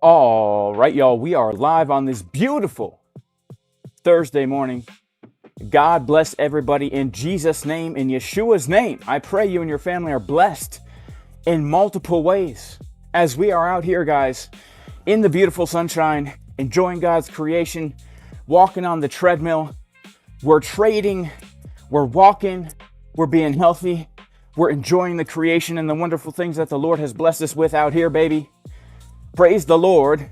All right, y'all, we are live on this beautiful Thursday morning. God bless everybody in Jesus' name, in Yeshua's name. I pray you and your family are blessed in multiple ways as we are out here, guys, in the beautiful sunshine, enjoying God's creation, walking on the treadmill. We're trading, we're walking, we're being healthy, we're enjoying the creation and the wonderful things that the Lord has blessed us with out here, baby. Praise the Lord.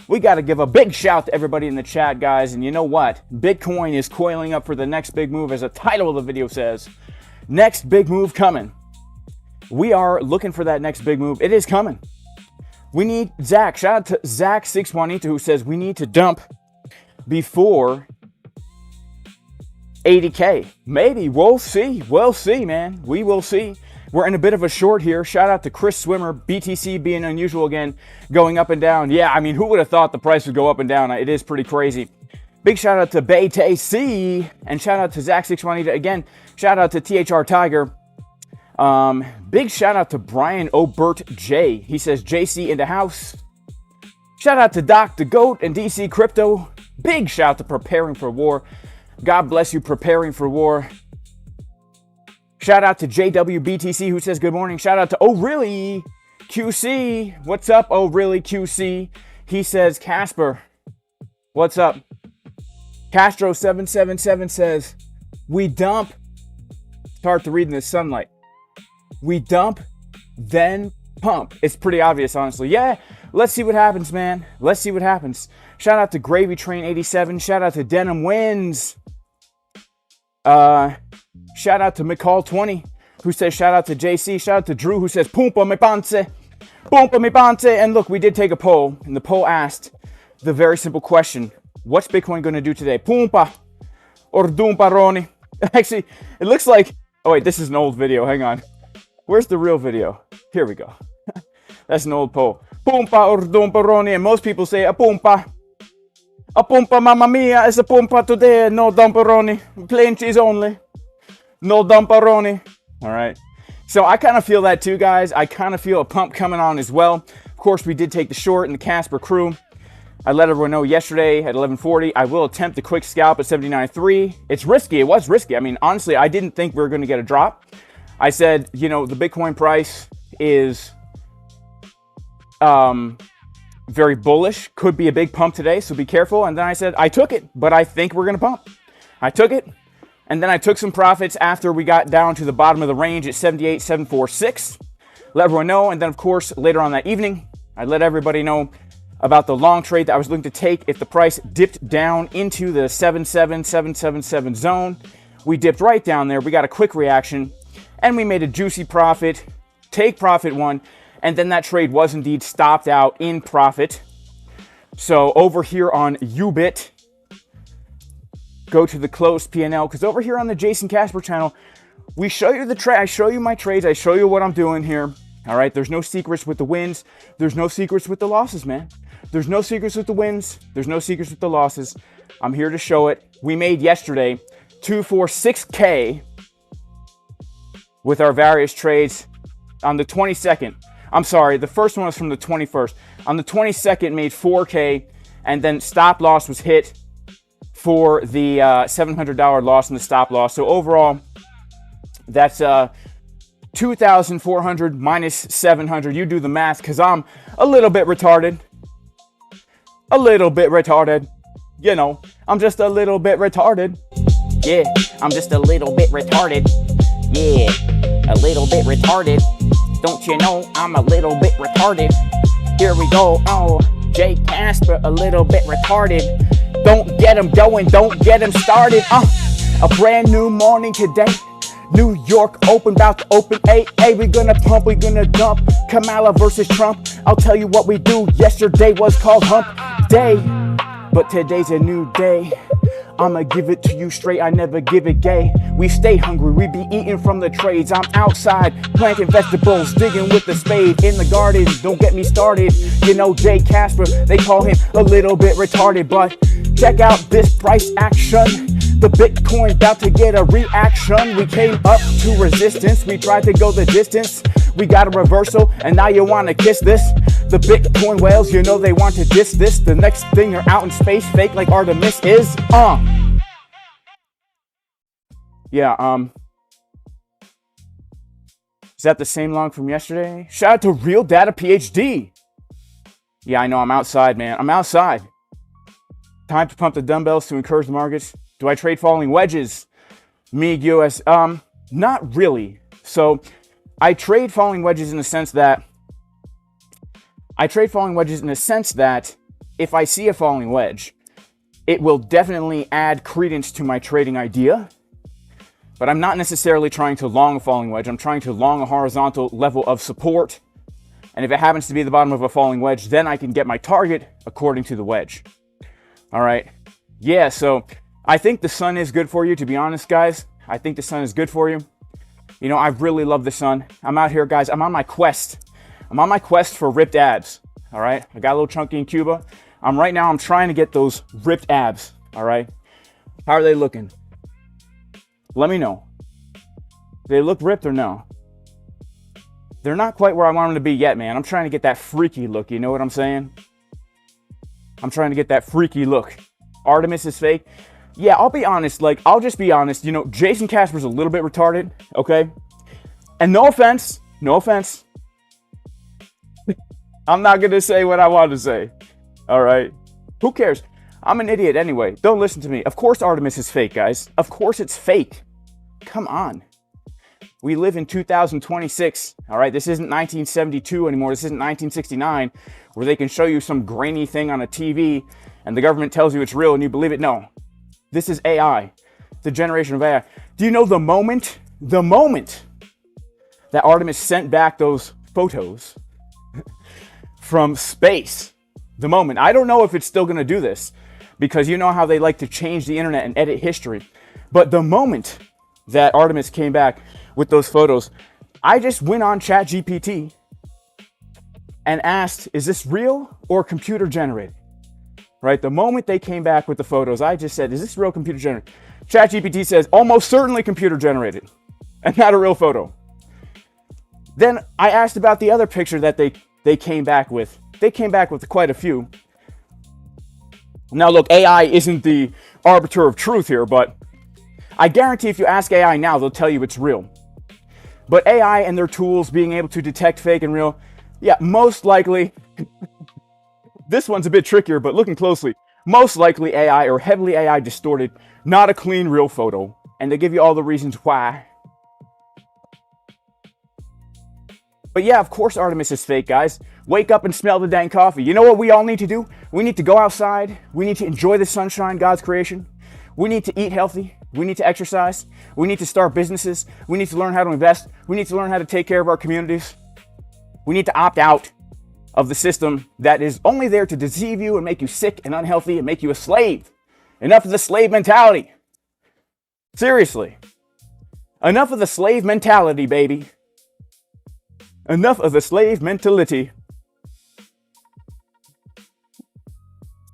We got to give a big shout to everybody in the chat, guys. And you know what? Bitcoin is coiling up for the next big move, as the title of the video says. Next big move coming. We are looking for that next big move. It is coming. We need Zach. Shout out to Zach612 who says we need to dump before 80K. Maybe. We'll see. We'll see, man. We will see. We're in a bit of a short here. Shout out to Chris Swimmer, BTC being unusual again, going up and down. Yeah, I mean, who would have thought the price would go up and down? It is pretty crazy. Big shout out to BTCC and shout out to Zach612 again. Shout out to THR Tiger. Big shout out to Brian Obert J. He says JC in the house. Shout out to Doc the Goat and DC Crypto. Big shout out to Preparing for War. God bless you, Preparing for War. Shout out to JWBTC who says good morning. Shout out to Oh Really QC. What's up, Oh Really QC? He says Casper. What's up? Castro777 says we dump. It's hard to read in the sunlight. We dump, then pump. It's pretty obvious, honestly. Yeah, let's see what happens, man. Let's see what happens. Shout out to Gravy Train 87. Shout out to Denim Wins. Shout out to McCall20 who says shout out to JC. Shout out to Drew who says Pumpa me panse. Pumpa me panse. And look, we did take a poll, and the poll asked the very simple question: what's Bitcoin going to do today? Pumpa or Dumparoni? Actually, it looks like, oh wait, this is an old video. Hang on. Where's the real video? Here we go. That's an old poll. Pumpa or Dumparoni, and most people say a Pumpa. A pumpa, mamma mia, it's a pumpa today. No dumperoni. Plain cheese only. No dumperoni. All right. So I kind of feel that too, guys. I kind of feel a pump coming on as well. Of course, we did take the short in the Casper crew. I let everyone know yesterday at 11:40. I will attempt the quick scalp at 79.3. It's risky. It was risky. I mean, honestly, I didn't think we were going to get a drop. I said, you know, the Bitcoin price is very bullish. Could be a big pump today, so be careful. And then I said, I took it, but I think we're going to pump. I took it. And then I took some profits after we got down to the bottom of the range at 78,746. Let everyone know. And then, of course, later on that evening, I let everybody know about the long trade that I was looking to take if the price dipped down into the 77,777 zone. We dipped right down there. We got a quick reaction, and we made a juicy profit. Take profit one, and then that trade was indeed stopped out in profit. So over here on YUBIT, go to the closed P&L, because over here on the Jason Casper channel, we show you the trade. I show you my trades. I show you what I'm doing here. All right, there's no secrets with the wins. There's no secrets with the losses, man. There's no secrets with the wins. There's no secrets with the losses. I'm here to show it. We made yesterday 246K with our various trades on the 22nd. I'm sorry, the first one was from the 21st. On the 22nd, made 4K, and then stop loss was hit for the $700 loss in the stop loss. So overall, that's 2,400 minus 700. You do the math, because I'm a little bit retarded. A little bit retarded. You know, I'm just a little bit retarded. Yeah, I'm just a little bit retarded. Yeah, a little bit retarded. Don't you know I'm a little bit retarded? Here we go. Oh, Jay Casper, a little bit retarded. Don't get him going, don't get him started. A brand new morning today. New York open, about to open. Hey, we gonna pump, we gonna dump. Kamala versus Trump. I'll tell you what we do. Yesterday was called hump day, but today's a new day. I'ma give it to you straight, I never give it gay. We stay hungry, we be eating from the trades. I'm outside planting vegetables, digging with the spade in the garden. Don't get me started. You know Jay Casper, they call him a little bit retarded, but check out this price action. The Bitcoin about to get a reaction. We came up to resistance, we tried to go the distance. We got a reversal, and now you wanna kiss this. The Bitcoin whales, you know they want to diss this. The next thing you're out in space, fake like Artemis is. Yeah, is that the same long from yesterday? Shout out to Real Data PhD. Yeah, I know, I'm outside, man. I'm outside. Time to pump the dumbbells to encourage the markets. Do I trade falling wedges? MEG US? Not really. So I trade falling wedges in the sense that if I see a falling wedge, it will definitely add credence to my trading idea. But I'm not necessarily trying to long a falling wedge. I'm trying to long a horizontal level of support. And if it happens to be the bottom of a falling wedge, then I can get my target according to the wedge. All right. Yeah, so I think the sun is good for you, to be honest, guys. I think the sun is good for you. You know, I really love the sun. I'm out here, guys. I'm on my quest. I'm on my quest for ripped abs. All right. I got a little chunky in Cuba. Right now, I'm trying to get those ripped abs. All right. How are they looking? Let me know. Do they look ripped or no? They're not quite where I want them to be yet, man. I'm trying to get that freaky look. You know what I'm saying? I'm trying to get that freaky look. Artemis is fake. Yeah, I'll be honest. Like, I'll just be honest. You know, Jason Casper's a little bit retarded. Okay. And no offense. No offense. I'm not going to say what I want to say. All right. Who cares? I'm an idiot anyway. Don't listen to me. Of course Artemis is fake, guys. Of course it's fake. Come on. We live in 2026. All right. This isn't 1972 anymore. This isn't 1969 where they can show you some grainy thing on a TV and the government tells you it's real and you believe it. No. This is AI. The generation of AI. Do you know the moment that Artemis sent back those photos from space? The moment. I don't know if it's still going to do this because you know how they like to change the internet and edit history. But the moment that Artemis came back with those photos, I just went on ChatGPT and asked, is this real or computer generated? right? The moment they came back with the photos, I just said, is this real computer generated? ChatGPT says, almost certainly computer generated and not a real photo. Then I asked about the other picture that they came back with. They came back with quite a few. Now, look, AI isn't the arbiter of truth here, but I guarantee if you ask AI now, they'll tell you it's real. But AI and their tools being able to detect fake and real, yeah, most likely, this one's a bit trickier, but looking closely, most likely AI or heavily AI distorted, not a clean, real photo. And they give you all the reasons why. But yeah, of course Artemis is fake, guys. Wake up and smell the dang coffee. You know what we all need to do? We need to go outside. We need to enjoy the sunshine, God's creation. We need to eat healthy. We need to exercise. We need to start businesses. We need to learn how to invest. We need to learn how to take care of our communities. We need to opt out of the system that is only there to deceive you and make you sick and unhealthy and make you a slave. Enough of the slave mentality. Seriously. Enough of the slave mentality, baby. Enough of the slave mentality.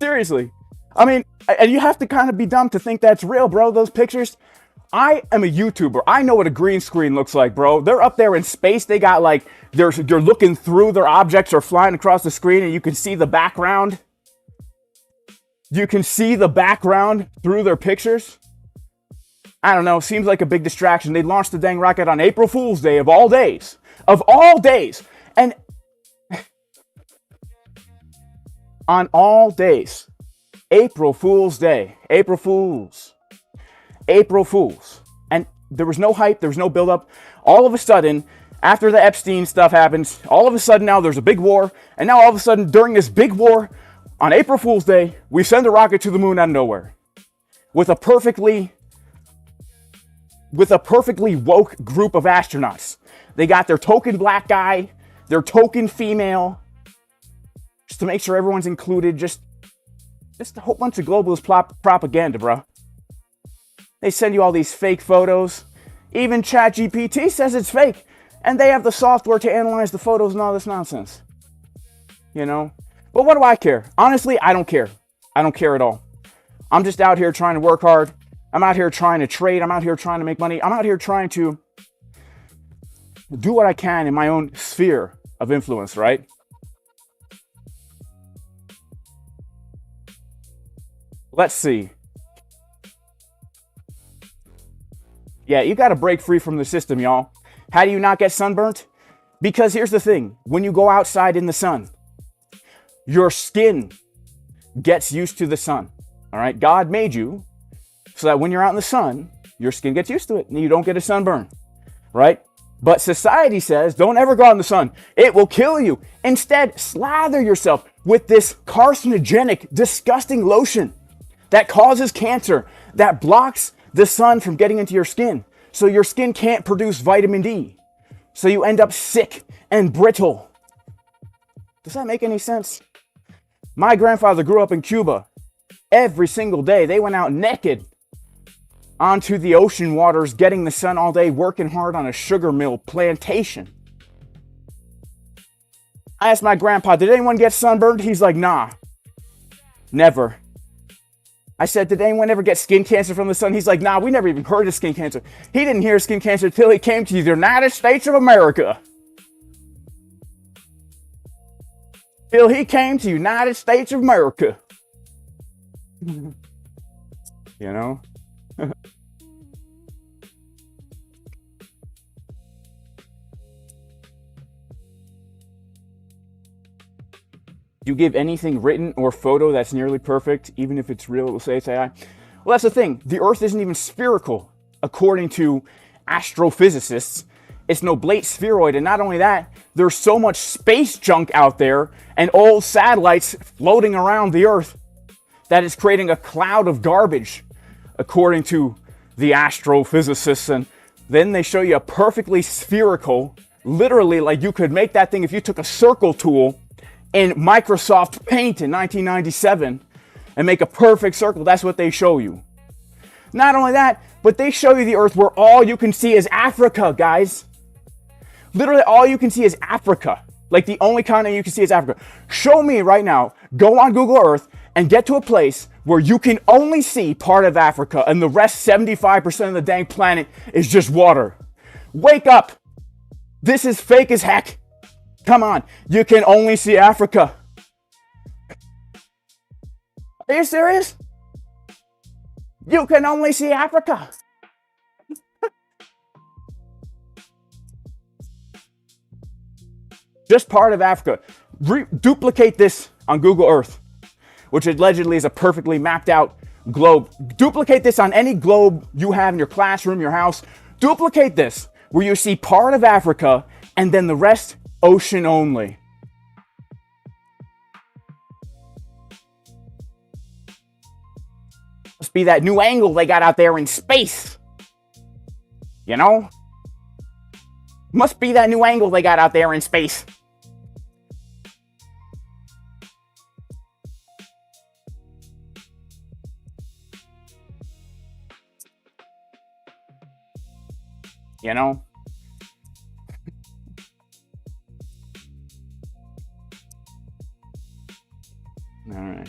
Seriously. I mean, and you have to kind of be dumb to think that's real, bro. Those pictures. I am a YouTuber. I know what a green screen looks like, bro. They're up there in space. They got like, they're looking through, their objects are flying across the screen and you can see the background. You can see the background through their pictures. I don't know. Seems like a big distraction. They launched the dang rocket on April Fool's Day of all days. Of all days. And on all days. April Fool's Day. April Fools. April Fools. And there was no hype. There was no buildup. All of a sudden, after the Epstein stuff happens, all of a sudden now there's a big war. And now all of a sudden during this big war, on April Fool's Day, we send a rocket to the moon out of nowhere. With a perfectly woke group of astronauts. They got their token black guy, their token female, just to make sure everyone's included. Just a whole bunch of globalist propaganda, bro. They send you all these fake photos. Even ChatGPT says it's fake. And they have the software to analyze the photos and all this nonsense. You know? But what do I care? Honestly, I don't care. I don't care at all. I'm just out here trying to work hard. I'm out here trying to trade. I'm out here trying to make money. I'm out here trying to do what I can in my own sphere of influence, right? Let's see. Yeah, you got to break free from the system, y'all. How do you not get sunburnt? Because here's the thing. When you go outside in the sun, your skin gets used to the sun. All right? God made you so that when you're out in the sun, your skin gets used to it and you don't get a sunburn, right? But society says, don't ever go out in the sun. It will kill you. Instead, slather yourself with this carcinogenic, disgusting lotion that causes cancer, that blocks the sun from getting into your skin. So your skin can't produce vitamin D. So you end up sick and brittle. Does that make any sense? My grandfather grew up in Cuba. Every single day, they went out naked onto the ocean waters, getting the sun all day, working hard on a sugar mill plantation. I asked my grandpa, did anyone get sunburned? He's like, nah, never. I said, did anyone ever get skin cancer from the sun? He's like, nah, we never even heard of skin cancer. He didn't hear skin cancer until he came to the United States of America. Till he came to the United States of America. You know? You give anything written or photo that's nearly perfect, even if it's real, it will say it's AI. Well, that's the thing. The Earth isn't even spherical, according to astrophysicists. It's no oblate spheroid, and not only that, there's so much space junk out there and old satellites floating around the Earth that is creating a cloud of garbage, according to the astrophysicists. And then they show you a perfectly spherical, literally like you could make that thing if you took a circle tool in Microsoft Paint in 1997 and make a perfect circle. That's what they show you. Not only that, but they show you the Earth where all you can see is Africa, guys. Literally all you can see is Africa. Like the only continent you can see is Africa. Show me right now, go on Google Earth and get to a place where you can only see part of Africa and the rest 75% of the dang planet is just water. Wake up. This is fake as heck. Come on. You can only see Africa. Are you serious? You can only see Africa. Just part of Africa. Duplicate this on Google Earth, which allegedly is a perfectly mapped out globe. Duplicate this on any globe you have in your classroom, your house. Duplicate this where you see part of Africa and then the rest ocean only. Must be that new angle they got out there in space. You know? Must be that new angle they got out there in space. You know? All right.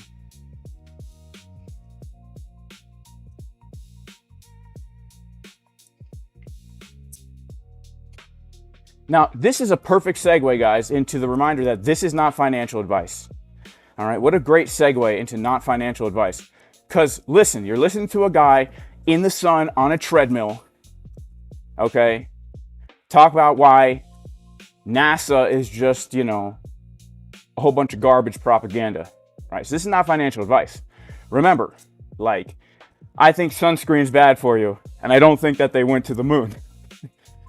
Now, this is a perfect segue, guys, into the reminder that this is not financial advice. All right, what a great segue into not financial advice. Because, listen, you're listening to a guy in the sun on a treadmill, okay, talk about why NASA is just, you know, a whole bunch of garbage propaganda, right? So this is not financial advice. Remember, like, I think sunscreen is bad for you, and I don't think that they went to the moon.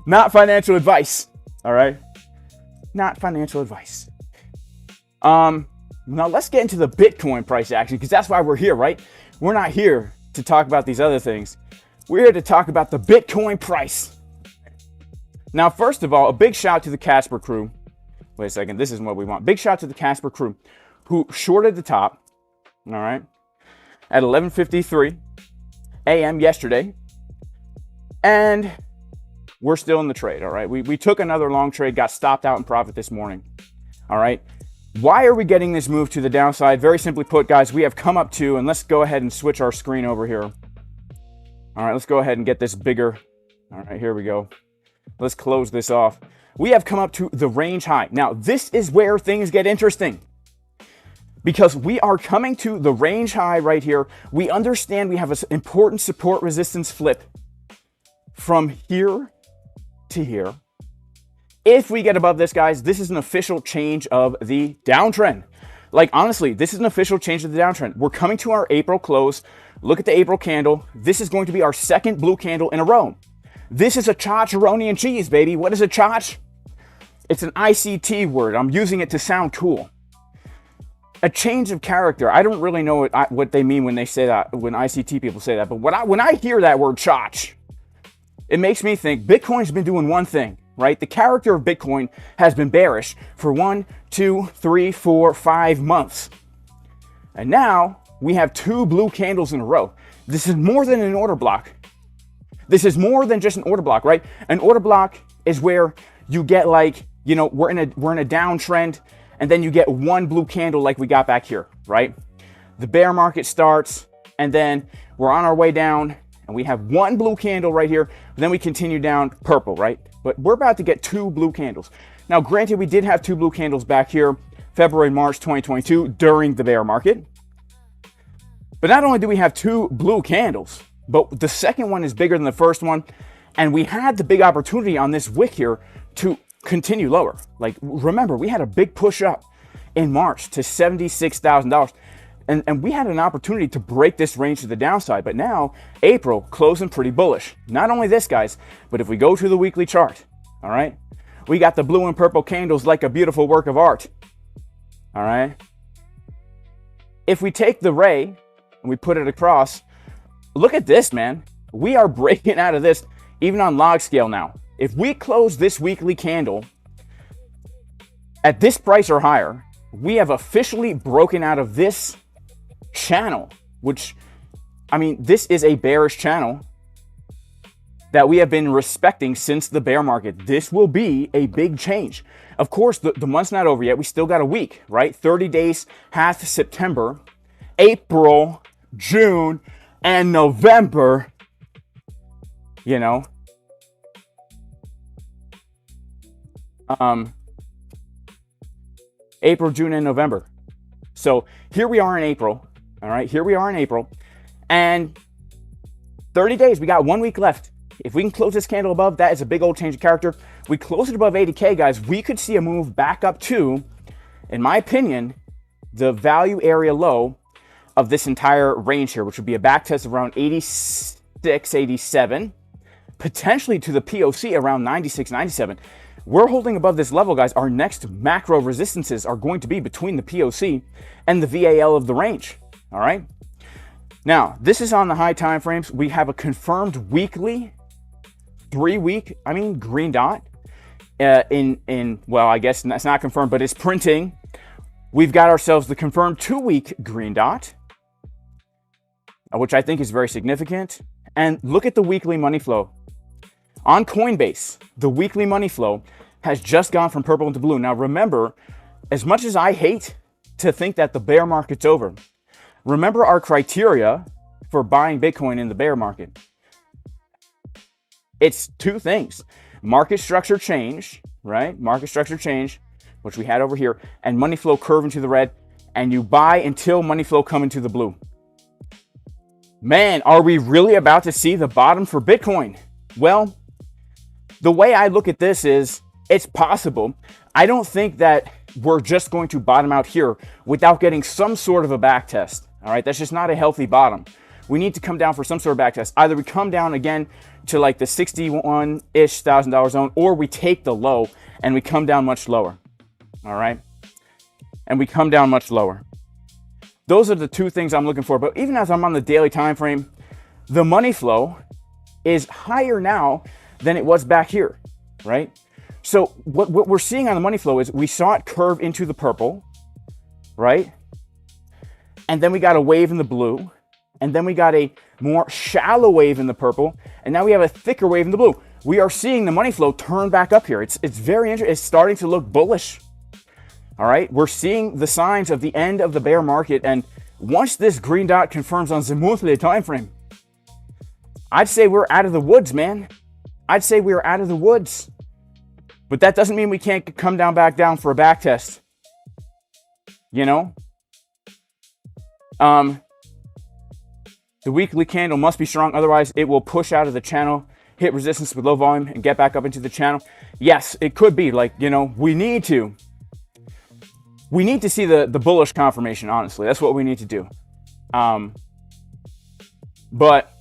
Not financial advice. All right, not financial advice. Now let's get into the Bitcoin price action, because that's why we're here, right? We're not here to talk about these other things. We're here to talk about the Bitcoin price. Now, first of all, a big shout to the Casper crew. Wait a second, this is what we want. Big shout to the Casper crew who shorted the top, all right, at 11:53 a.m. yesterday, and we're still in the trade, all right? We took another long trade, got stopped out in profit this morning, all right? Why are we getting this move to the downside? Very simply put, guys, we have come up to, and let's go ahead and switch our screen over here. All right, let's go ahead and get this bigger. All right, here we go. Let's close this off. We have come up to the range high. Now, this is where things get interesting, because we are coming to the range high right here. We understand we have an important support resistance flip from here to here. If we get above this, guys, this is an official change of the downtrend. Like, honestly, this is an official change of the downtrend. We're coming to our April close. Look at the April candle. This is going to be our second blue candle in a row. This is a chocharoni and cheese, baby. What is a chotch? It's an ICT word. I'm using it to sound cool. A change of character. I don't really know what they mean when they say that, when ICT people say that. But when I hear that word chotch, it makes me think Bitcoin's been doing one thing, right? The character of Bitcoin has been bearish for 1, 2, 3, 4, 5 months. And now we have 2 blue candles in a row. This is more than an order block. This is more than just an order block, right? An order block is where you get, like, you know, we're in a downtrend, and then you get one blue candle like we got back here, right? The bear market starts, and then we're on our way down, and we have one blue candle right here, and then we continue down purple, right? But we're about to get 2 blue candles. Now, granted, we did have 2 blue candles back here, February, March 2022, during the bear market. But not only do we have 2 blue candles, but the second one is bigger than the first one, and we had the big opportunity on this wick here to continue lower. Like, remember, we had a big push up in March to $76,000. And we had an opportunity to break this range to the downside, but now April closing pretty bullish. Not only this, guys, but if we go to the weekly chart, all right, we got the blue and purple candles like a beautiful work of art, all right? If we take the ray and we put it across, look at this, man. We are breaking out of this even on log scale now. If we close this weekly candle at this price or higher, we have officially broken out of this channel, which, I mean, this is a bearish channel that we have been respecting since the bear market. This will be a big change. Of course, the month's not over yet. We still got a week, right? 30 days, half September. April, June, and November, you know, April, June, and November. So here we are in April. All right, here we are in April, and 30 days, we got 1 week left. If we can close this candle above, that is a big old change of character. We close it above 80K, guys, we could see a move back up to, in my opinion, the value area low of this entire range here, which would be a back test of around 86, 87, potentially to the POC around 96, 97. We're holding above this level, guys. Our next macro resistances are going to be between the POC and the VAL of the range. All right. Now, this is on the high time frames. We have a confirmed weekly, 3-week, green dot well, I guess that's not confirmed, but it's printing. We've got ourselves the confirmed 2-week green dot, which I think is very significant. And look at the weekly money flow. On Coinbase, the weekly money flow has just gone from purple into blue. Now, remember, as much as I hate to think that the bear market's over, remember our criteria for buying Bitcoin in the bear market. It's 2 things. Market structure change, right? Market structure change, which we had over here, and money flow curve into the red, and you buy until money flow come into the blue. Man, are we really about to see the bottom for Bitcoin? Well, the way I look at this is it's possible. I don't think that we're just going to bottom out here without getting some sort of a back test. All right, that's just not a healthy bottom. We need to come down for some sort of back test. Either we come down again to like the $61-ish thousand zone, or we take the low and we come down much lower. All right, and we come down much lower. Those are the 2 things I'm looking for. But even as I'm on the daily time frame, the money flow is higher now than it was back here, right? So what we're seeing on the money flow is we saw it curve into the purple, right? And then we got a wave in the blue, and then we got a more shallow wave in the purple, and now we have a thicker wave in the blue. We are seeing the money flow turn back up here. It's very interesting. It's starting to look bullish. All right, we're seeing the signs of the end of the bear market, and once this green dot confirms on the monthly time frame, I'd say we're out of the woods, man. I'd say we're out of the woods. But that doesn't mean we can't come down back down for a back test. You know? The weekly candle must be strong, otherwise it will push out of the channel, hit resistance with low volume, and get back up into the channel. Yes, it could be. Like, you know, we need to see the bullish confirmation, honestly. That's what we need to do. But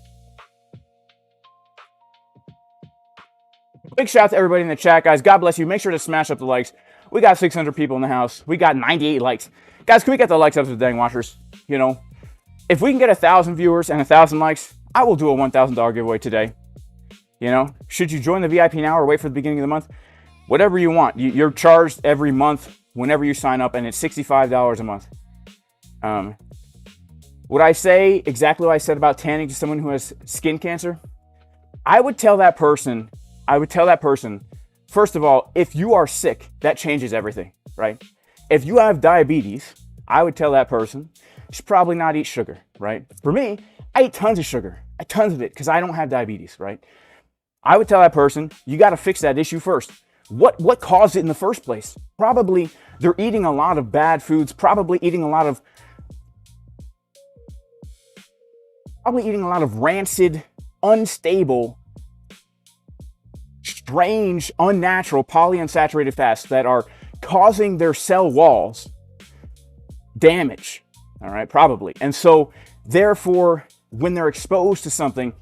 big shout out to everybody in the chat, guys. God bless you. Make sure to smash up the likes. We got 600 people in the house. We got 98 likes. Guys, can we get the likes up to the dang watchers? You know, if we can get 1,000 viewers and 1,000 likes, I will do a $1,000 giveaway today. You know, should you join the VIP now or wait for the beginning of the month? Whatever you want. You're charged every month whenever you sign up, and it's $65 a month. Would I say exactly what I said about tanning to someone who has skin cancer? I would tell that person, first of all, if you are sick, that changes everything, right? If you have diabetes, I would tell that person, you should probably not eat sugar, right? For me, I eat tons of sugar, tons of it, because I don't have diabetes, right? I would tell that person, you got to fix that issue first. What caused it in the first place? Probably they're eating a lot of bad foods, probably eating a lot of rancid, unstable, strange, unnatural polyunsaturated fats that are causing their cell walls damage. All right, probably. And so therefore, when they're exposed to something,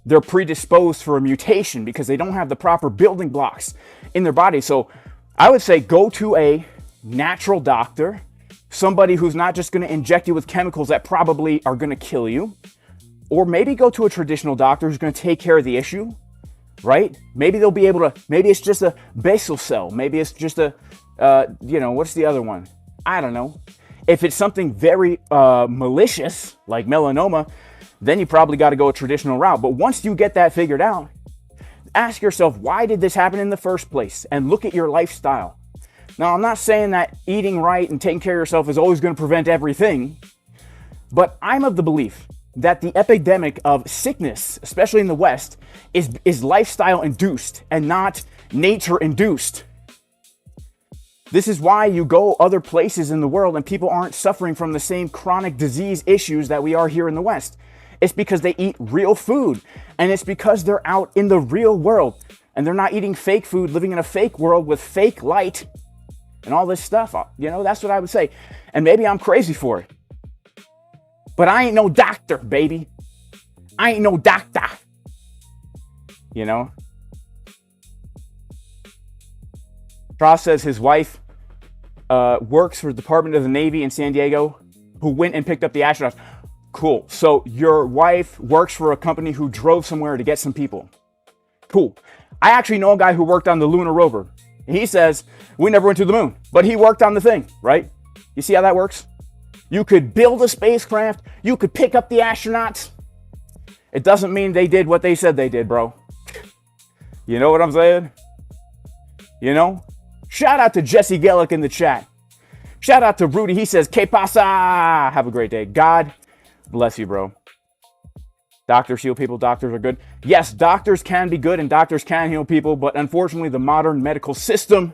they're predisposed for a mutation because they don't have the proper building blocks in their body. So I would say go to a natural doctor, somebody who's not just going to inject you with chemicals that probably are going to kill you, or maybe go to a traditional doctor who's going to take care of the issue, right? Maybe they'll be able to, maybe it's just a basal cell. Maybe it's just a, what's the other one? I don't know. If it's something very malicious, like melanoma, then you probably got to go a traditional route. But once you get that figured out, ask yourself, why did this happen in the first place? And look at your lifestyle. Now, I'm not saying that eating right and taking care of yourself is always going to prevent everything, But I'm of the belief that the epidemic of sickness, especially in the West, is lifestyle induced and not nature induced. This is why you go other places in the world and people aren't suffering from the same chronic disease issues that we are here in the West. It's because they eat real food, and it's because they're out in the real world and they're not eating fake food, living in a fake world with fake light and all this stuff. You know, that's what I would say. And maybe I'm crazy for it, but I ain't no doctor, baby. I ain't no doctor. You know? Frost says his wife works for the Department of the Navy in San Diego, who went and picked up the astronauts. Cool. So your wife works for a company who drove somewhere to get some people. Cool. I actually know a guy who worked on the lunar rover. He says, we never went to the moon, but he worked on the thing, right? You see how that works? You could build a spacecraft. You could pick up the astronauts. It doesn't mean they did what they said they did, bro. You know what I'm saying? You know? Shout out to Jesse Gellick in the chat. Shout out to Rudy. He says, "Que pasa?" Have a great day. God bless you, bro. Doctors heal people. Doctors are good. Yes, doctors can be good and doctors can heal people, but unfortunately, the modern medical system,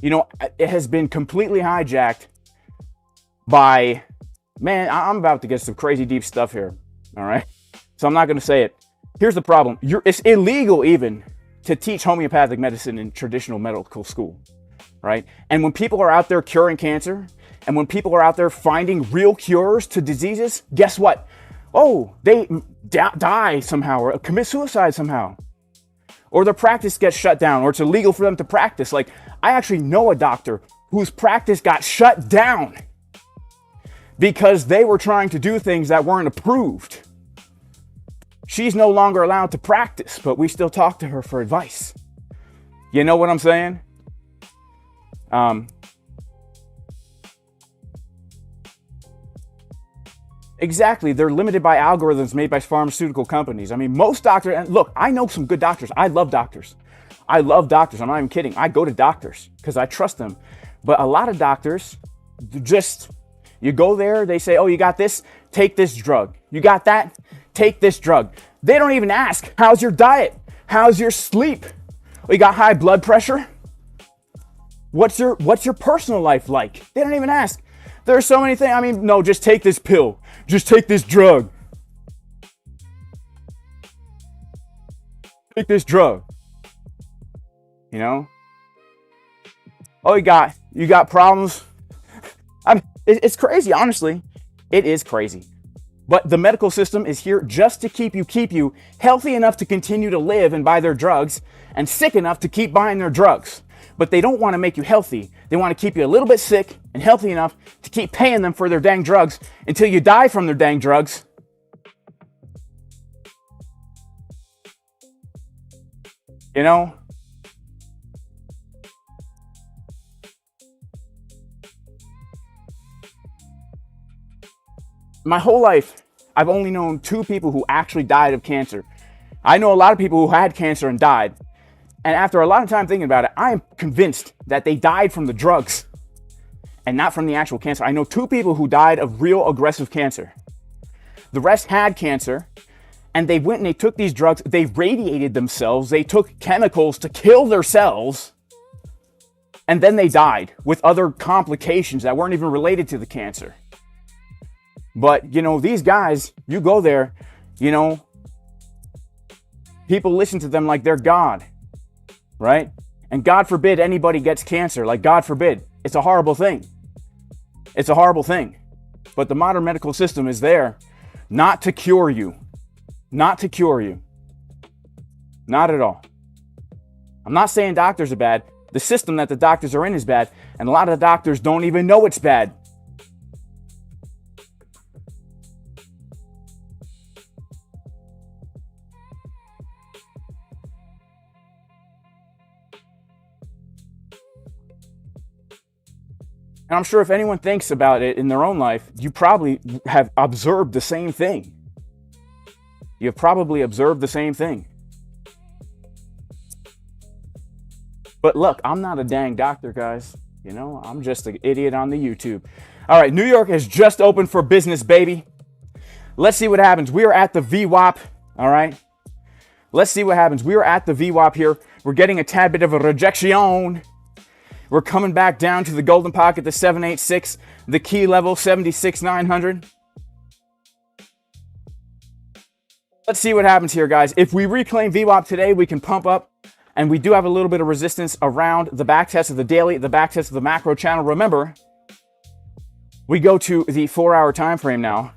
you know, it has been completely hijacked by, man, I'm about to get some crazy deep stuff here. All right. So I'm not going to say it. Here's the problem. It's illegal even to teach homeopathic medicine in traditional medical school, right? And when people are out there curing cancer, and when people are out there finding real cures to diseases, guess what? Oh, they die somehow or commit suicide somehow. Or their practice gets shut down, or it's illegal for them to practice. Like, I actually know a doctor whose practice got shut down because they were trying to do things that weren't approved. She's no longer allowed to practice, but we still talk to her for advice. You know what I'm saying? Exactly. They're limited by algorithms made by pharmaceutical companies. I mean, most doctors, and look, I know some good doctors. I love doctors. I love doctors. I'm not even kidding. I go to doctors because I trust them. But a lot of doctors, just, you go there, they say, oh, you got this? Take this drug. You got that? Take this drug. They don't even ask, how's your diet? How's your sleep? Oh, you got high blood pressure? What's your personal life like? They don't even ask. There are so many things. I mean, no, just take this pill. Just take this drug. Take this drug. You know? Oh, you got problems? It's crazy, honestly. It is crazy. But the medical system is here just to keep you healthy enough to continue to live and buy their drugs, and sick enough to keep buying their drugs. But they don't want to make you healthy. They want to keep you a little bit sick and healthy enough to keep paying them for their dang drugs until you die from their dang drugs. You know? My whole life, I've only known 2 people who actually died of cancer. I know a lot of people who had cancer and died. And after a lot of time thinking about it, I am convinced that they died from the drugs and not from the actual cancer. I know 2 people who died of real aggressive cancer. The rest had cancer, and they went and they took these drugs. They radiated themselves. They took chemicals to kill their cells, and then they died with other complications that weren't even related to the cancer. But, you know, these guys, you go there, you know, people listen to them like they're God. Right? And God forbid anybody gets cancer. Like, God forbid. It's a horrible thing. It's a horrible thing. But the modern medical system is there not to cure you. Not to cure you. Not at all. I'm not saying doctors are bad. The system that the doctors are in is bad. And a lot of the doctors don't even know it's bad. And I'm sure if anyone thinks about it in their own life, you probably have observed the same thing. You've probably observed the same thing. But look, I'm not a dang doctor, guys. You know, I'm just an idiot on the YouTube. All right, New York has just opened for business, baby. Let's see what happens. We are at the VWAP, all right? Let's see what happens. We are at the VWAP here. We're getting a tad bit of a rejection. We're coming back down to the golden pocket, the 786, the key level, 76,900. Let's see what happens here, guys. If we reclaim VWAP today, we can pump up, and we do have a little bit of resistance around the back test of the daily, the back test of the macro channel. Remember, we go to the 4-hour time frame now.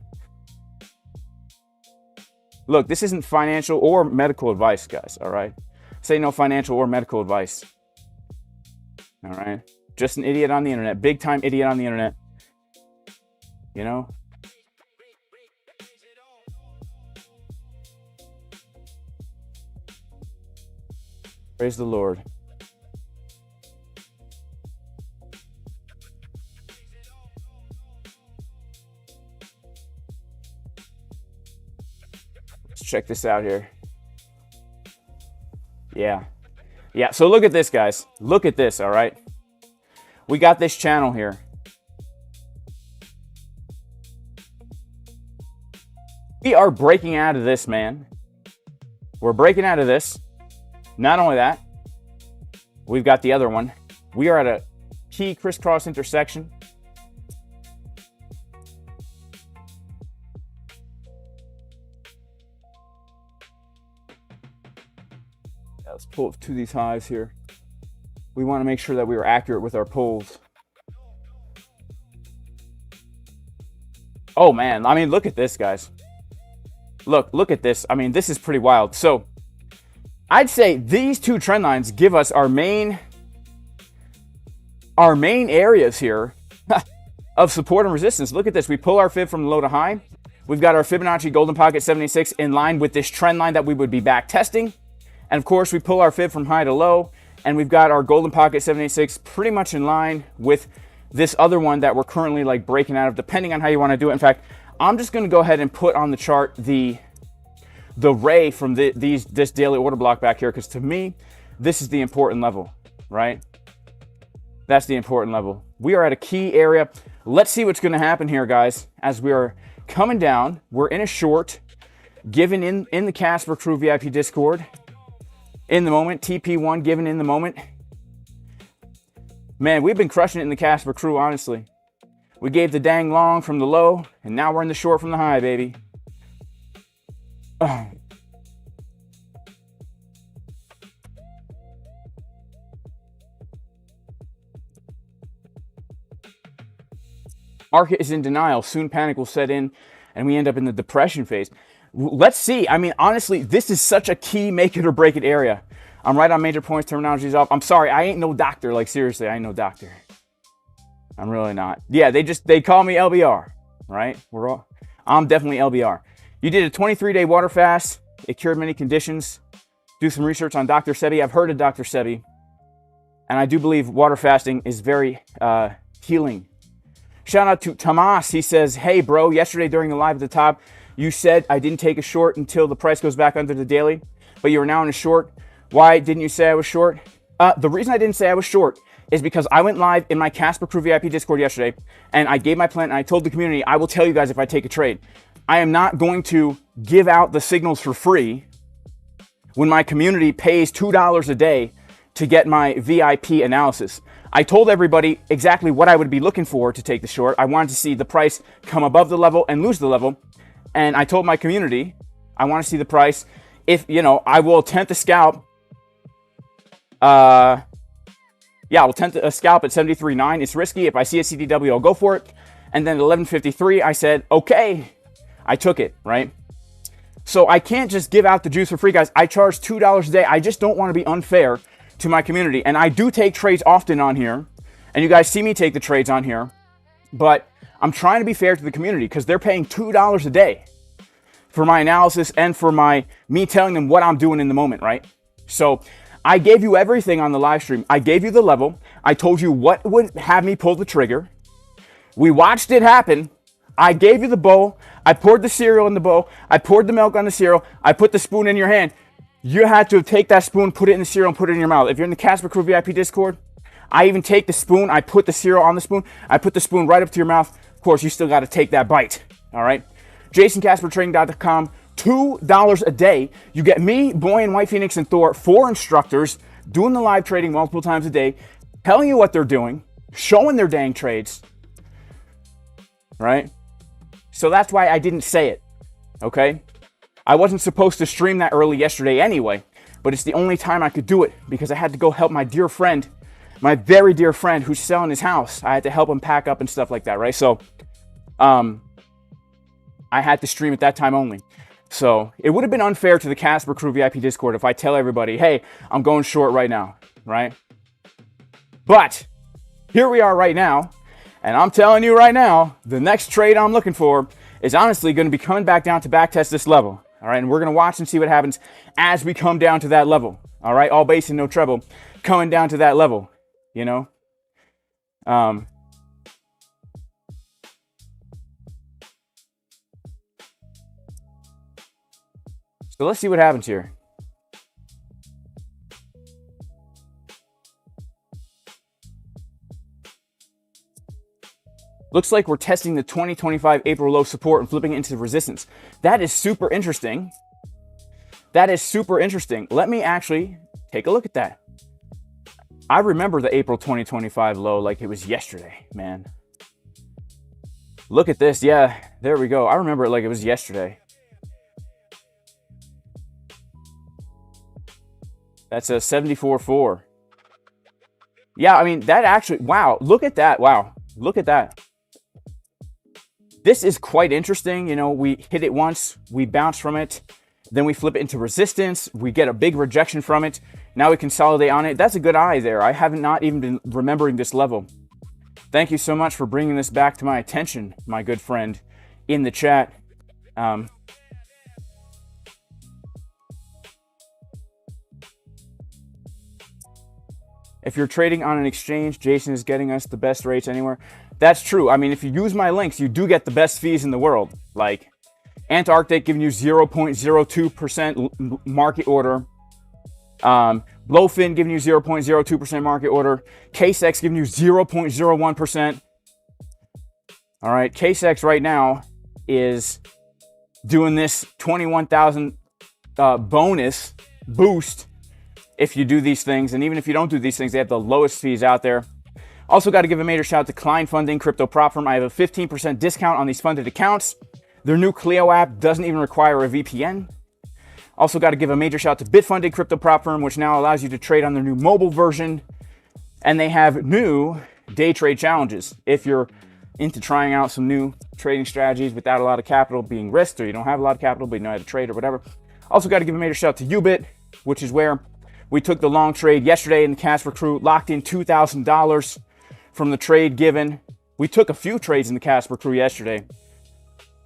Look, this isn't financial or medical advice, guys, all right? Say no financial or medical advice. All right? Just an idiot on the internet, big time idiot on the internet. You know? Praise the Lord. Let's check this out here. Yeah. So look at this, guys. Look at this, all right? We got this channel here. We are breaking out of this, man. We're breaking out of this. Not only that, we've got the other one. We are at a key crisscross intersection. Let's pull up to these highs here. We want to make sure that we are accurate with our pulls. Oh man, I mean, look at this, guys. Look at this. I mean, this is pretty wild. So I'd say these two trend lines give us our main areas here of support and resistance. Look at this. We pull our fib from low to high. We've got our Fibonacci golden pocket 76 in line with this trend line that we would be back testing. And of course, we pull our fib from high to low, and we've got our golden pocket 76 pretty much in line with this other one that we're currently like breaking out of, depending on how you want to do it. In fact, I'm just going to go ahead and put on the chart the ray from this daily order block back here, because to me, this is the important level, right? That's the important level. We are at a key area. Let's see what's going to happen here, guys, as we are coming down. We're in a short, given in the Casper Crew VIP Discord. In the moment, TP1 given in the moment. Man, we've been crushing it in the Casper Crew, honestly. We gave the dang long from the low, and now we're in the short from the high, baby. Market is in denial. Soon panic will set in, and we end up in the depression phase. Let's see. I mean, honestly, this is such a key make it or break it area. I'm right on major points. Terminology's off. I'm sorry. I ain't no doctor. Like, seriously, I ain't no doctor. I'm really not. Yeah, they call me LBR, right? I'm definitely LBR. You did a 23-day water fast. It cured many conditions. Do some research on Dr. Sebi. I've heard of Dr. Sebi, and I do believe water fasting is very healing. Shout out to Tomas. He says, hey, bro, yesterday during the live at the top, you said I didn't take a short until the price goes back under the daily, but you are now in a short. Why didn't you say I was short? The reason I didn't say I was short is because I went live in my Casper Crew VIP Discord yesterday, and I gave my plan, and I told the community, I will tell you guys if I take a trade. I am not going to give out the signals for free when my community pays $2 a day to get my VIP analysis. I told everybody exactly what I would be looking for to take the short. I wanted to see the price come above the level and lose the level. And I told my community, I want to see the price. If, you know, I will attempt a scalp. I'll attempt a scalp at 73.9. It's risky. If I see a CDW, I'll go for it. And then at 11.53, I said, okay. I took it, right? So I can't just give out the juice for free, guys. I charge $2 a day. I just don't want to be unfair to my community. And I do take trades often on here. And you guys see me take the trades on here. But I'm trying to be fair to the community because they're paying $2 a day for my analysis and for me telling them what I'm doing in the moment, right? So I gave you everything on the live stream. I gave you the level. I told you what would have me pull the trigger. We watched it happen. I gave you the bowl. I poured the cereal in the bowl. I poured the milk on the cereal. I put the spoon in your hand. You had to take that spoon, put it in the cereal, and put it in your mouth. If you're in the Casper Crew VIP Discord, I even take the spoon, I put the cereal on the spoon, I put the spoon right up to your mouth. Of course, you still got to take that bite, all right? JasonCasperTrading.com, $2 a day. You get me, Boy and White Phoenix, and Thor, 4 instructors doing the live trading multiple times a day, telling you what they're doing, showing their dang trades, right? So that's why I didn't say it, okay? I wasn't supposed to stream that early yesterday anyway, but it's the only time I could do it because I had to go help my dear friend, my very dear friend who's selling his house. I had to help him pack up and stuff like that, right? So, I had to stream at that time only. So it would have been unfair to the Casper Crew VIP Discord if I tell everybody, hey, I'm going short right now, right? But here we are right now, and I'm telling you right now, the next trade I'm looking for is honestly going to be coming back down to backtest this level, all right? And we're going to watch and see what happens as we come down to that level, all right? All base and no treble, coming down to that level, you know? So let's see what happens here. Looks like we're testing the 2025 April low support and flipping it into resistance. That is super interesting. That is super interesting. Let me actually take a look at that. I remember the April 2025 low like it was yesterday, man. Look at this. Yeah, there we go. I remember it like it was yesterday. That's a 74.4. Yeah, I mean, that actually, wow, look at that. Wow, look at that. This is quite interesting. You know, we hit it once, we bounce from it, then we flip it into resistance, we get a big rejection from it, now we consolidate on it. That's a good eye there. I haven't not even been remembering this level. Thank you so much for bringing this back to my attention, my good friend in the chat. If you're trading on an exchange, Jason is getting us the best rates anywhere. That's true. I mean, if you use my links, you do get the best fees in the world. Like ANTARCTIC giving you 0.02% market order. BLOFIN giving you 0.02% market order. KCEX giving you 0.01%. All right, KCEX right now is doing this 21,000 bonus boost if you do these things. And even if you don't do these things, they have the lowest fees out there. Also got to give a major shout out to Klein funding, crypto Propfirm. I have a 15% discount on these funded accounts. Their new Clio app doesn't even require a VPN. Also got to give a major shout out to Bitfunded, crypto Propfirm, which now allows you to trade on their new mobile version. And they have new day trade challenges. If you're into trying out some new trading strategies without a lot of capital being risked, or you don't have a lot of capital but you know how to trade or whatever. Also got to give a major shout out to YUBIT, which is where we took the long trade yesterday in the Casper Crew, locked in $2,000 from the trade given. We took a few trades in the Casper Crew yesterday,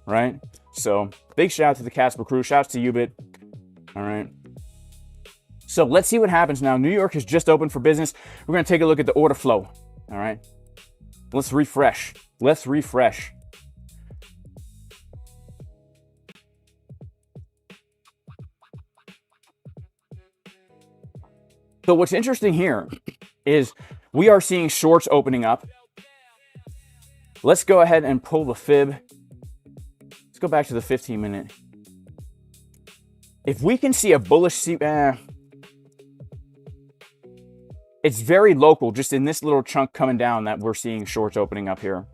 right? So big shout out to the Casper Crew. Shouts to YUBIT. All right. So let's see what happens now. New York has just opened for business. We're going to take a look at the order flow. All right. Let's refresh. Let's refresh. So what's interesting here is we are seeing shorts opening up. Let's go ahead and pull the fib. Let's go back to the 15-minute. If we can see a bullish, it's very local, just in this little chunk coming down that we're seeing shorts opening up here.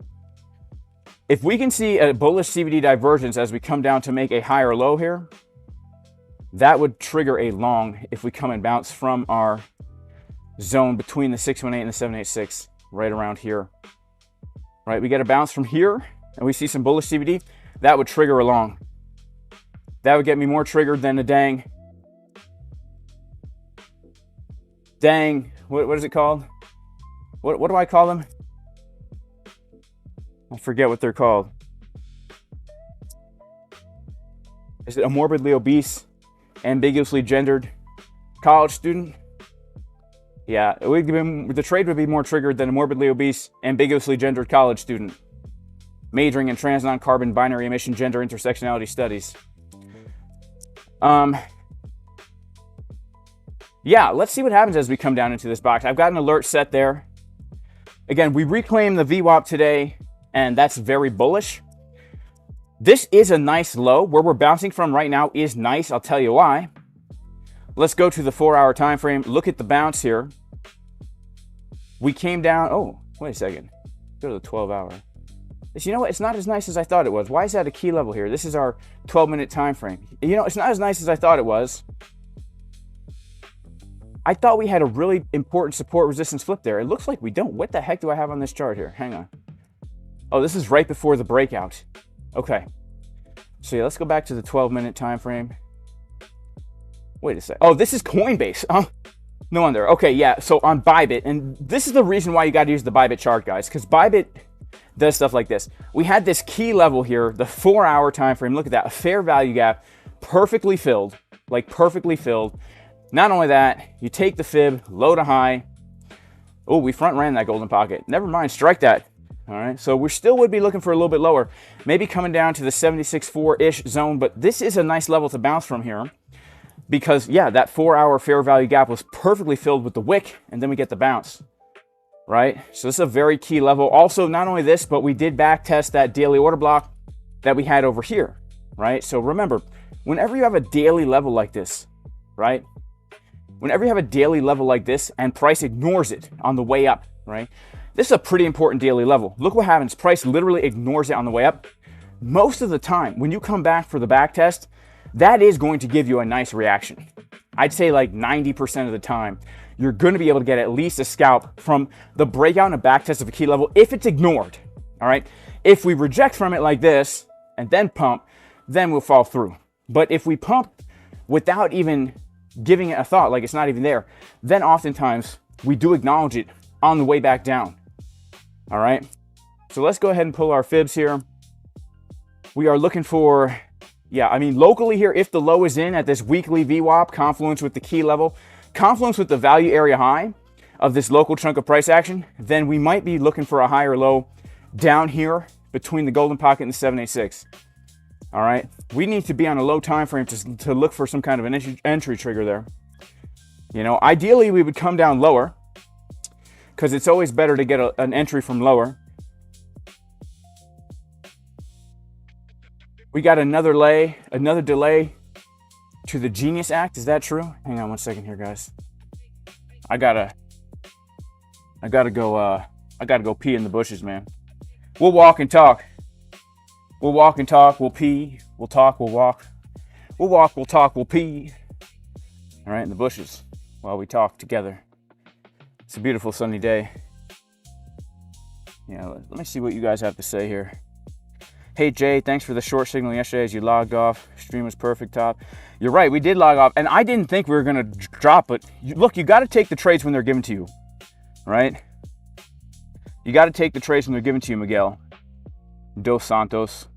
If we can see a bullish CVD divergence as we come down to make a higher low here, that would trigger a long if we come and bounce from our zone between the 618 and the 786, right around here. Right, we get a bounce from here and we see some bullish CVD, that would trigger a long. That would get me more triggered than a dang, what is it called? What do I call them? I forget what they're called. Is it a morbidly obese, ambiguously gendered college student? Yeah, the trade would be more triggered than a morbidly obese, ambiguously gendered college student majoring in trans, non-carbon, binary emission, gender intersectionality studies. Yeah, let's see what happens as we come down into this box. I've got an alert set there. Again, we reclaimed the VWAP today, and that's very bullish. This is a nice low. Where we're bouncing from right now is nice. I'll tell you why. Let's go to the 4-hour time frame. Look at the bounce here. We came down. Oh, wait a second. Go to the 12-hour. You know what? It's not as nice as I thought it was. Why is that a key level here? This is our 12-minute time frame. You know, it's not as nice as I thought it was. I thought we had a really important support resistance flip there. It looks like we don't. What the heck do I have on this chart here? Hang on. Oh, this is right before the breakout. Okay. So yeah, let's go back to the 12-minute time frame. Wait a sec. Oh, this is Coinbase. Oh, no wonder. Okay, yeah. So on Bybit, and this is the reason why you got to use the Bybit chart, guys, because Bybit does stuff like this. We had this key level here, the 4-hour time frame. Look at that, a fair value gap, perfectly filled, like perfectly filled. Not only that, you take the fib, low to high. Oh, we front ran that golden pocket. Never mind, strike that. All right, so we still would be looking for a little bit lower, maybe coming down to the 76.4-ish zone, but this is a nice level to bounce from here because, yeah, that 4-hour fair value gap was perfectly filled with the wick, and then we get the bounce, right? So this is a very key level. Also, not only this, but we did back test that daily order block that we had over here, right? So remember, whenever you have a daily level like this, right? Whenever you have a daily level like this and price ignores it on the way up, right? This is a pretty important daily level. Look what happens. Price literally ignores it on the way up. Most of the time, when you come back for the back test, that is going to give you a nice reaction. I'd say like 90% of the time, you're going to be able to get at least a scalp from the breakout and a back test of a key level if it's ignored, all right? If we reject from it like this and then pump, then we'll fall through. But if we pump without even giving it a thought, like it's not even there, then oftentimes we do acknowledge it on the way back down. All right, so let's go ahead and pull our fibs here. We are looking for, yeah, I mean, locally here, if the low is in at this weekly VWAP, confluence with the key level, confluence with the value area high of this local chunk of price action, then we might be looking for a higher low down here between the golden pocket and the 786. All right, we need to be on a low time frame to look for some kind of an entry trigger there. You know, ideally we would come down lower, because it's always better to get an entry from lower. We got another delay to the Genius Act. Is that true? Hang on one second here, guys. I gotta go pee in the bushes, man. We'll walk and talk. We'll walk and talk. We'll pee. We'll talk. We'll walk. We'll walk. We'll talk. We'll pee. All right, in the bushes while we talk together. It's a beautiful sunny day. Yeah, let me see what you guys have to say here. Hey Jay, thanks for the short signal yesterday as you logged off. Stream was perfect, top. You're right, we did log off, and I didn't think we were gonna drop, but look, you got to take the trades when they're given to you, right? You got to take the trades when they're given to you, Miguel. Dos Santos.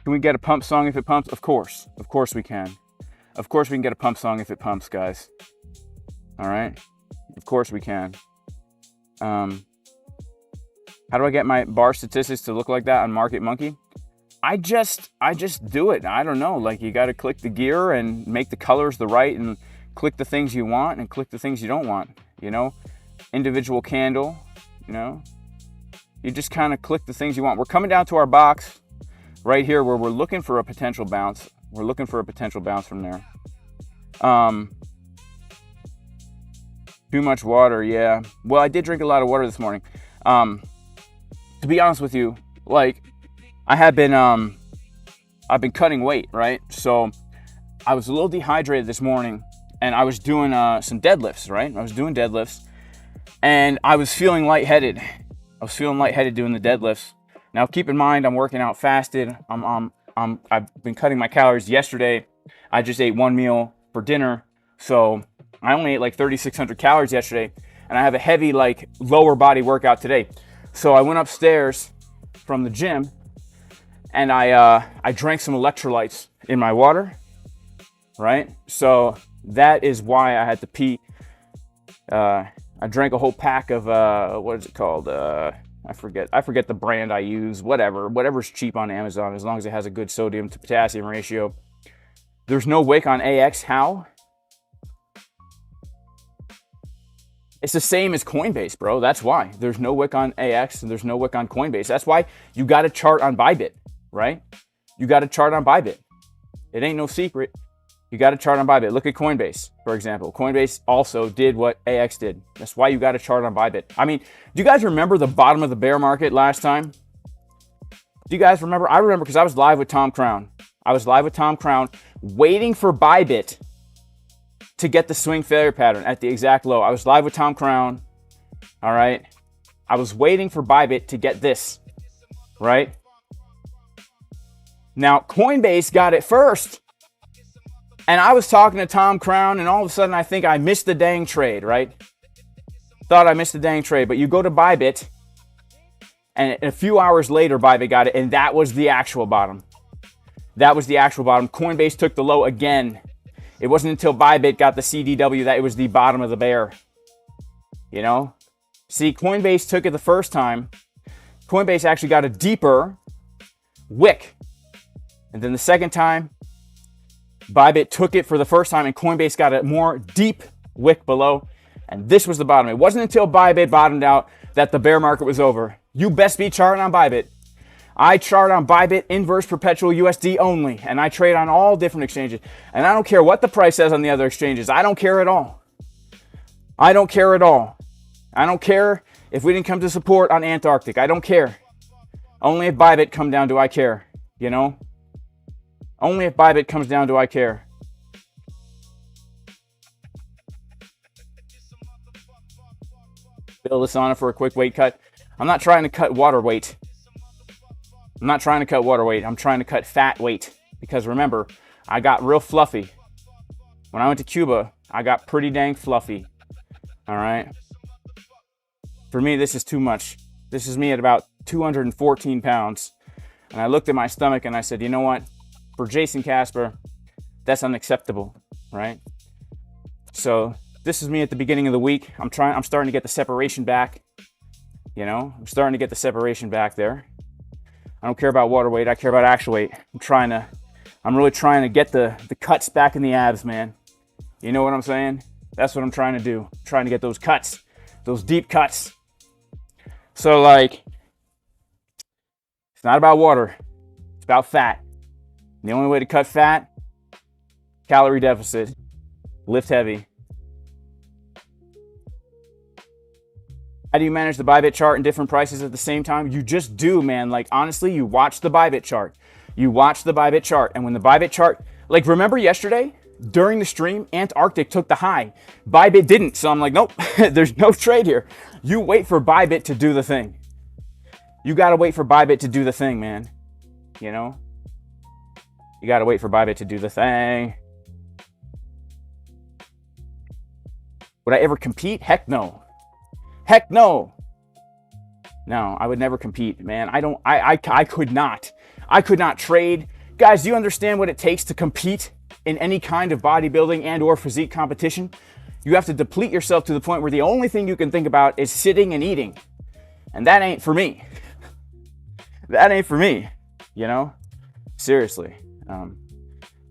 Can we get a pump song if it pumps? Of course we can. Of course we can get a pump song if it pumps, guys. All right. Of course we can. How do I get my bar statistics to look like that on Market Monkey? I just do it. I don't know. Like, you got to click the gear and make the colors the right and click the things you want and click the things you don't want, you know? Individual candle, you know? You just kind of click the things you want. We're coming down to our box right here where we're looking for a potential bounce. We're looking for a potential bounce from there. Too much water, yeah. Well, I did drink a lot of water this morning. To be honest with you, like, I've been cutting weight, right? So I was a little dehydrated this morning, and I was doing some deadlifts, right? I was doing deadlifts, and I was feeling lightheaded. I was feeling lightheaded doing the deadlifts. Now, keep in mind, I'm working out fasted. I've been cutting my calories. Yesterday, I just ate one meal for dinner, so I only ate like 3,600 calories yesterday, and I have a heavy, like, lower body workout today. So I went upstairs from the gym, and I drank some electrolytes in my water, right? So that is why I had to pee. I drank a whole pack of what is it called? I forget the brand I use. Whatever's cheap on Amazon, as long as it has a good sodium to potassium ratio. There's no wick on AX. How? It's the same as Coinbase, bro. That's why there's no wick on AX and there's no wick on Coinbase. That's why you got to chart on Bybit, right? You got to chart on Bybit. It ain't no secret. You got to chart on Bybit. Look at Coinbase, for example. Coinbase also did what AX did. That's why you got to chart on Bybit. I mean, do you guys remember the bottom of the bear market last time? Do you guys remember? I remember because I was live with Tom Crown. I was live with Tom Crown waiting for Bybit to get the swing failure pattern at the exact low. I was live with Tom Crown. All right. I was waiting for Bybit to get this, right? Now, Coinbase got it first. And I was talking to Tom Crown, and all of a sudden, I think I missed the dang trade, right? Thought I missed the dang trade. But you go to Bybit, and a few hours later, Bybit got it, and that was the actual bottom. That was the actual bottom. Coinbase took the low again. It wasn't until Bybit got the CDW that it was the bottom of the bear. You know? See, Coinbase took it the first time. Coinbase actually got a deeper wick. And then the second time, Bybit took it for the first time, and Coinbase got a more deep wick below. And this was the bottom. It wasn't until Bybit bottomed out that the bear market was over. You best be charting on Bybit. I chart on Bybit inverse perpetual USD only, and I trade on all different exchanges. And I don't care what the price says on the other exchanges. I don't care at all. I don't care at all. I don't care if we didn't come to support on Antarctic. I don't care. Only if Bybit come down do I care, you know? Only if Bybit comes down do I care. Bill Lasana for a quick weight cut. I'm not trying to cut water weight. I'm not trying to cut water weight. I'm trying to cut fat weight. Because remember, I got real fluffy. When I went to Cuba, I got pretty dang fluffy. All right? For me, this is too much. This is me at about 214 pounds. And I looked at my stomach and I said, you know what? For Jason Casper, that's unacceptable, right? So this is me at the beginning of the week. I'm starting to get the separation back. You know, I'm starting to get the separation back there. I don't care about water weight. I care about actual weight. I'm really trying to get the cuts back in the abs, man. You know what I'm saying? That's what I'm trying to do. I'm trying to get those cuts, those deep cuts. So like, it's not about water. It's about fat. And the only way to cut fat, calorie deficit, lift heavy. How do you manage the Bybit chart and different prices at the same time? You just do, man. Like, honestly, you watch the Bybit chart. You watch the Bybit chart. And when the Bybit chart, like, remember yesterday during the stream, Antarctic took the high. Bybit didn't. So I'm like, nope, there's no trade here. You wait for Bybit to do the thing. You got to wait for Bybit to do the thing, man. You know? You got to wait for Bybit to do the thing. Would I ever compete? Heck no. Heck no. No, I would never compete, man. I could not. I could not trade. Guys, do you understand what it takes to compete in any kind of bodybuilding and or physique competition? You have to deplete yourself to the point where the only thing you can think about is sitting and eating. And that ain't for me. That ain't for me, you know? Seriously.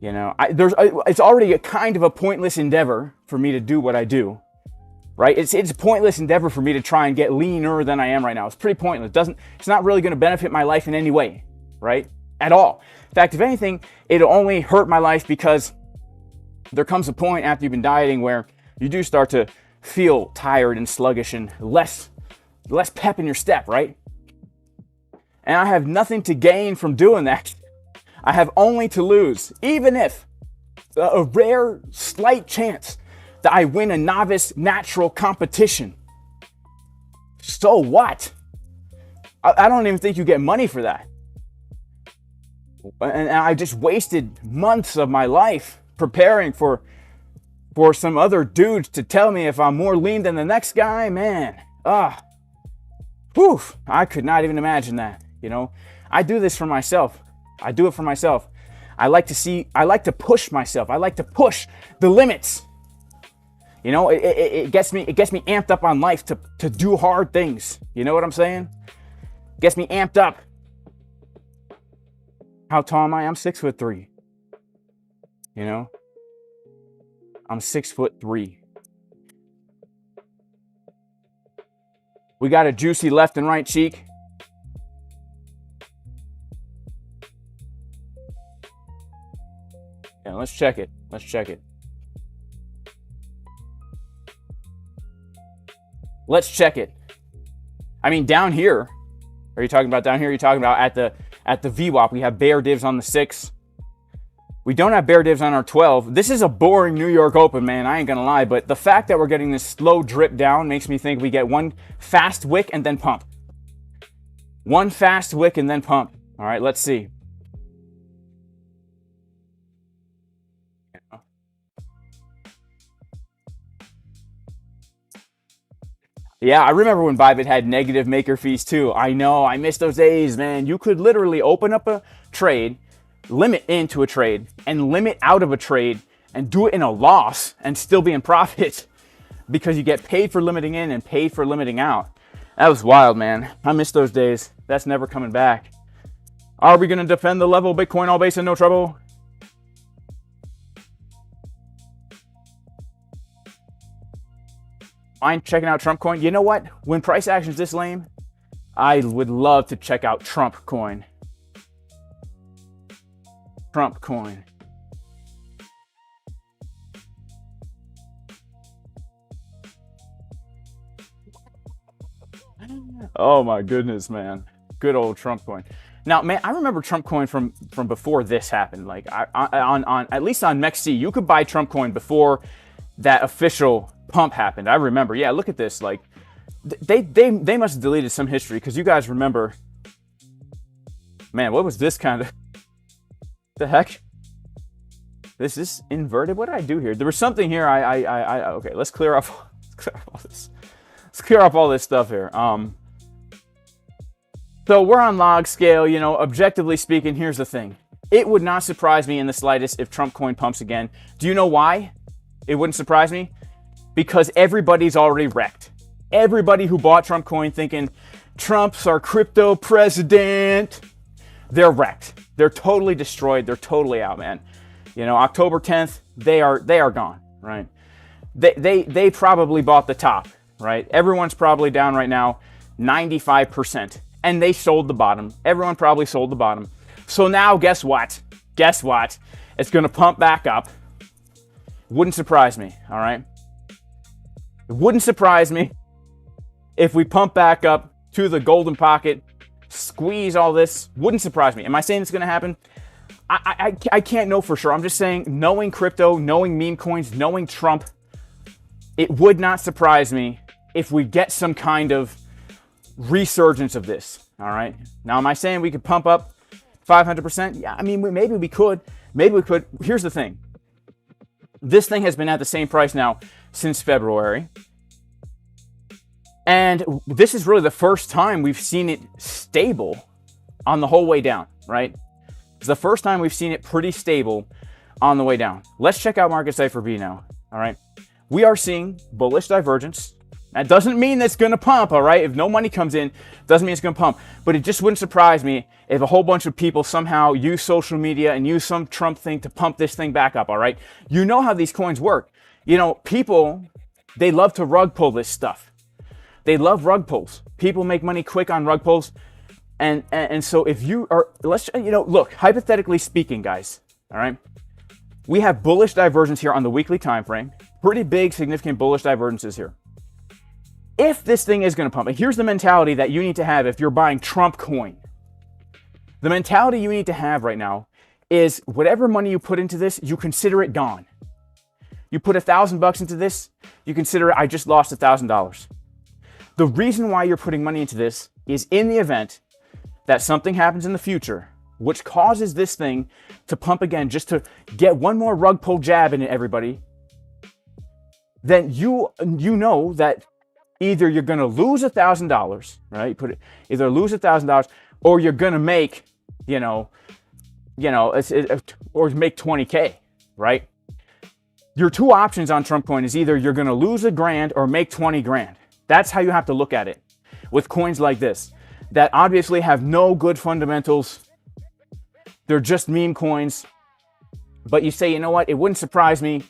You know, it's already a kind of a pointless endeavor for me to do what I do. Right? It's a pointless endeavor for me to try and get leaner than I am right now. It's pretty pointless. It's not really going to benefit my life in any way, right? At all. In fact, if anything, it'll only hurt my life because there comes a point after you've been dieting where you do start to feel tired and sluggish and less pep in your step, right? And I have nothing to gain from doing that. I have only to lose, even if a rare, slight chance that I win a novice natural competition. So what? I don't even think you get money for that. And I just wasted months of my life preparing for some other dudes to tell me if I'm more lean than the next guy, man. Whew, I could not even imagine that, you know? I do this for myself. I do it for myself. I like to push myself. I like to push the limits. You know, it gets me amped up on life to do hard things. You know what I'm saying? Gets me amped up. How tall am I? I'm 6'3". You know? I'm 6'3". We got a juicy left and right cheek. Yeah, let's check it. Let's check it. Let's check it. I mean, down here, are you talking about down here? Are you talking about at the VWAP? We have bear divs on the 6. We don't have bear divs on our 12. This is a boring New York Open, man. I ain't gonna lie, but the fact that we're getting this slow drip down makes me think we get one fast wick and then pump. One fast wick and then pump. All right, let's see. Yeah, I remember when Bybit had negative maker fees too. I know, I miss those days, man. You could literally open up a trade, limit into a trade, and limit out of a trade, and do it in a loss and still be in profit because you get paid for limiting in and paid for limiting out. That was wild, man. I miss those days. That's never coming back. Are we going to defend the level? Bitcoin all base and no trouble? Mind checking out Trumpcoin? You know what? When price action's this lame, I would love to check out Trumpcoin. Trumpcoin. Oh my goodness, man. Good old Trumpcoin. Now, man, I remember Trumpcoin from before this happened. Like on at least on MEXC, you could buy Trumpcoin before that official pump happened. I remember. Yeah, look at this. Like they must have deleted some history because you guys remember. Man, what was this kind of the heck? This is inverted. What did I do here? There was something here. Okay, let's clear off all this. Let's clear up all this stuff here. So we're on log scale, you know, objectively speaking, here's the thing. It would not surprise me in the slightest if Trumpcoin pumps again. Do you know why it wouldn't surprise me? Because everybody's already wrecked. Everybody who bought Trumpcoin thinking Trump's our crypto president, they're wrecked. They're totally destroyed. They're totally out, man. You know, October 10th, they are gone, right? They probably bought the top, right? Everyone's probably down right now, 95%. And they sold the bottom. Everyone probably sold the bottom. So now, guess what? Guess what? It's going to pump back up. Wouldn't surprise me, all right? It wouldn't surprise me if we pump back up to the golden pocket, squeeze all this. Wouldn't surprise me. Am I saying it's going to happen? I can't know for sure. I'm just saying, knowing crypto, knowing meme coins, knowing Trump, it would not surprise me if we get some kind of resurgence of this. All right. Now, am I saying we could pump up 500%? Yeah, I mean, maybe we could. Maybe we could. Here's the thing. This thing has been at the same price now since February. And this is really the first time we've seen it stable on the whole way down, right? It's the first time we've seen it pretty stable on the way down. Let's check out Market Cipher B now. All right. We are seeing bullish divergence. That doesn't mean it's going to pump, all right? If no money comes in, doesn't mean it's going to pump. But it just wouldn't surprise me if a whole bunch of people somehow use social media and use some Trump thing to pump this thing back up, all right? You know how these coins work. You know, people, they love to rug pull this stuff. They love rug pulls. People make money quick on rug pulls. And so if you are, let's, you know, look, hypothetically speaking, guys, all right? We have bullish divergence here on the weekly time frame. Pretty big, significant bullish divergences here. If this thing is going to pump, and here's the mentality that you need to have if you're buying Trump coin. The mentality you need to have right now is whatever money you put into this, you consider it gone. You put $1,000 into this, you consider it, I just lost $1,000. The reason why you're putting money into this is in the event that something happens in the future, which causes this thing to pump again, just to get one more rug pull jab in it, everybody, then you know that either you're going to lose $1,000, right? Either lose $1,000 or you're going to make, or make 20K, right? Your two options on Trump coin is either you're going to lose $1,000 or make 20 grand. That's how you have to look at it with coins like this that obviously have no good fundamentals. They're just meme coins. But you say, you know what? It wouldn't surprise me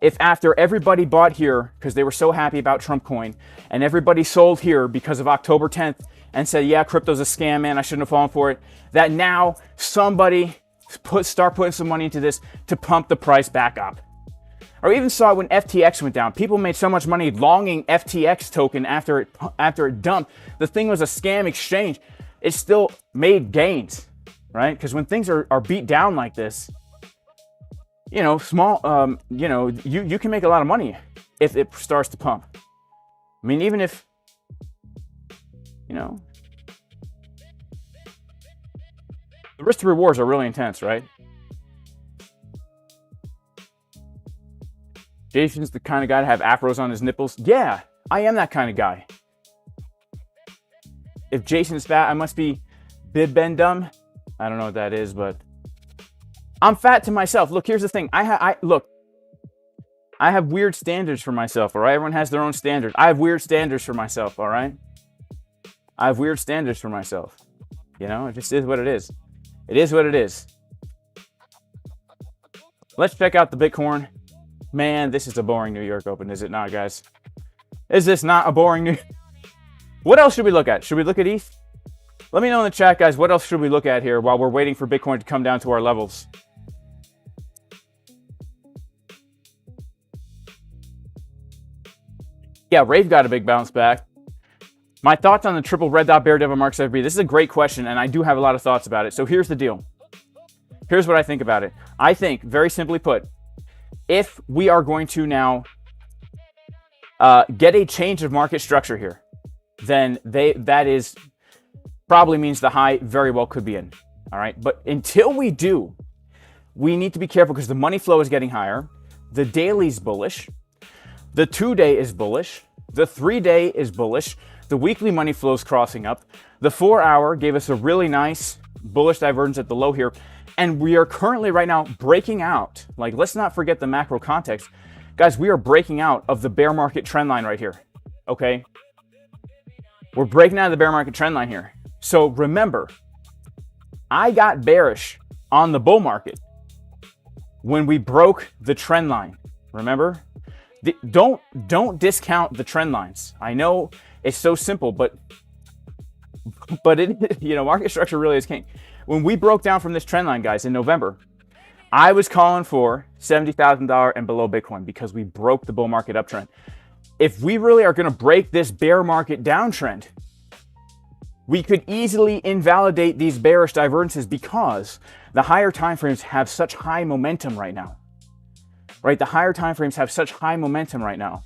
if after everybody bought here because they were so happy about Trumpcoin, and everybody sold here because of October 10th and said, yeah, crypto's a scam, man, I shouldn't have fallen for it, that now somebody start putting some money into this to pump the price back up. Or even saw it when FTX went down. People made so much money longing FTX token after it dumped. The thing was a scam exchange. It still made gains, right? Because when things are beat down like this, you know, you can make a lot of money if it starts to pump. I mean, even if, you know, the risk to rewards are really intense, right? Jason's the kind of guy to have afros on his nipples. Yeah, I am that kind of guy. If Jason's fat, I must be bib ben dumb. I don't know what that is, but I'm fat to myself. Look, here's the thing. I have weird standards for myself, all right? Everyone has their own standards. I have weird standards for myself, all right? I have weird standards for myself. You know, it just is what it is. It is what it is. Let's check out the Bitcoin. Man, this is a boring New York Open, is it not, guys? Is this not a boring New York? What else should we look at? Should we look at ETH? Let me know in the chat, guys, what else should we look at here while we're waiting for Bitcoin to come down to our levels? Yeah, Rave got a big bounce back. My thoughts on the triple red dot bear devil marks FB. This is a great question, and I do have a lot of thoughts about it. So here's the deal. Here's what I think about it. I think, very simply put, if we are going to now get a change of market structure here, then that is probably means the high very well could be in. All right. But until we do, we need to be careful because the money flow is getting higher. The daily's bullish. The 2-day is bullish. The 3-day is bullish. The weekly money flow is crossing up. The 4-hour gave us a really nice bullish divergence at the low here. And we are currently right now breaking out. Like, let's not forget the macro context. Guys, we are breaking out of the bear market trend line right here. Okay. We're breaking out of the bear market trend line here. So remember, I got bearish on the bull market when we broke the trend line. Remember? Don't discount the trend lines. I know it's so simple, but it, you know, market structure really is king. When we broke down from this trend line, guys, in November, I was calling for $70,000 and below Bitcoin because we broke the bull market uptrend. If we really are going to break this bear market downtrend, we could easily invalidate these bearish divergences because the higher time frames have such high momentum right now. Right? The higher time frames have such high momentum right now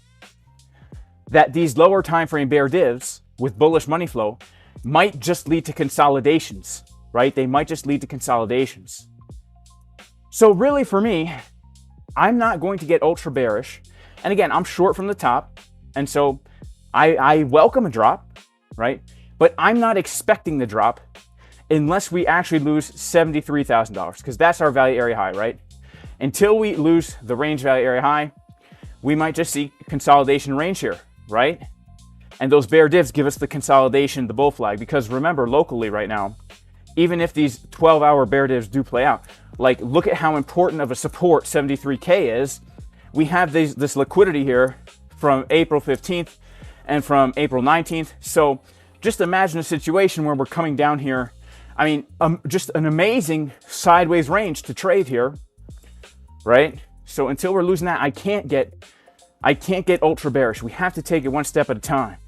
that these lower time frame bear divs with bullish money flow might just lead to consolidations, right? They might just lead to consolidations. So really for me, I'm not going to get ultra bearish. And again, I'm short from the top. And so I welcome a drop, right? But I'm not expecting the drop unless we actually lose $73,000 because that's our value area high, right? Until we lose the range value area high, we might just see consolidation range here, right? And those bear divs give us the consolidation, the bull flag, because remember, locally right now, even if these 12-hour bear divs do play out, like look at how important of a support 73K is. We have this liquidity here from April 15th and from April 19th. So just imagine a situation where we're coming down here. I mean, just an amazing sideways range to trade here, right? So until we're losing that, I can't get ultra bearish. We have to take it one step at a time.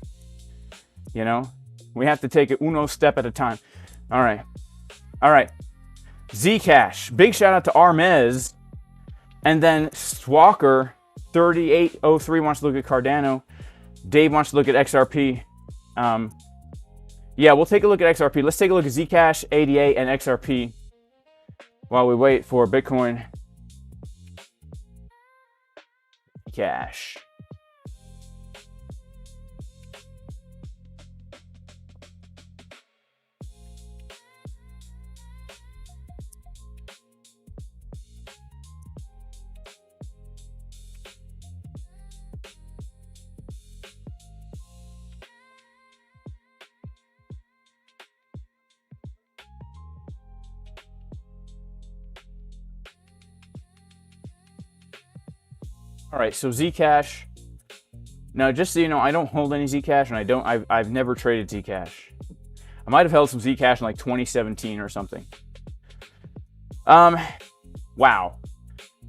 You know, we have to take it uno step at a time. All right. Zcash, big shout out to Armez. And then Swalker 3803 wants to look at Cardano. Dave wants to look at XRP. Yeah, we'll take a look at XRP. Let's take a look at Zcash, ADA, and XRP while we wait for Bitcoin Cash. All right, so Zcash. Now, just so you know, I don't hold any Zcash, and I've never traded Zcash. I might have held some Zcash in like 2017 or something. Wow.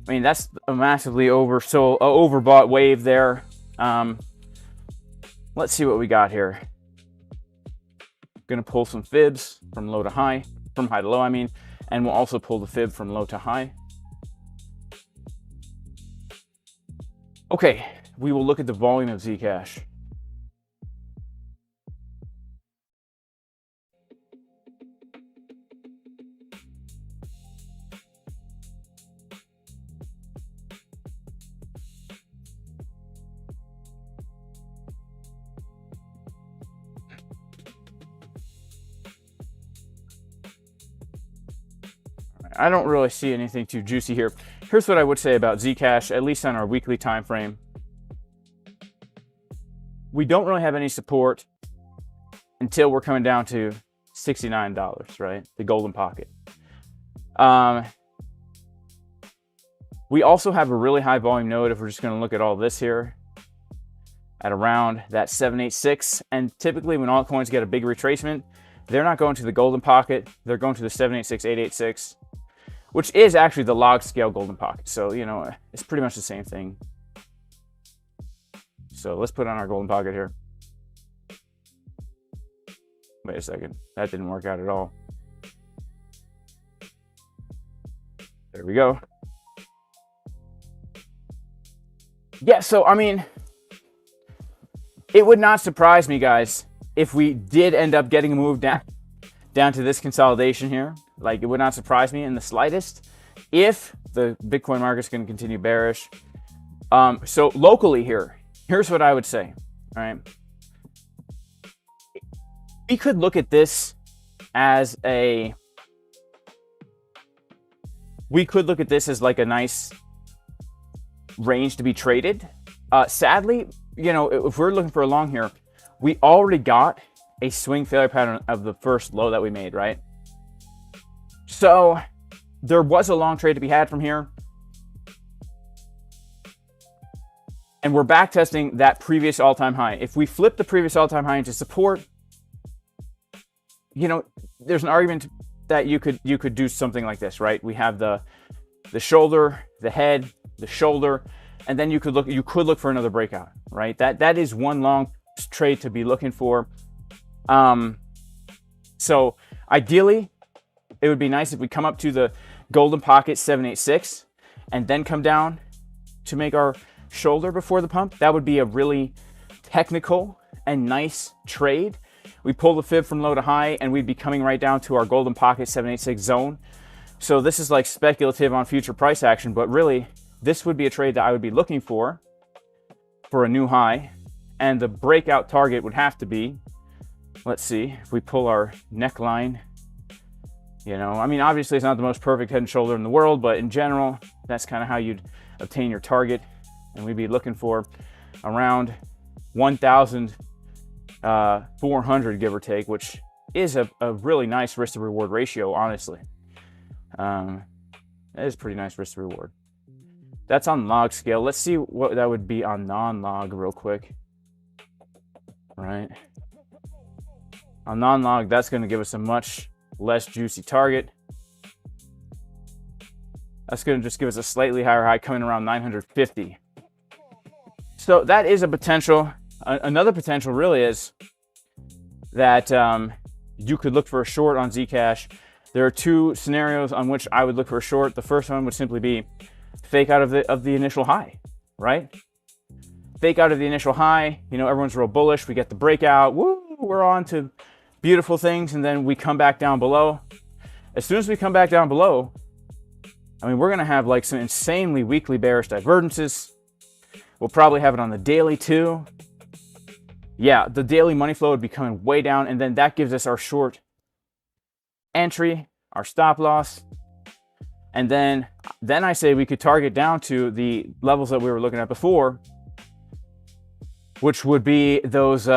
I mean, that's a massively overbought wave there. Let's see what we got here. Gonna pull some fibs from low to high, from high to low, I mean, and we'll also pull the fib from low to high. Okay, we will look at the volume of Zcash. I don't really see anything too juicy here. Here's what I would say about Zcash, at least on our weekly time frame. We don't really have any support until we're coming down to $69, right? The golden pocket. We also have a really high volume node if we're just going to look at all this here at around that 786. And typically when altcoins get a big retracement, they're not going to the golden pocket. They're going to the 786, 886. Which is actually the log scale golden pocket. So, you know, it's pretty much the same thing. So let's put on our golden pocket here. Wait a second. That didn't work out at all. There we go. Yeah, so, I mean, it would not surprise me, guys, if we did end up getting a move down to this consolidation here. Like, it would not surprise me in the slightest if the Bitcoin market's going to continue bearish. So locally here, here's what I would say. All right, we could look at this as like a nice range to be traded. Sadly, you know, if we're looking for a long here, we already got a swing failure pattern of the first low that we made, right? So there was a long trade to be had from here. And we're back testing that previous all-time high. If we flip the previous all-time high into support, you know, there's an argument that you could do something like this, right? We have the shoulder, the head, the shoulder, and then you could look for another breakout, right? That is one long trade to be looking for. So ideally, it would be nice if we come up to the golden pocket 786 and then come down to make our shoulder before the pump. That would be a really technical and nice trade. We pull the fib from low to high and we'd be coming right down to our golden pocket 786 zone. So this is like speculative on future price action, but really this would be a trade that I would be looking for a new high. And the breakout target would have to be, let's see, if we pull our neckline, you know, I mean, obviously it's not the most perfect head and shoulder in the world, but in general, that's kind of how you'd obtain your target. And we'd be looking for around 1,400, give or take, which is a really nice risk to reward ratio, honestly. That is pretty nice risk to reward. That's on log scale. Let's see what that would be on non-log real quick. Right. On non-log, that's going to give us a much less juicy target. That's going to just give us a slightly higher high coming around 950. So that is a potential. Another potential really is that you could look for a short on Zcash. There are two scenarios on which I would look for a short. The first one would simply be fake out of the initial high, right? Fake out of the initial high. You know, everyone's real bullish. We get the breakout. Woo, we're on to beautiful things, and then we come back down below. As soon as we come back down below, I mean, we're going to have like some insanely weakly bearish divergences. We'll probably have it on the daily too. Yeah, the daily money flow would be coming way down, and then that gives us our short entry, our stop loss. And then I say we could target down to the levels that we were looking at before, which would be those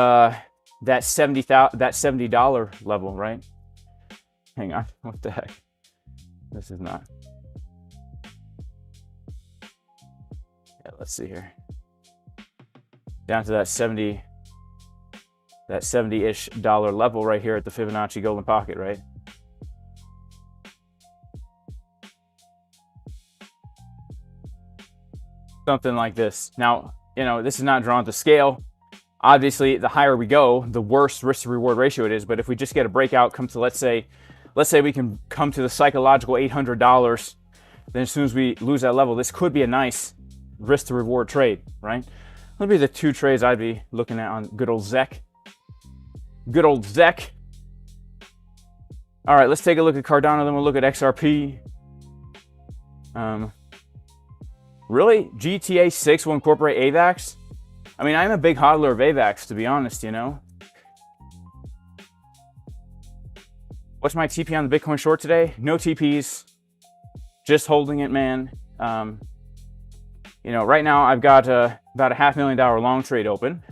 that $70 level, right? Hang on, what the heck? This is not. let's see here. Down to that 70-ish dollar level right here at the Fibonacci golden pocket, right? Something like this. Now, you know, this is not drawn to scale. Obviously, the higher we go, the worse risk to reward ratio it is. But if we just get a breakout, come to, let's say we can come to the psychological $800, then as soon as we lose that level, this could be a nice risk to reward trade, right? That'd be the two trades I'd be looking at on good old Zec. Good old Zec. All right, let's take a look at Cardano, then we'll look at XRP. Really? GTA 6 will incorporate AVAX? I mean, I'm a big hodler of AVAX, to be honest, you know? What's my TP on the Bitcoin short today? No TPs. Just holding it, man. You know, right now I've got about a $500,000 long trade open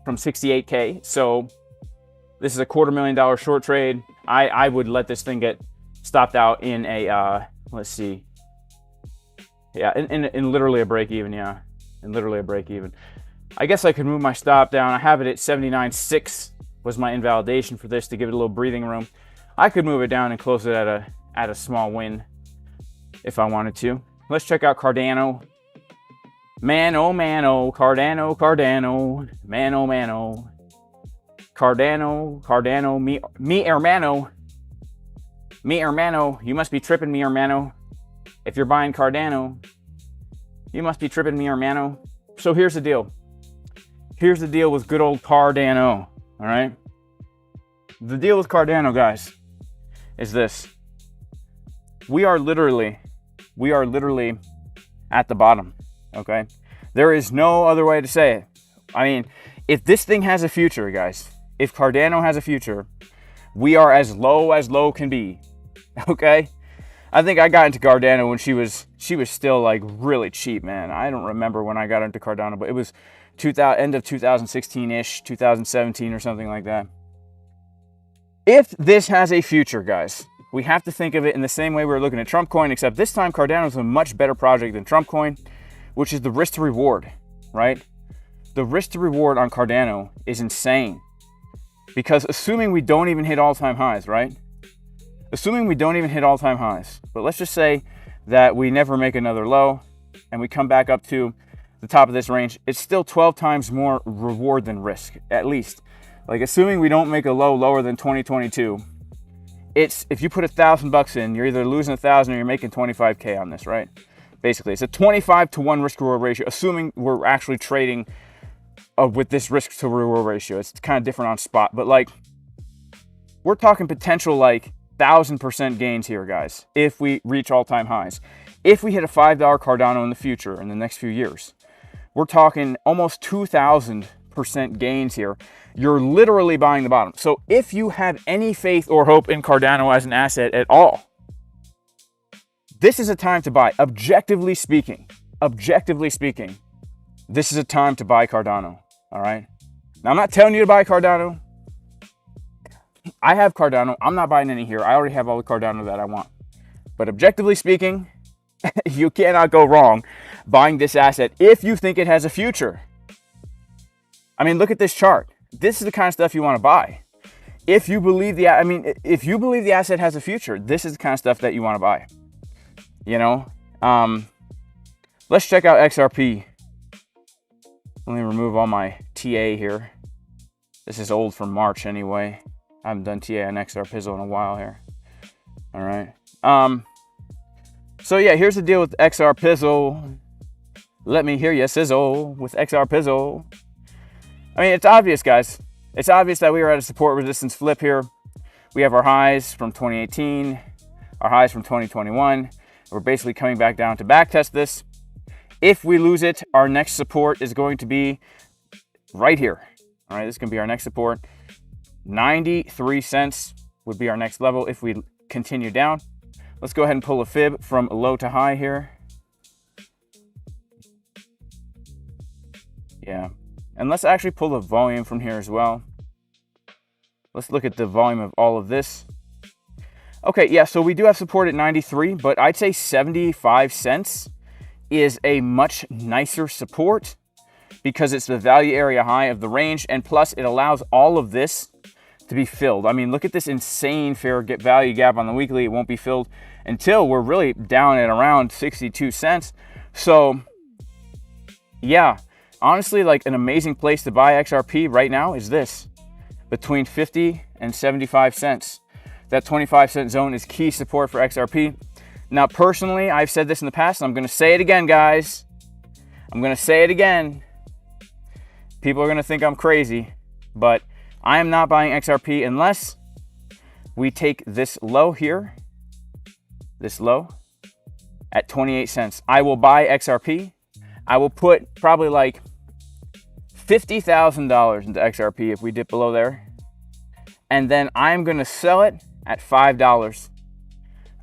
from 68K. So this is a $250,000 short trade. I would let this thing get stopped out in a, let's see. Yeah, in literally a break even, yeah. In literally a break even. I guess I could move my stop down. I have it at 79.6 was my invalidation for this to give it a little breathing room. I could move it down and close it at a small win if I wanted to. Let's check out Cardano. Man, oh, Cardano, Cardano. Man, oh. Cardano, mi hermano. Mi hermano, you must be tripping, mi hermano. If you're buying Cardano, you must be tripping, mi hermano. So here's the deal. Here's the deal with good old Cardano, all right? The deal with Cardano, guys, is this. We are literally at the bottom, okay? There is no other way to say it. I mean, if this thing has a future, guys, if Cardano has a future, we are as low can be, okay? I think I got into Cardano when she was still like really cheap, man. I don't remember when I got into Cardano, but it was end of 2016-ish, 2017 or something like that. If this has a future, guys, we have to think of it in the same way we were looking at Trumpcoin, except this time Cardano is a much better project than Trumpcoin, which is the risk to reward, right? The risk to reward on Cardano is insane. Because assuming we don't even hit all-time highs, right? Assuming we don't even hit all-time highs, but let's just say that we never make another low and we come back up to the top of this range, it's still 12 times more reward than risk, at least. Like, assuming we don't make a low lower than 2022, it's, if you put $1,000 in, you're either losing 1,000 or you're making 25K on this, right? Basically, it's a 25-to-1 risk-reward ratio, assuming we're actually trading with this risk-to-reward ratio. It's kind of different on spot, but like, we're talking potential like 1,000% gains here, guys, if we reach all-time highs. If we hit a $5 Cardano in the future, in the next few years, we're talking almost 2,000% gains here. You're literally buying the bottom. So if you have any faith or hope in Cardano as an asset at all, this is a time to buy. Objectively speaking, this is a time to buy Cardano, all right? Now, I'm not telling you to buy Cardano. I have Cardano. I'm not buying any here. I already have all the Cardano that I want. But objectively speaking, you cannot go wrong buying this asset if you think it has a future. I mean, look at this chart. This is the kind of stuff you want to buy. If you believe if you believe the asset has a future, this is the kind of stuff that you want to buy. You know? Let's check out XRP. Let me remove all my TA here. This is old from March anyway. I haven't done TA on XRP in a while here. All right. So yeah, here's the deal with XRP. Let me hear you sizzle with XRP. I mean, it's obvious, guys. It's obvious that we are at a support resistance flip here. We have our highs from 2018, our highs from 2021. We're basically coming back down to backtest this. If we lose it, our next support is going to be right here. All right, this is going to be our next support. 93 cents would be our next level if we continue down. Let's go ahead and pull a fib from low to high here. Yeah, and let's actually pull the volume from here as well. Let's look at the volume of all of this. Okay, yeah, so we do have support at 93, but I'd say 75 cents is a much nicer support because it's the value area high of the range, and plus it allows all of this to be filled. I mean, look at this insane fair value gap on the weekly. It won't be filled until we're really down at around 62 cents. So yeah, honestly, like an amazing place to buy XRP right now is this, between 50 and 75 cents. That 25-cent zone is key support for XRP. Now, personally, I've said this in the past, and I'm going to say it again, guys. I'm going to say it again. People are going to think I'm crazy, but I am not buying XRP unless we take this low here, this low, at 28 cents. I will buy XRP. I will put probably like $50,000 into XRP if we dip below there. And then I'm going to sell it at $5.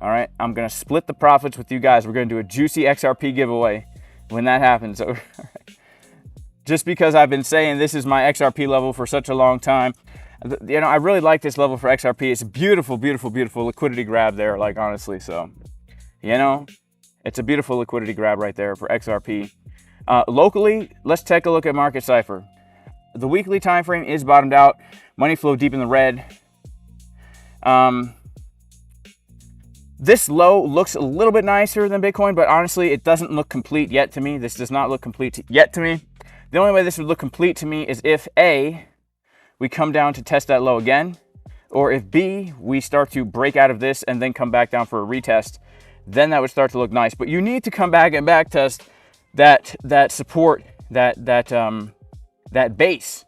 All right, I'm going to split the profits with you guys. We're going to do a juicy XRP giveaway when that happens. Just because I've been saying this is my XRP level for such a long time. You know, I really like this level for XRP. It's a beautiful, beautiful, beautiful liquidity grab there, like honestly. So, you know, it's a beautiful liquidity grab right there for XRP. Locally, let's take a look at Market Cipher. The weekly time frame is bottomed out. Money flow deep in the red. This low looks a little bit nicer than Bitcoin, but honestly, it doesn't look complete yet to me. This does not look complete yet to me. The only way this would look complete to me is if A, we come down to test that low again, or if B, we start to break out of this and then come back down for a retest. Then that would start to look nice. But you need to come back and back test that support, that base,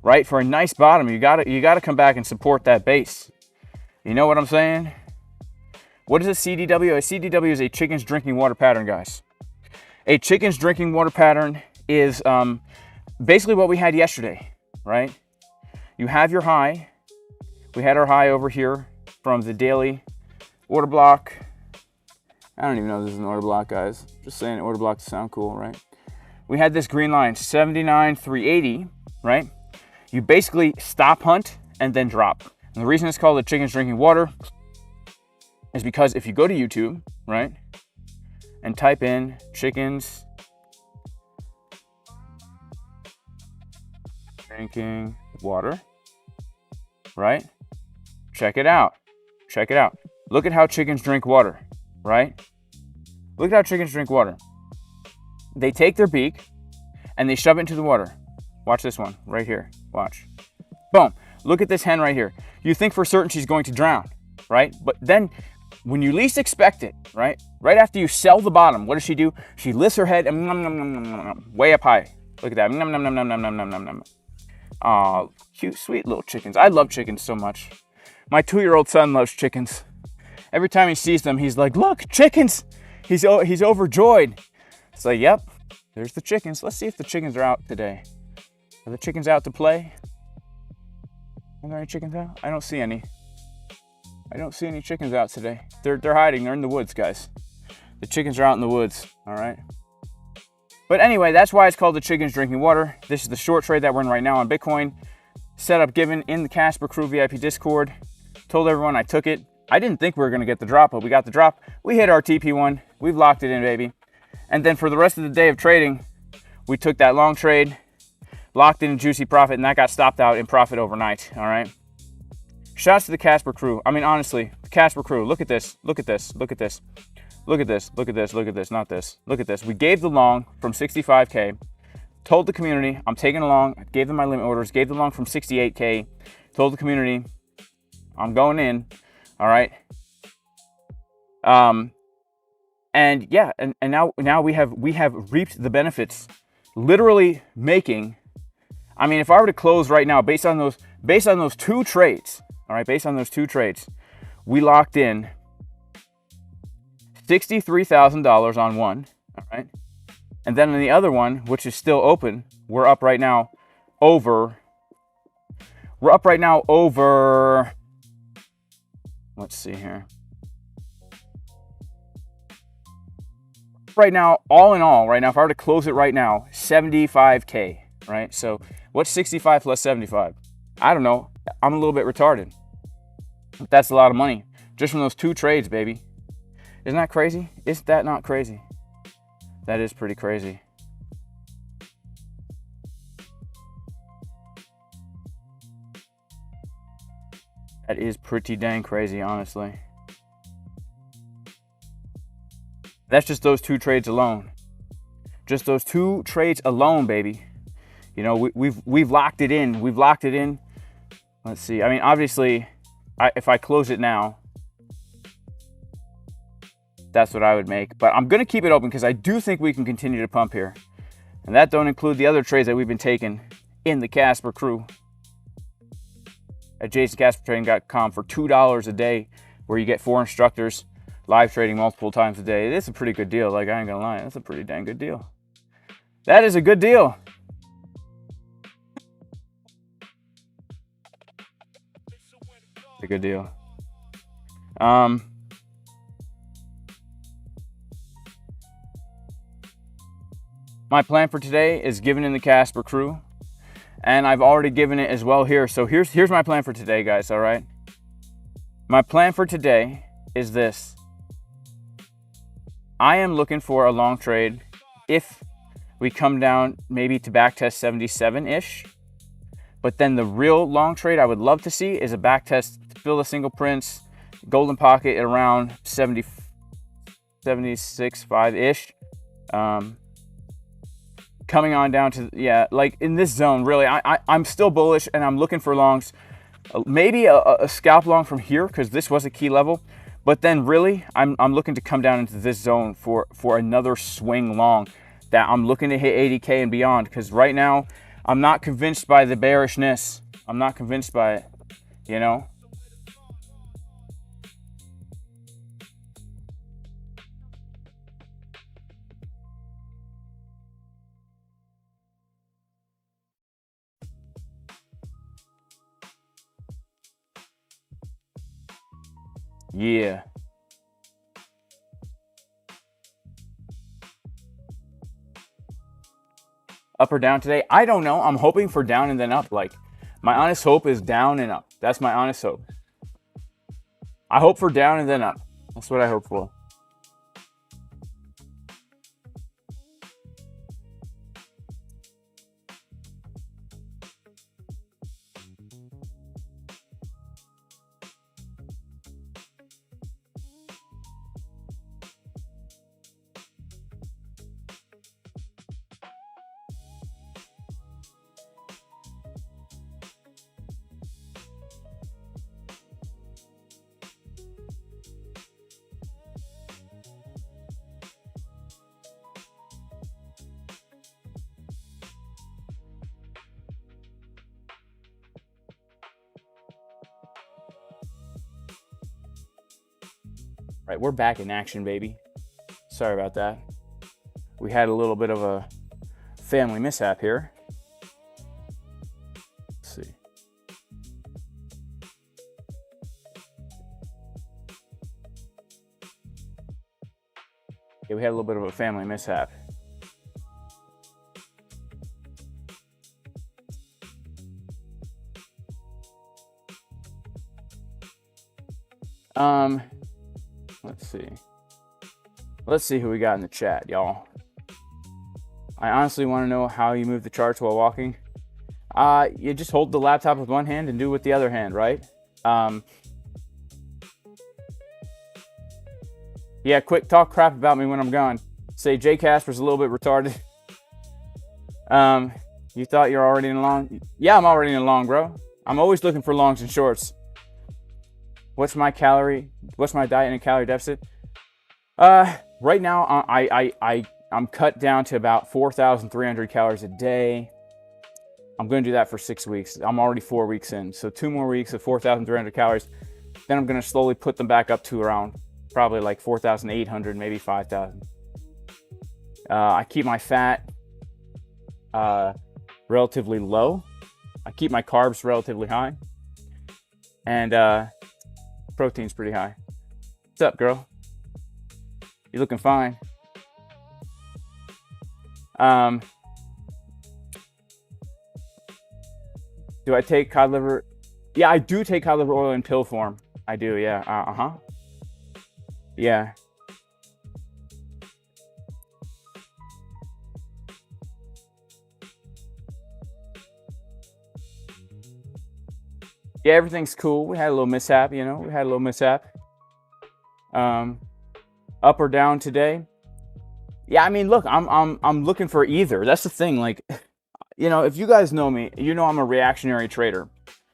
right? For a nice bottom, you gotta come back and support that base. You know what I'm saying? What is a CDW? A CDW is a chicken's drinking water pattern, guys. A chicken's drinking water pattern is basically what we had yesterday, right? You have your high. We had our high over here from the daily order block. I don't even know if this is an order block, guys. Just saying order block to sound cool, right? We had this green line, 79,380, right? You basically stop hunt and then drop. And the reason it's called a chicken's drinking water is because if you go to YouTube, right, and type in chickens drinking water, right? Check it out. Check it out. Look at how chickens drink water, right? Look at how chickens drink water. They take their beak and they shove it into the water. Watch this one right here. Watch. Boom. Look at this hen right here. You think for certain she's going to drown, right? But then when you least expect it, right? Right after you sell the bottom, what does she do? She lifts her head and way up high. Look at that. Oh, cute, sweet little chickens. I love chickens so much. My 2-year-old son loves chickens. Every time he sees them, he's like, look, chickens. He's overjoyed. It's like, yep, there's the chickens. Let's see if the chickens are out today. Are the chickens out to play? Are there any chickens out? I don't see any. I don't see any chickens out today. They're hiding. They're in the woods, guys. The chickens are out in the woods, all right? But anyway, that's why it's called the chickens drinking water. This is the short trade that we're in right now on Bitcoin. Setup given in the Casper Crew VIP Discord. Told everyone I took it. I didn't think we were going to get the drop, but we got the drop. We hit our TP1. We've locked it in, baby. And then for the rest of the day of trading, we took that long trade, locked in a juicy profit, and that got stopped out in profit overnight, all right? Shouts to the Casper Crew. I mean, honestly, the Casper Crew. Look at this. Look at this. Look at this. Look at this. Look at this. Look at this. Not this. Look at this. We gave the long from 65K. Told the community I'm taking a long. Gave them my limit orders. Gave the long from 68K. Told the community I'm going in. All right. And yeah, and now we have reaped the benefits, literally making. I mean, if I were to close right now, based on those two trades, all right, based on those two trades, we locked in $63,000 on one, all right, and then on the other one, which is still open, we're up right now over. Let's see here. Right now, all in all, right now, if I were to close it right now, 75K, right? So what's 65 plus 75? I don't know. I'm a little bit retarded. But that's a lot of money just from those two trades, baby. Isn't that crazy? Is that not crazy? That is pretty crazy. That is pretty dang crazy, honestly. That's just those 2 trades alone. Just those 2 trades alone, baby. You know, we've locked it in. We've locked it in. Let's see. I mean, obviously, if I close it now, that's what I would make. But I'm going to keep it open because I do think we can continue to pump here. And that don't include the other trades that we've been taking in the Casper crew. At JasonCasperTrading.com for $2 a day, where you get 4 instructors live trading multiple times a day. It's a pretty good deal. Like, I ain't gonna lie, that's a pretty dang good deal. That is a good deal. It's a good deal. My plan for today is given in the Casper crew, and I've already given it as well here. So here's my plan for today, guys. All right. My plan for today is this. I am looking for a long trade if we come down maybe to backtest 77-ish. But then the real long trade I would love to see is a backtest, fill the single prints, golden pocket at around 70, 76, 5-ish. Coming on down to, yeah, like in this zone, really, I'm still bullish and I'm looking for longs. Maybe a scalp long from here because this was a key level. But then really, I'm looking to come down into this zone for another swing long that I'm looking to hit 80K and beyond, because right now, I'm not convinced by the bearishness. I'm not convinced by it, you know? Yeah. Up or down today? I don't know. I'm hoping for down and then up. Like, my honest hope is down and up. That's my honest hope. I hope for down and then up. That's what I hope for. Right, we're back in action, baby. Sorry about that. We had a little bit of a family mishap here. Let's see. Yeah, we had a little bit of a family mishap. Let's see who we got in the chat, y'all. I honestly want to know how you move the charts while walking. You just hold the laptop with one hand and do it with the other hand, right? Yeah, quick talk crap about me when I'm gone. Say Jay Casper's a little bit retarded. You thought you're already in a long? Yeah, I'm already in a long, bro. I'm always looking for longs and shorts. What's my diet and a calorie deficit? Right now I'm cut down to about 4,300 calories a day. I'm going to do that for 6 weeks. I'm already 4 weeks in, so 2 more weeks of 4,300 calories. Then I'm going to slowly put them back up to around probably like 4,800, maybe 5,000. I keep my fat relatively low. I keep my carbs relatively high, and protein's pretty high. What's up, girl? You're looking fine. Do I take cod liver? Yeah, I do take cod liver oil in pill form. I do, yeah. Yeah. Yeah, everything's cool. We had a little mishap, you know. We had a little mishap. Up or down today? Yeah, I mean, look, I'm looking for either. That's the thing. Like, you know, if you guys know me, you know I'm a reactionary trader.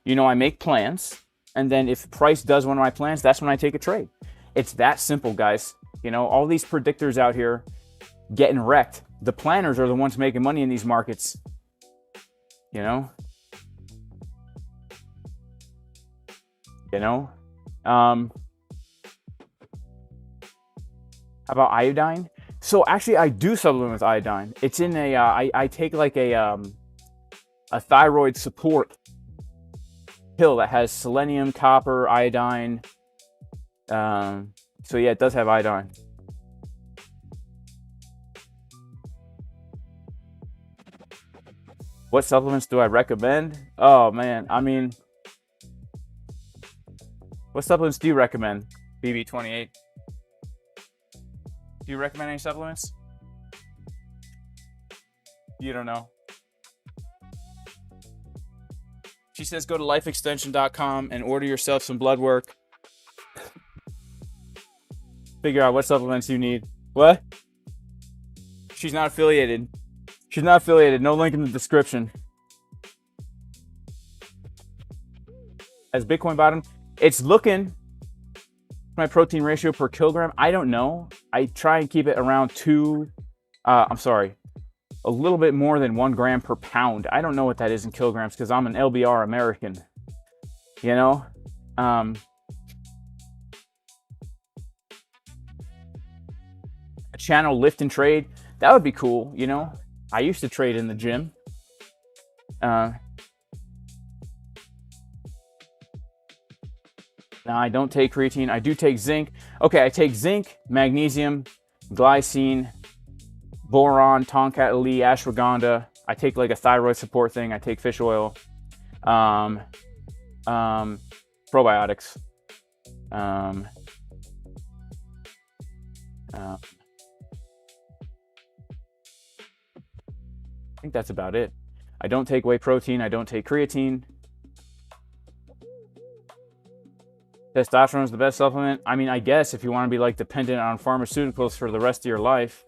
You know, I make plans, and then if price does one of my plans, that's when I take a trade. It's that simple, guys. You know, all these predictors out here getting wrecked. The planners are the ones making money in these markets. You know? How about iodine? So actually, I do supplement with iodine. It's in a I take like a thyroid support pill that has selenium, copper, iodine. So yeah, it does have iodine. What supplements do I recommend? Oh man, I mean, what supplements do you recommend? BB28. Do you recommend any supplements? You don't know. She says go to lifeextension.com and order yourself some blood work. Figure out what supplements you need. What? She's not affiliated. She's not affiliated. No link in the description. As Bitcoin bottom, it's looking, my protein ratio per kilogram, I don't know. I try and keep it around a little bit more than 1 gram per pound. I don't know what that is in kilograms because I'm an LBR American. You know? A channel lift and trade, that would be cool, you know? I used to trade in the gym. No, I don't take creatine. I do take zinc. Okay, I take zinc, magnesium, glycine, boron, tonkat ali, ashwagandha. I take like a thyroid support thing. I take fish oil, probiotics. I think that's about it. I don't take whey protein. I don't take creatine. Testosterone is the best supplement. I mean, I guess if you want to be like dependent on pharmaceuticals for the rest of your life,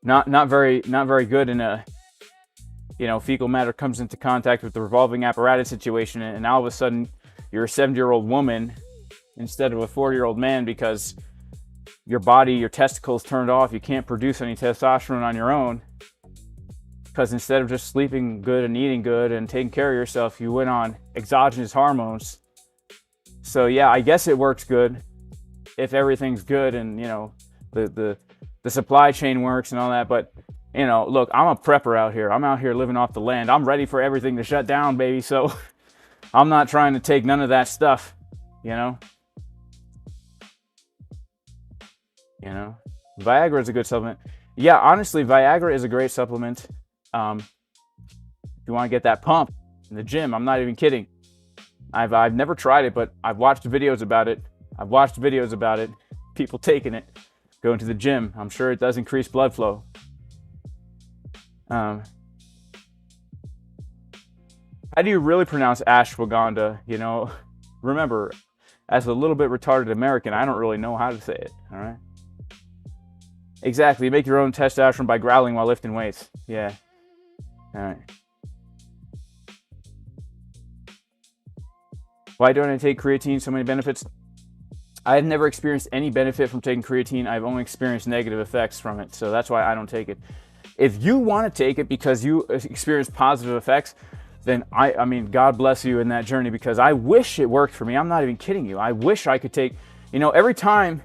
not very good in a, you know, fecal matter comes into contact with the revolving apparatus situation, and all of a sudden you're a 70-year-old woman instead of a 40-year-old man because your body, your testicles turned off. You can't produce any testosterone on your own because instead of just sleeping good and eating good and taking care of yourself, you went on exogenous hormones. So yeah, I guess it works good if everything's good and, you know, the supply chain works and all that. But, you know, look, I'm a prepper out here. I'm out here living off the land. I'm ready for everything to shut down, baby. So I'm not trying to take none of that stuff, you know. Viagra is a good supplement. Yeah, honestly, Viagra is a great supplement. If you want to get that pump in the gym, I'm not even kidding. I've never tried it, but I've watched videos about it. People taking it, going to the gym. I'm sure it does increase blood flow. How do you really pronounce ashwagandha? You know, remember, as a little bit retarded American, I don't really know how to say it. All right. Exactly. You make your own testosterone by growling while lifting weights. Yeah. All right. Why don't I take creatine? So many benefits. I've never experienced any benefit from taking creatine. I've only experienced negative effects from it. So that's why I don't take it. If you want to take it because you experience positive effects, then I mean, God bless you in that journey, because I wish it worked for me. I'm not even kidding you. I wish I could take, you know, every time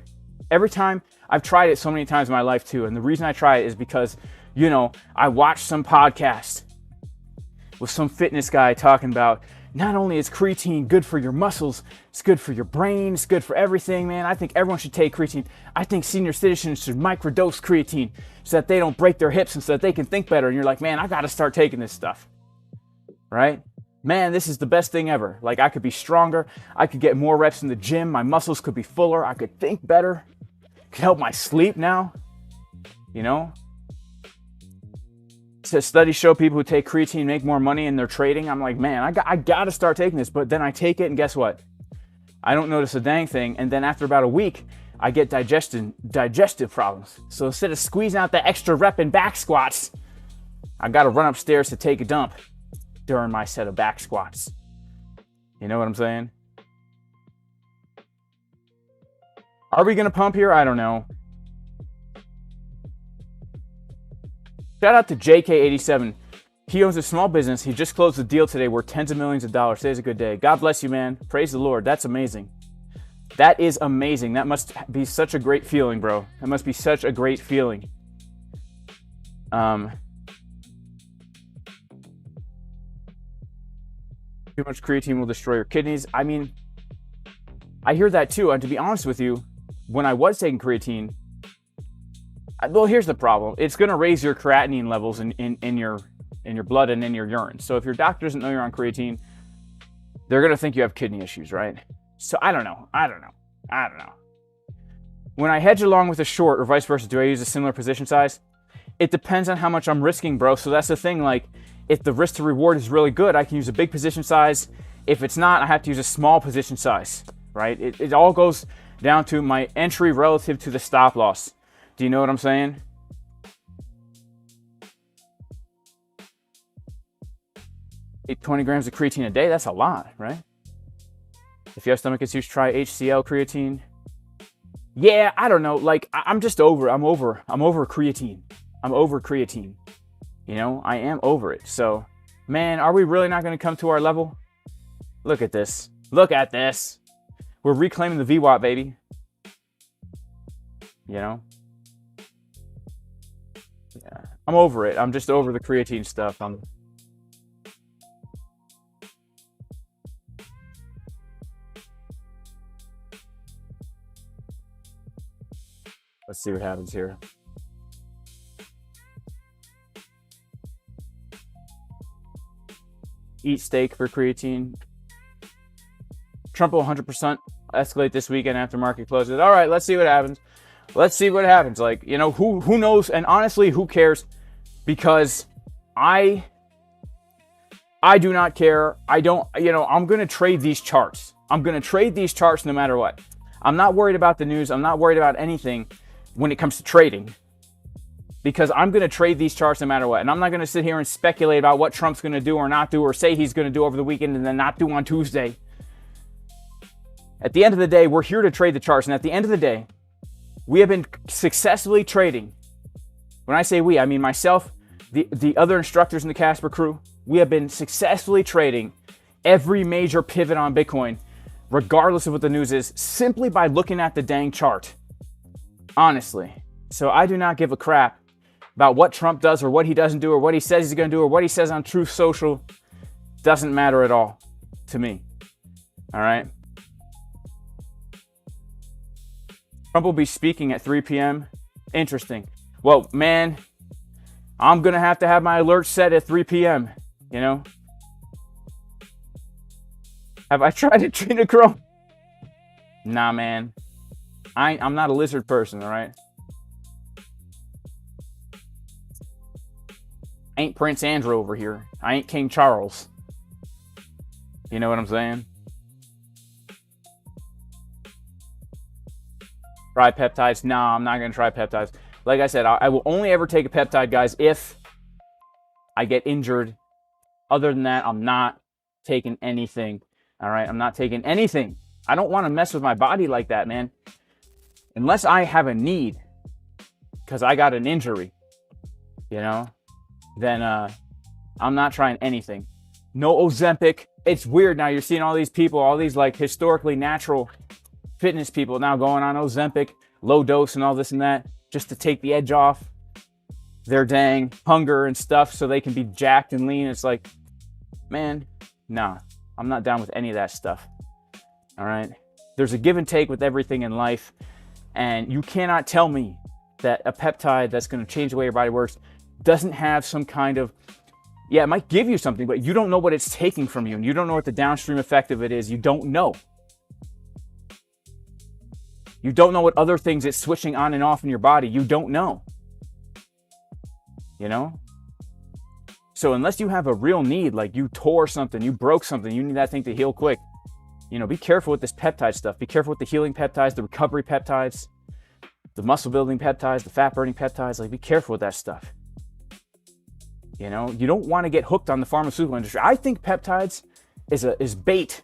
I've tried it so many times in my life too. And the reason I try it is because, you know, I watched some podcast with some fitness guy talking about not only is creatine good for your muscles, it's good for your brain, it's good for everything, man. I think everyone should take creatine. I think senior citizens should microdose creatine so that they don't break their hips and so that they can think better. And you're like, man, I got to start taking this stuff, right? Man, this is the best thing ever. Like, I could be stronger. I could get more reps in the gym. My muscles could be fuller. I could think better. It could help my sleep now, you know? studies show people who take creatine make more money in their trading. I'm like, man, I got to start taking this. But then I take it, and guess what? I don't notice a dang thing. And then after about a week, I get digestive problems. So instead of squeezing out the extra rep in back squats, I got to run upstairs to take a dump during my set of back squats. You know what I'm saying? Are we going to pump here? I don't know. Shout out to JK87. He owns a small business. He just closed a deal today worth tens of millions of dollars. Today's a good day. God bless you, man. Praise the Lord. That's amazing. That is amazing. That must be such a great feeling, bro. That must be such a great feeling. Too much creatine will destroy your kidneys. I mean, I hear that too. And to be honest with you, when I was taking creatine, well, here's the problem. It's going to raise your creatinine levels in your blood and in your urine. So if your doctor doesn't know you're on creatine, they're going to think you have kidney issues, right? So I don't know. When I hedge along with a short or vice versa, do I use a similar position size? It depends on how much I'm risking, bro. So that's the thing. Like, if the risk to reward is really good, I can use a big position size. If it's not, I have to use a small position size, right? It all goes down to my entry relative to the stop loss. Do you know what I'm saying? Eat 20 grams of creatine a day, that's a lot, right? If you have stomach issues, try HCl creatine. Yeah, I don't know. Like, I'm over creatine. I'm over creatine. You know, I am over it. So, man, are we really not going to come to our level? Look at this. Look at this. We're reclaiming the VWAP, baby. You know? Yeah, I'm over it. I'm just over the creatine stuff. Let's see what happens here. Eat steak for creatine. Trump will 100% escalate this weekend after market closes. All right, let's see what happens. Let's see what happens. Like, you know, who knows? And honestly, who cares? Because I do not care. I don't, you know, I'm going to trade these charts. I'm going to trade these charts no matter what. I'm not worried about the news. I'm not worried about anything when it comes to trading, because I'm going to trade these charts no matter what. And I'm not going to sit here and speculate about what Trump's going to do or not do, or say he's going to do over the weekend and then not do on Tuesday. At the end of the day, we're here to trade the charts. And at the end of the day, we have been successfully trading. When I say we, I mean myself, the other instructors in the Casper crew. We have been successfully trading every major pivot on Bitcoin, regardless of what the news is, simply by looking at the dang chart. Honestly. So I do not give a crap about what Trump does or what he doesn't do or what he says he's going to do or what he says on Truth Social. Doesn't matter at all to me. All right. Trump will be speaking at 3 p.m. Interesting. Well, man, I'm going to have my alert set at 3 p.m. You know? Have I tried to treat a crow? Nah, man. I'm not a lizard person, all right? I ain't Prince Andrew over here. I ain't King Charles. You know what I'm saying? Try peptides? Nah, I'm not going to try peptides. Like I said, I will only ever take a peptide, guys, if I get injured. Other than that, I'm not taking anything. All right? I'm not taking anything. I don't want to mess with my body like that, man. Unless I have a need, because I got an injury, you know, then I'm not trying anything. No Ozempic. It's weird now. You're seeing all these people, all these like historically natural fitness people now going on Ozempic, low dose and all this and that, just to take the edge off their dang hunger and stuff so they can be jacked and lean. It's like, man, nah, I'm not down with any of that stuff. All right. There's a give and take with everything in life. And you cannot tell me that a peptide that's going to change the way your body works doesn't have some kind of, yeah, it might give you something, but you don't know what it's taking from you. And you don't know what the downstream effect of it is. You don't know. You don't know what other things it's switching on and off in your body. You don't know. You know? So unless you have a real need, like you tore something, you broke something, you need that thing to heal quick, you know, be careful with this peptide stuff. Be careful with the healing peptides, the recovery peptides, the muscle building peptides, the fat burning peptides. Like, be careful with that stuff. You know, you don't want to get hooked on the pharmaceutical industry. I think peptides is bait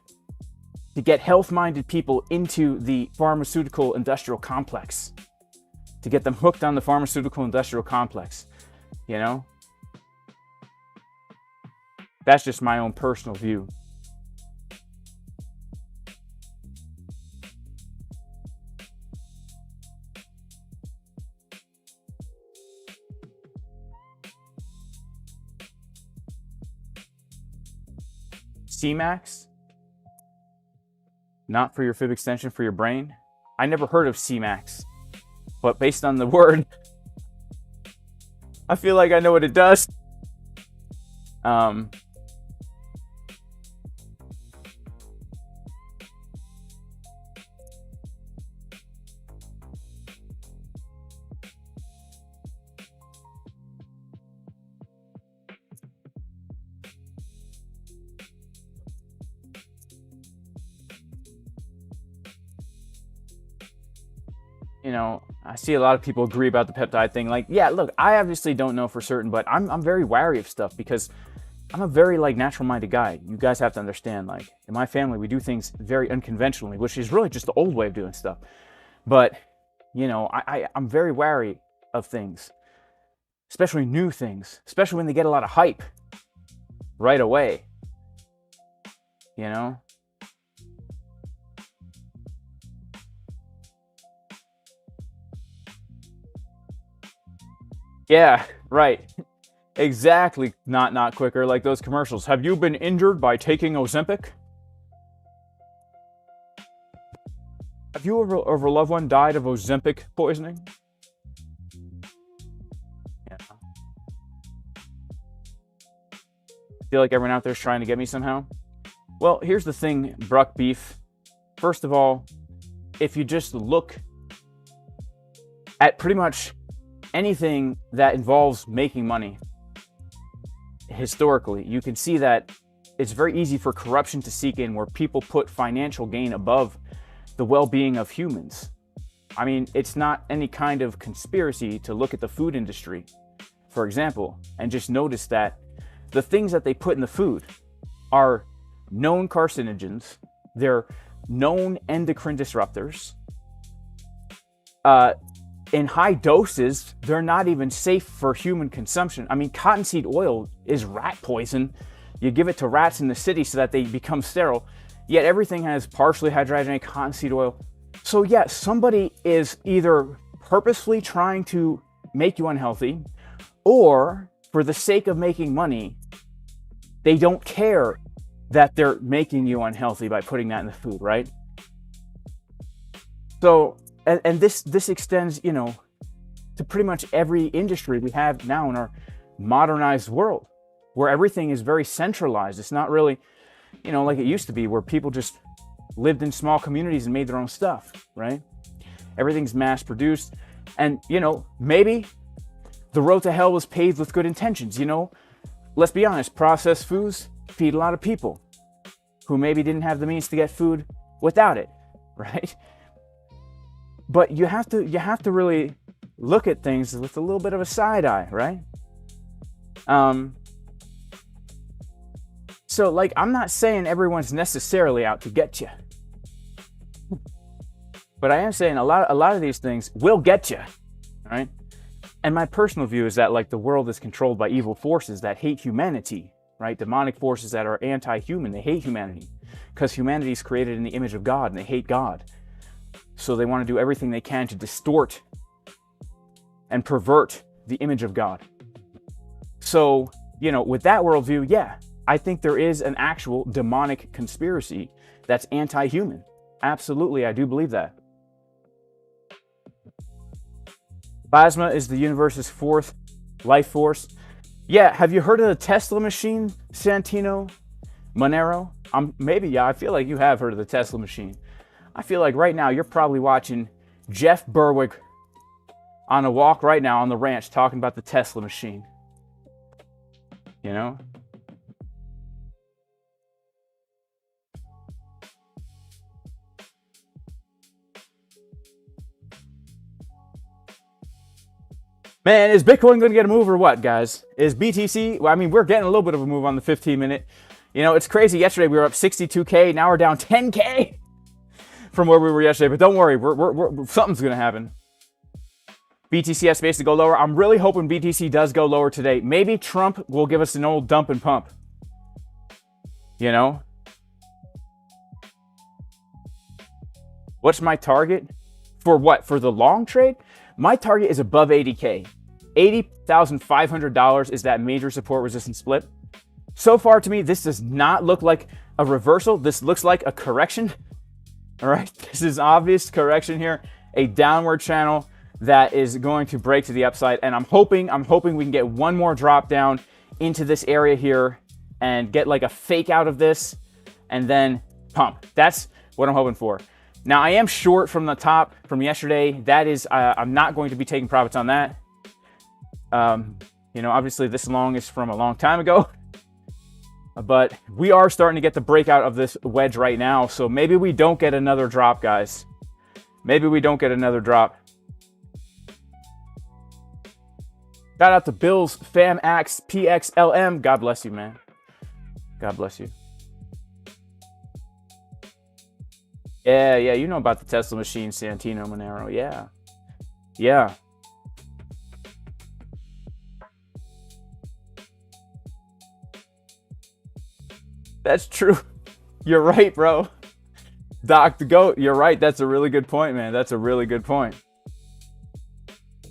to get health-minded people into the pharmaceutical industrial complex, to get them hooked on the pharmaceutical industrial complex, you know? That's just my own personal view. CMAX? Not for your fib extension, for your brain? I never heard of CMAX, but based on the word, I feel like I know what it does. You know, I see a lot of people agree about the peptide thing. Like, yeah, look, I obviously don't know for certain, but I'm very wary of stuff because I'm a very like natural-minded guy. You guys have to understand, like, in my family, we do things very unconventionally, which is really just the old way of doing stuff. But, you know, I'm very wary of things, especially new things, especially when they get a lot of hype right away, you know? Yeah, right. Exactly. Not quicker, like those commercials. Have you been injured by taking Ozempic? Have you or a loved one died of Ozempic poisoning? Yeah. I feel like everyone out there is trying to get me somehow. Well, here's the thing, Bruck Beef. First of all, if you just look at pretty much anything that involves making money, historically, you can see that it's very easy for corruption to seek in, where people put financial gain above the well-being of humans. I mean, it's not any kind of conspiracy to look at the food industry, for example, and just notice that the things that they put in the food are known carcinogens, they're known endocrine disruptors. In high doses, they're not even safe for human consumption. I mean, cottonseed oil is rat poison. You give it to rats in the city so that they become sterile, yet everything has partially hydrogenated cottonseed oil. So yeah, somebody is either purposefully trying to make you unhealthy, or for the sake of making money, they don't care that they're making you unhealthy by putting that in the food, right? So, and this extends, you know, to pretty much every industry we have now in our modernized world, where everything is very centralized. It's not really, you know, like it used to be, where people just lived in small communities and made their own stuff, right? Everything's mass produced. And, you know, maybe the road to hell was paved with good intentions. You know, let's be honest, processed foods feed a lot of people who maybe didn't have the means to get food without it, right? But you have to really look at things with a little bit of a side eye, right? So, like, I'm not saying everyone's necessarily out to get you, but I am saying a lot of these things will get you, right? And my personal view is that, like, the world is controlled by evil forces that hate humanity, right? Demonic forces that are anti-human. They hate humanity because humanity is created in the image of God, and they hate God. So they want to do everything they can to distort and pervert the image of God. So, you know, with that worldview, yeah, I think there is an actual demonic conspiracy that's anti-human. Absolutely, I do believe that. Plasma is the universe's fourth life force. Yeah, have you heard of the Tesla machine, Santino Monero? Maybe, yeah, I feel like you have heard of the Tesla machine. I feel like right now you're probably watching Jeff Berwick on a walk right now on the ranch talking about the Tesla machine. you know? Man, is Bitcoin going to get a move or what, guys? Is BTC, well, I mean, we're getting a little bit of a move on the 15-minute. You know, it's crazy. Yesterday we were up 62K. Now we're down 10K from where we were yesterday. But don't worry, something's going to happen. BTC has space to go lower. I'm really hoping BTC does go lower today. Maybe Trump will give us an old dump and pump. You know? What's my target? For what? For the long trade? My target is above 80K. $80,500 is that major support resistance split. So far to me, this does not look like a reversal. This looks like a correction. All right, this is obvious correction here. A downward channel that is going to break to the upside. And I'm hoping we can get one more drop down into this area here and get like a fake out of this and then pump. That's what I'm hoping for. Now, I am short from the top from yesterday. That is, I'm not going to be taking profits on that. You know, obviously this long is from a long time ago. But we are starting to get the breakout of this wedge right now. So maybe we don't get another drop, guys. Maybe we don't get another drop. Shout out to Bills, FamAx, PXLM. God bless you, man. God bless you. Yeah, you know about the Tesla machine, Santino Monero. Yeah. That's true. You're right, bro. Doc the Goat, you're right. That's a really good point, man. That's a really good point.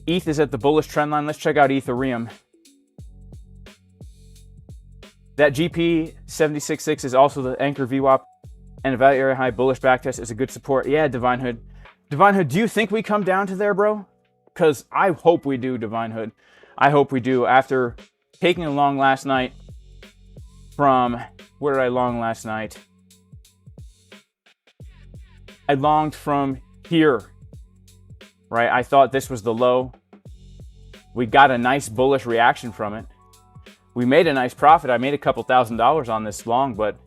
ETH is at the bullish trend line. Let's check out Ethereum. That GP 76.6 is also the anchor VWAP. And a value area high bullish backtest is a good support. Yeah, Divine Hood. Divine Hood, do you think we come down to there, bro? Because I hope we do, Divine Hood. I hope we do. After taking a long last night from, where did I long last night? I longed from here, right? I thought this was the low. We got a nice bullish reaction from it. We made a nice profit. I made a couple $1,000s on this long, but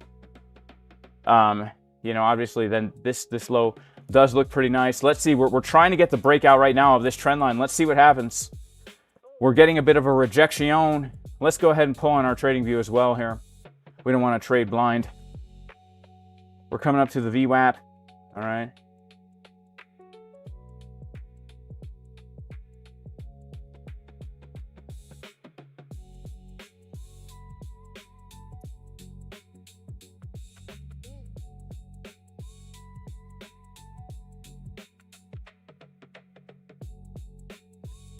you know, obviously then this low does look pretty nice. Let's see, we're trying to get the breakout right now of this trend line. Let's see what happens. We're getting a bit of a rejection. Let's go ahead and pull on our trading view as well here. We don't want to trade blind. We're coming up to the VWAP. All right.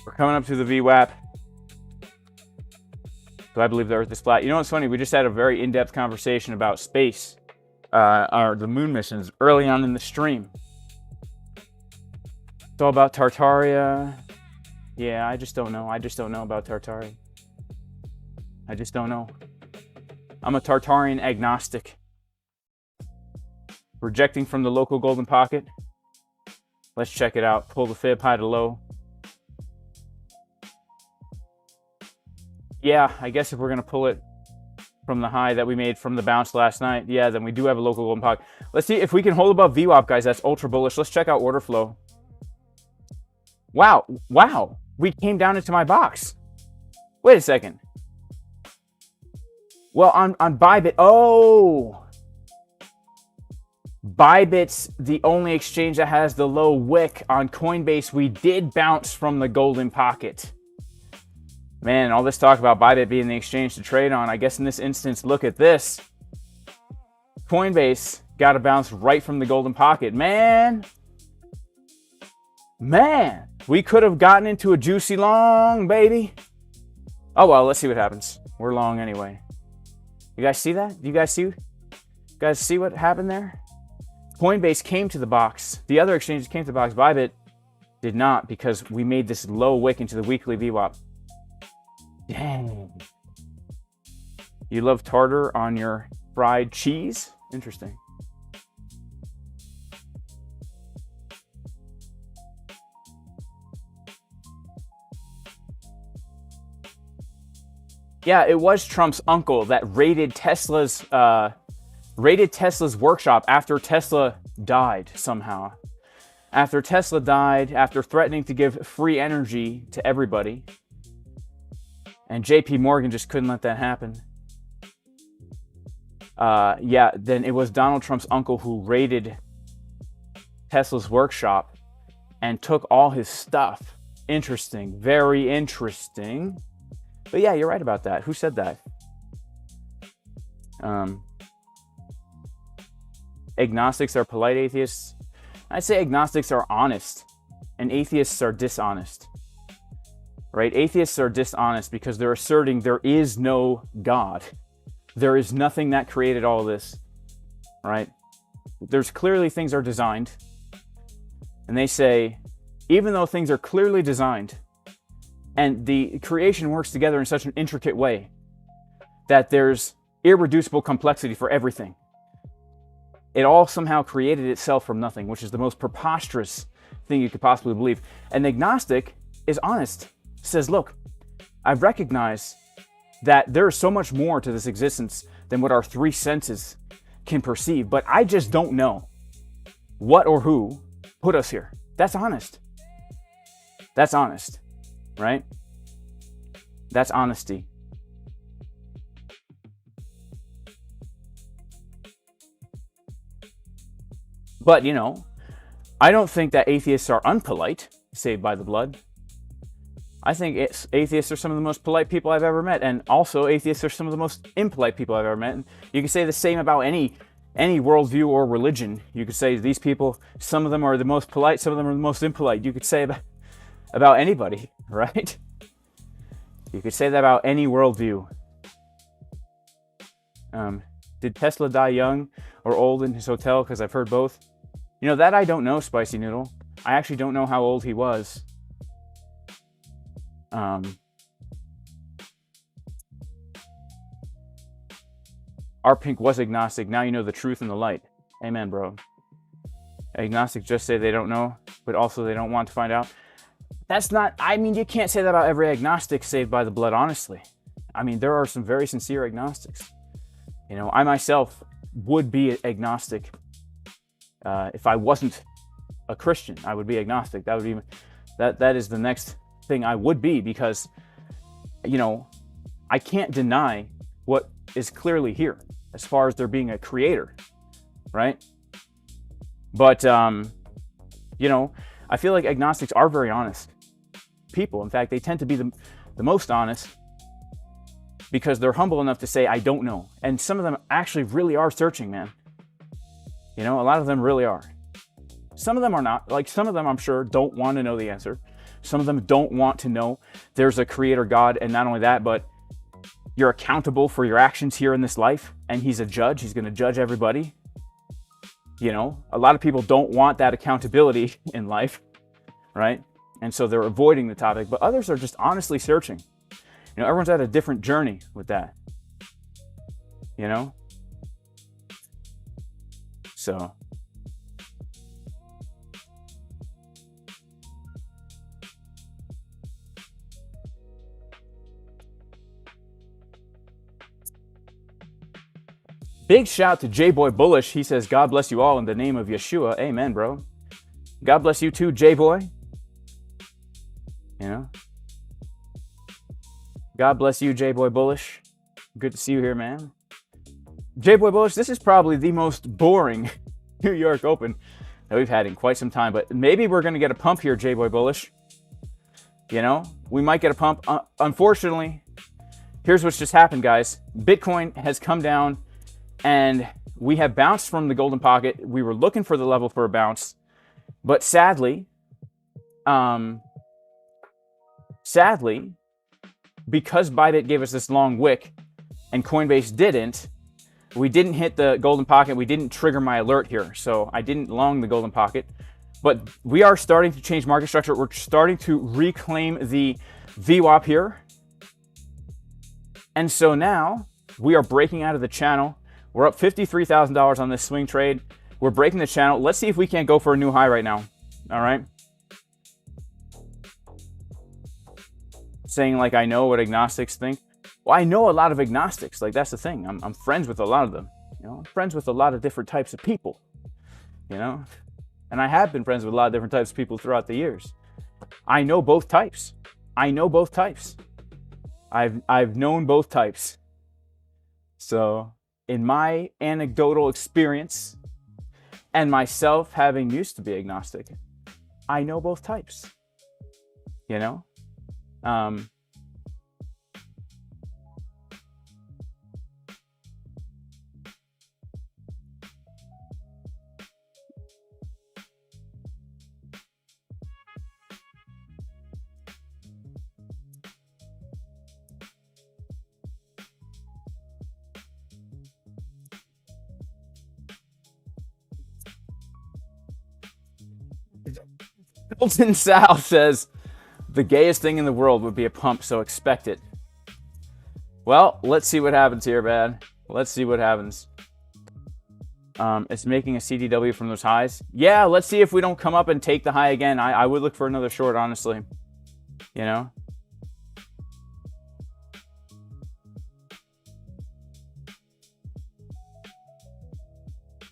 We're coming up to the VWAP. So I believe the Earth is flat. You know what's funny? We just had a very in-depth conversation about space, or the moon missions, early on in the stream. It's all about Tartaria. Yeah, I just don't know. I just don't know about Tartaria. I just don't know. I'm a Tartarian agnostic. Rejecting from the local golden pocket. Let's check it out. Pull the fib high to low. Yeah, I guess if we're going to pull it from the high that we made from the bounce last night, yeah, then we do have a local golden pocket. Let's see if we can hold above VWAP, guys. That's ultra bullish. Let's check out order flow. Wow. We came down into my box. Wait a second. Well, on Bybit, Bybit's the only exchange that has the low wick. On Coinbase, we did bounce from the golden pocket. Man, all this talk about Bybit being the exchange to trade on, I guess in this instance, look at this. Coinbase got to bounce right from the golden pocket. Man, we could have gotten into a juicy long, baby. Oh, well, let's see what happens. We're long anyway. You guys see that? You guys see what happened there? Coinbase came to the box. The other exchanges came to the box. Bybit did not, because we made this low wick into the weekly VWAP. Dang. You love tartar on your fried cheese? Interesting. Yeah, it was Trump's uncle that raided Tesla's workshop after Tesla died somehow. After Tesla died, after threatening to give free energy to everybody. And JP Morgan just couldn't let that happen. Yeah, then it was Donald Trump's uncle who raided Tesla's workshop and took all his stuff. Interesting. Very interesting. But yeah, you're right about that. Who said that? Agnostics are polite atheists. I'd say agnostics are honest and atheists are dishonest. Right? Atheists are dishonest because they're asserting there is no God. There is nothing that created all this. Right? There's clearly things are designed. And they say, even though things are clearly designed and the creation works together in such an intricate way that there's irreducible complexity for everything, it all somehow created itself from nothing, which is the most preposterous thing you could possibly believe. An agnostic is honest, says, look, I recognize that there is so much more to this existence than what our three senses can perceive, but I just don't know what or who put us here. That's honest. That's honest, right? That's honesty. But, you know, I don't think that atheists are unpolite, saved by the blood. I think atheists are some of the most polite people I've ever met, and also atheists are some of the most impolite people I've ever met. And you can say the same about any worldview or religion. You could say these people, some of them are the most polite, some of them are the most impolite. You could say about anybody, right? You could say that about any worldview. Did Tesla die young or old in his hotel? Because I've heard both. You know, that I don't know, Spicy Noodle. I actually don't know how old he was. Our Pink was agnostic. Now you know the truth and the light. Amen, bro. Agnostics just say they don't know, but also they don't want to find out. That's not, I mean, you can't say that about every agnostic saved by the blood, honestly. I mean, there are some very sincere agnostics. You know, I myself would be agnostic. If I wasn't a Christian, I would be agnostic. That would be, that is the next thing I would be, because, you know, I can't deny what is clearly here as far as there being a creator, right? But, you know, I feel like agnostics are very honest people. In fact, they tend to be the most honest because they're humble enough to say, I don't know. And some of them actually really are searching, man. You know, a lot of them really are. Some of them are not. Like, some of them, I'm sure, don't want to know the answer. Some of them don't want to know there's a creator God, and not only that, but you're accountable for your actions here in this life, and he's a judge. He's going to judge everybody. You know, a lot of people don't want that accountability in life, right? And so they're avoiding the topic, but others are just honestly searching. You know, everyone's at a different journey with that, you know? So, big shout to J-Boy Bullish. He says, God bless you all in the name of Yeshua. Amen, bro. God bless you too, J-Boy. You know? God bless you, J-Boy Bullish. Good to see you here, man. J-Boy Bullish, this is probably the most boring New York Open that we've had in quite some time, but maybe we're going to get a pump here, J-Boy Bullish. You know, we might get a pump. Unfortunately, here's what's just happened, guys. Bitcoin has come down and we have bounced from the golden pocket. We were looking for the level for a bounce, but sadly, because Bybit gave us this long wick and Coinbase didn't, we didn't hit the golden pocket. We didn't trigger my alert here. So I didn't long the golden pocket. But we are starting to change market structure. We're starting to reclaim the VWAP here. And so now we are breaking out of the channel. We're up $53,000 on this swing trade. We're breaking the channel. Let's see if we can't go for a new high right now. All right. Saying like I know what agnostics think. Well, I know a lot of agnostics. Like, that's the thing. I'm friends with a lot of them. You know, I'm friends with a lot of different types of people. You know, and I have been friends with a lot of different types of people throughout the years. I know both types. I know both types. I've known both types. So, in my anecdotal experience, and myself having used to be agnostic, I know both types. You know? Hilton Sal says, the gayest thing in the world would be a pump, so expect it. Well, let's see what happens here, man. Let's see what happens. It's making a CDW from those highs. Yeah, let's see if we don't come up and take the high again. I would look for another short, honestly. You know?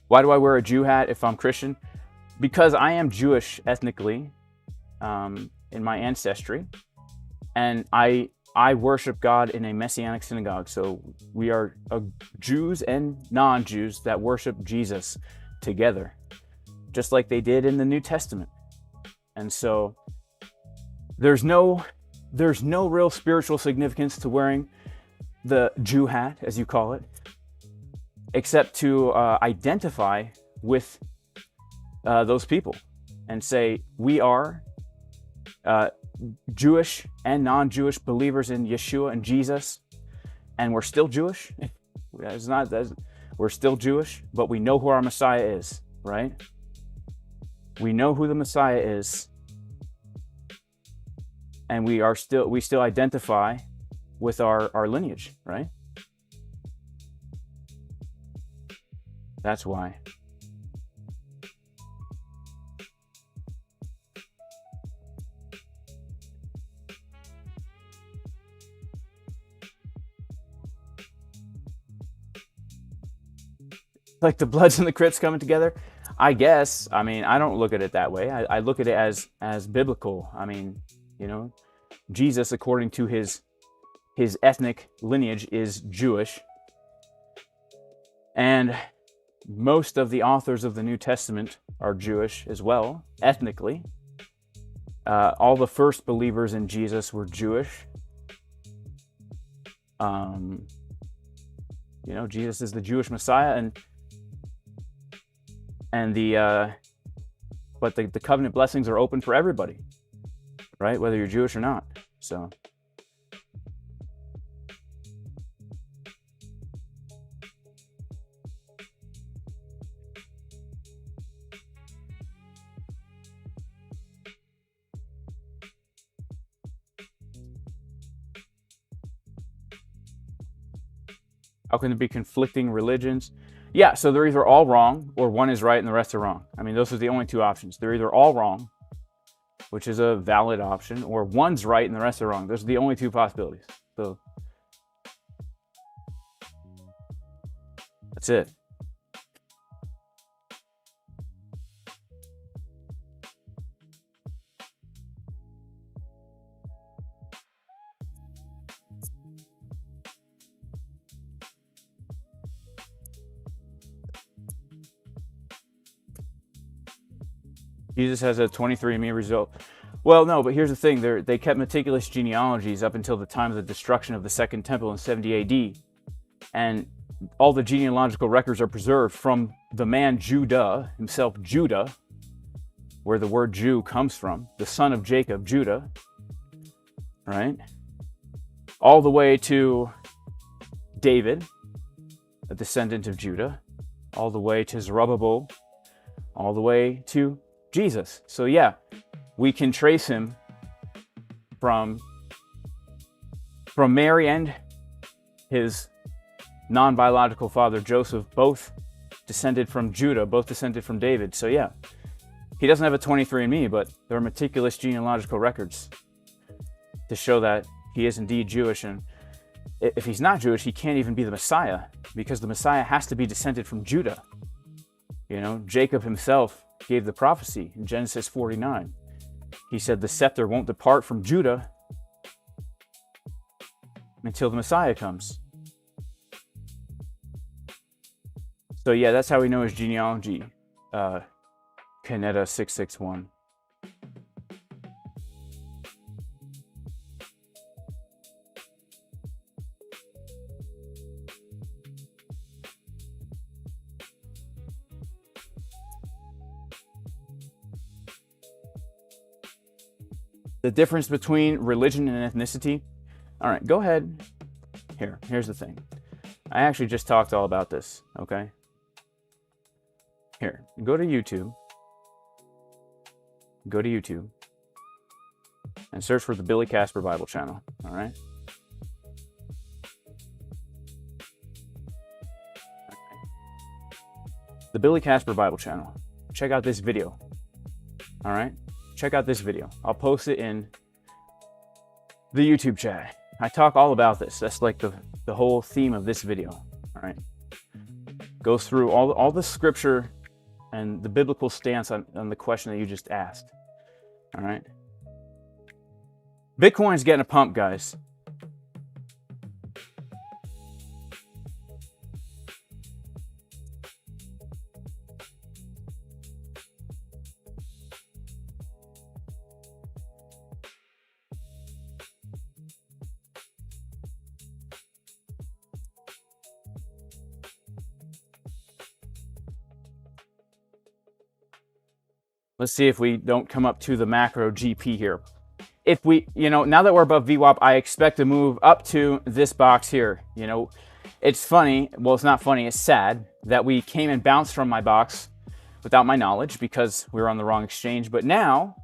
Why do I wear a Jew hat if I'm Christian? Because I am Jewish ethnically, in my ancestry, and I worship God in a Messianic synagogue. So we are Jews and non-Jews that worship Jesus together, just like they did in the New Testament. And so there's no real spiritual significance to wearing the Jew hat, as you call it, except to identify with those people and say, we are Jewish and non-Jewish believers in Yeshua and Jesus, and we're still Jewish. We're still Jewish, but we know who our Messiah is, right? We know who the Messiah is, and we still identify with our lineage, right? That's why. Like the Bloods and the Crips coming together, I guess. I mean, I don't look at it that way. I look at it as biblical. I mean, you know, Jesus, according to his ethnic lineage, is Jewish, and most of the authors of the New Testament are Jewish as well, ethnically. All the first believers in Jesus were Jewish. You know, Jesus is the Jewish Messiah, but the covenant blessings are open for everybody, right? Whether you're Jewish or not. So. How can there be conflicting religions? Yeah, so they're either all wrong, or one is right and the rest are wrong. I mean, those are the only two options. They're either all wrong, which is a valid option, or one's right and the rest are wrong. Those are the only two possibilities. So that's it. Jesus has a 23andMe result. Well, no, but here's the thing. They kept meticulous genealogies up until the time of the destruction of the Second Temple in 70 AD. And all the genealogical records are preserved from the man Judah, himself Judah, where the word Jew comes from, the son of Jacob, Judah, right? All the way to David, a descendant of Judah, all the way to Zerubbabel, all the way to Jesus. So yeah, we can trace him from Mary and his non-biological father Joseph, both descended from Judah, both descended from David. So yeah, he doesn't have a 23andMe, but there are meticulous genealogical records to show that he is indeed Jewish. And If he's not Jewish, he can't even be the Messiah, because the Messiah has to be descended from Judah. You know, Jacob himself gave the prophecy in Genesis 49. He said the scepter won't depart from Judah until the Messiah comes. So yeah, that's how we know his genealogy. Canetta 661. The difference between religion and ethnicity. All right, go ahead. Here's the thing. I actually just talked all about this, okay? Here, go to YouTube. Go to YouTube and search for the Billy Casper Bible channel, all right? The Billy Casper Bible channel. Check out this video, all right? Check out this video. I'll post it in the YouTube chat. I talk all about this. That's like the whole theme of this video, all right? Goes through all the scripture and the biblical stance on the question that you just asked, all right? Bitcoin's getting a pump, guys. Let's see if we don't come up to the macro GP here. If we, now that we're above VWAP, I expect to move up to this box here. It's funny. Well, it's not funny. It's sad that we came and bounced from my box without my knowledge because we were on the wrong exchange. But now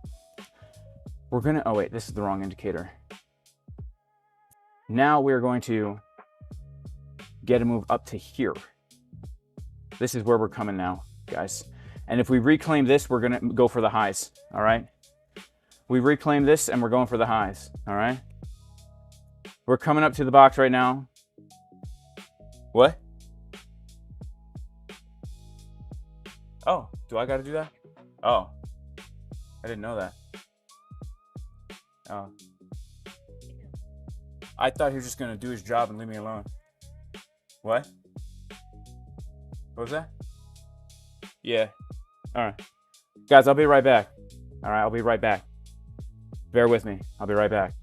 we're going to, oh wait, this is the wrong indicator. Now we're going to get a move up to here. This is where we're coming now, guys. And if we reclaim this, we're going to go for the highs, all right? We reclaim this and we're going for the highs, all right? We're coming up to the box right now. What? Oh, do I got to do that? Oh, I didn't know that. Oh. I thought he was just going to do his job and leave me alone. What? What was that? Yeah. All right. Guys, I'll be right back. All right, I'll be right back. Bear with me. I'll be right back.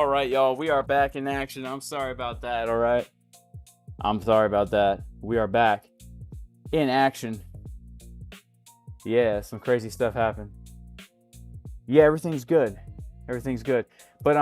All right, y'all, we are back in action. I'm sorry about that, all right? I'm sorry about that. We are back in action. Yeah, some crazy stuff happened. Yeah, everything's good. Everything's good. But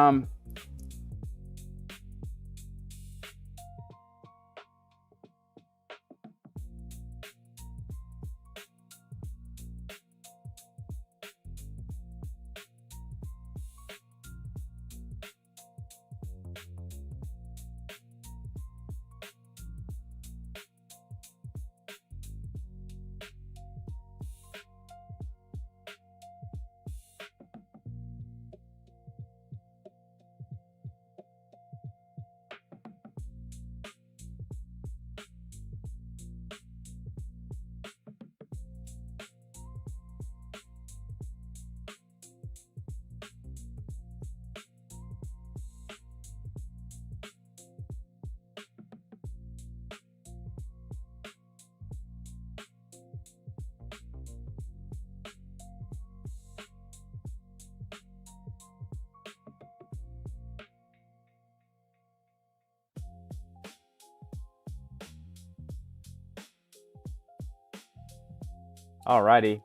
alrighty.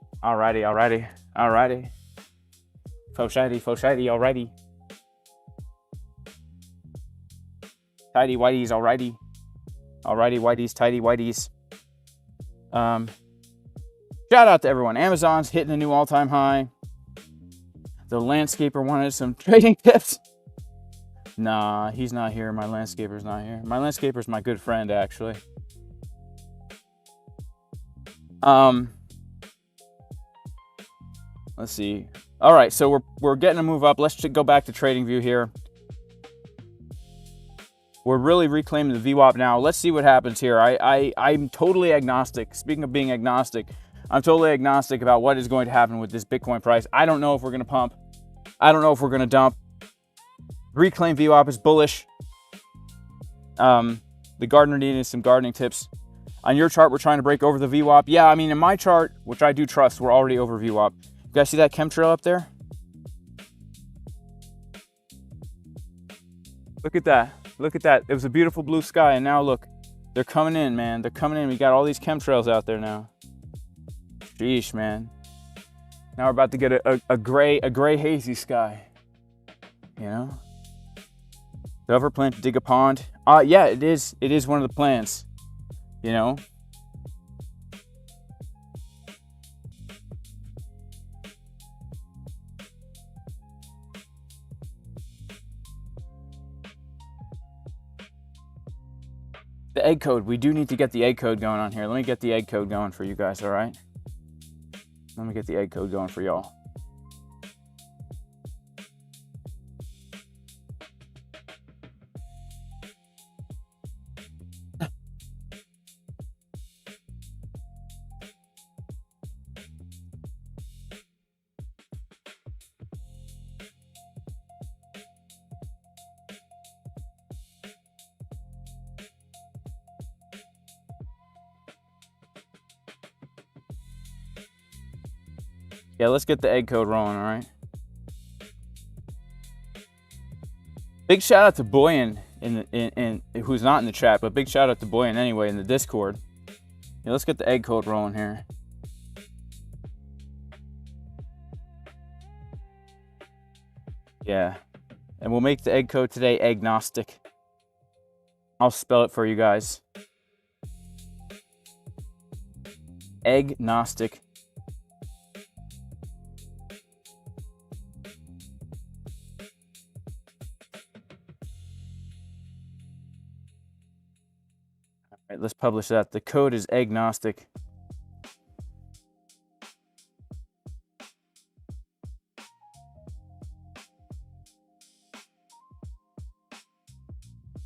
Faux-shady, alrighty. Tidy whiteys, alrighty. Alrighty, whiteys, tidy whiteys. Shout out to everyone. Amazon's hitting a new all-time high. The landscaper wanted some trading tips. Nah, he's not here. My landscaper's not here. My landscaper's my good friend, actually. Let's see. All right, so we're getting a move up. Let's go back to TradingView here. We're really reclaiming the VWAP now. Let's see what happens here. I'm totally agnostic. Speaking of being agnostic, I'm totally agnostic about what is going to happen with this Bitcoin price. I don't know if we're going to pump. I don't know if we're going to dump. Reclaim VWAP is bullish. The gardener needed some gardening tips. On your chart, we're trying to break over the VWAP. Yeah, I mean, in my chart, which I do trust, we're already over VWAP. You guys see that chemtrail up there? Look at that. Look at that. It was a beautiful blue sky, and now look. They're coming in, man. They're coming in. We got all these chemtrails out there now. Sheesh, man. Now we're about to get a gray hazy sky. You know? Do I ever plan to dig a pond? Yeah, it is one of the plans. You know? The egg code. We do need to get the egg code going on here. Let me get the egg code going for you guys, all right? Let me get the egg code going for y'all. Yeah, let's get the egg code rolling, all right? Big shout out to Boyan in who's not in the chat, but big shout out to Boyan anyway in the Discord. Yeah, let's get the egg code rolling here. Yeah, and we'll make the egg code today agnostic. I'll spell it for you guys. Agnostic. All right, let's publish that. The code is agnostic.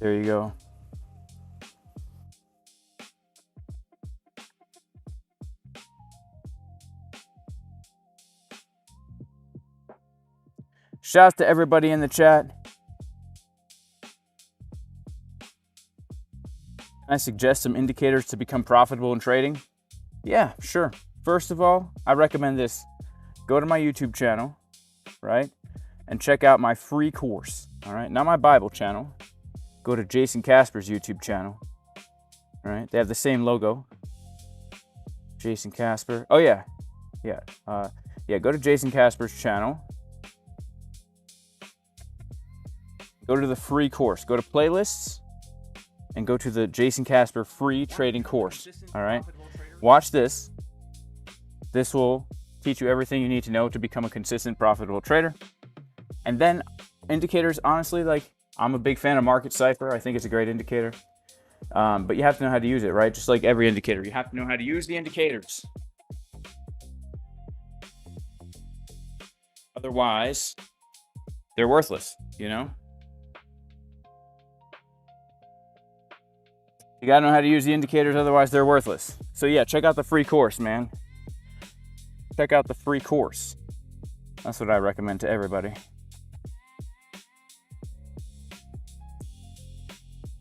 There you go. Shout out to everybody in the chat. Can I suggest some indicators to become profitable in trading? Yeah, sure. First of all, I recommend this. Go to my YouTube channel, right? And check out my free course. All right, not my Bible channel. Go to Jason Casper's YouTube channel. All right, they have the same logo. Jason Casper. Oh yeah, yeah, yeah. Go to Jason Casper's channel. Go to the free course. Go to playlists and go to the Jason Casper free trading course. All right, watch this. This will teach you everything you need to know to become a consistent, profitable trader. And then indicators, honestly, like, I'm a big fan of Market Cipher. I think it's a great indicator. But you have to know how to use it, right? Just like every indicator, you have to know how to use the indicators. Otherwise, they're worthless, you know? You gotta know how to use the indicators, otherwise they're worthless. So yeah, check out the free course, man. Check out the free course. That's what I recommend to everybody.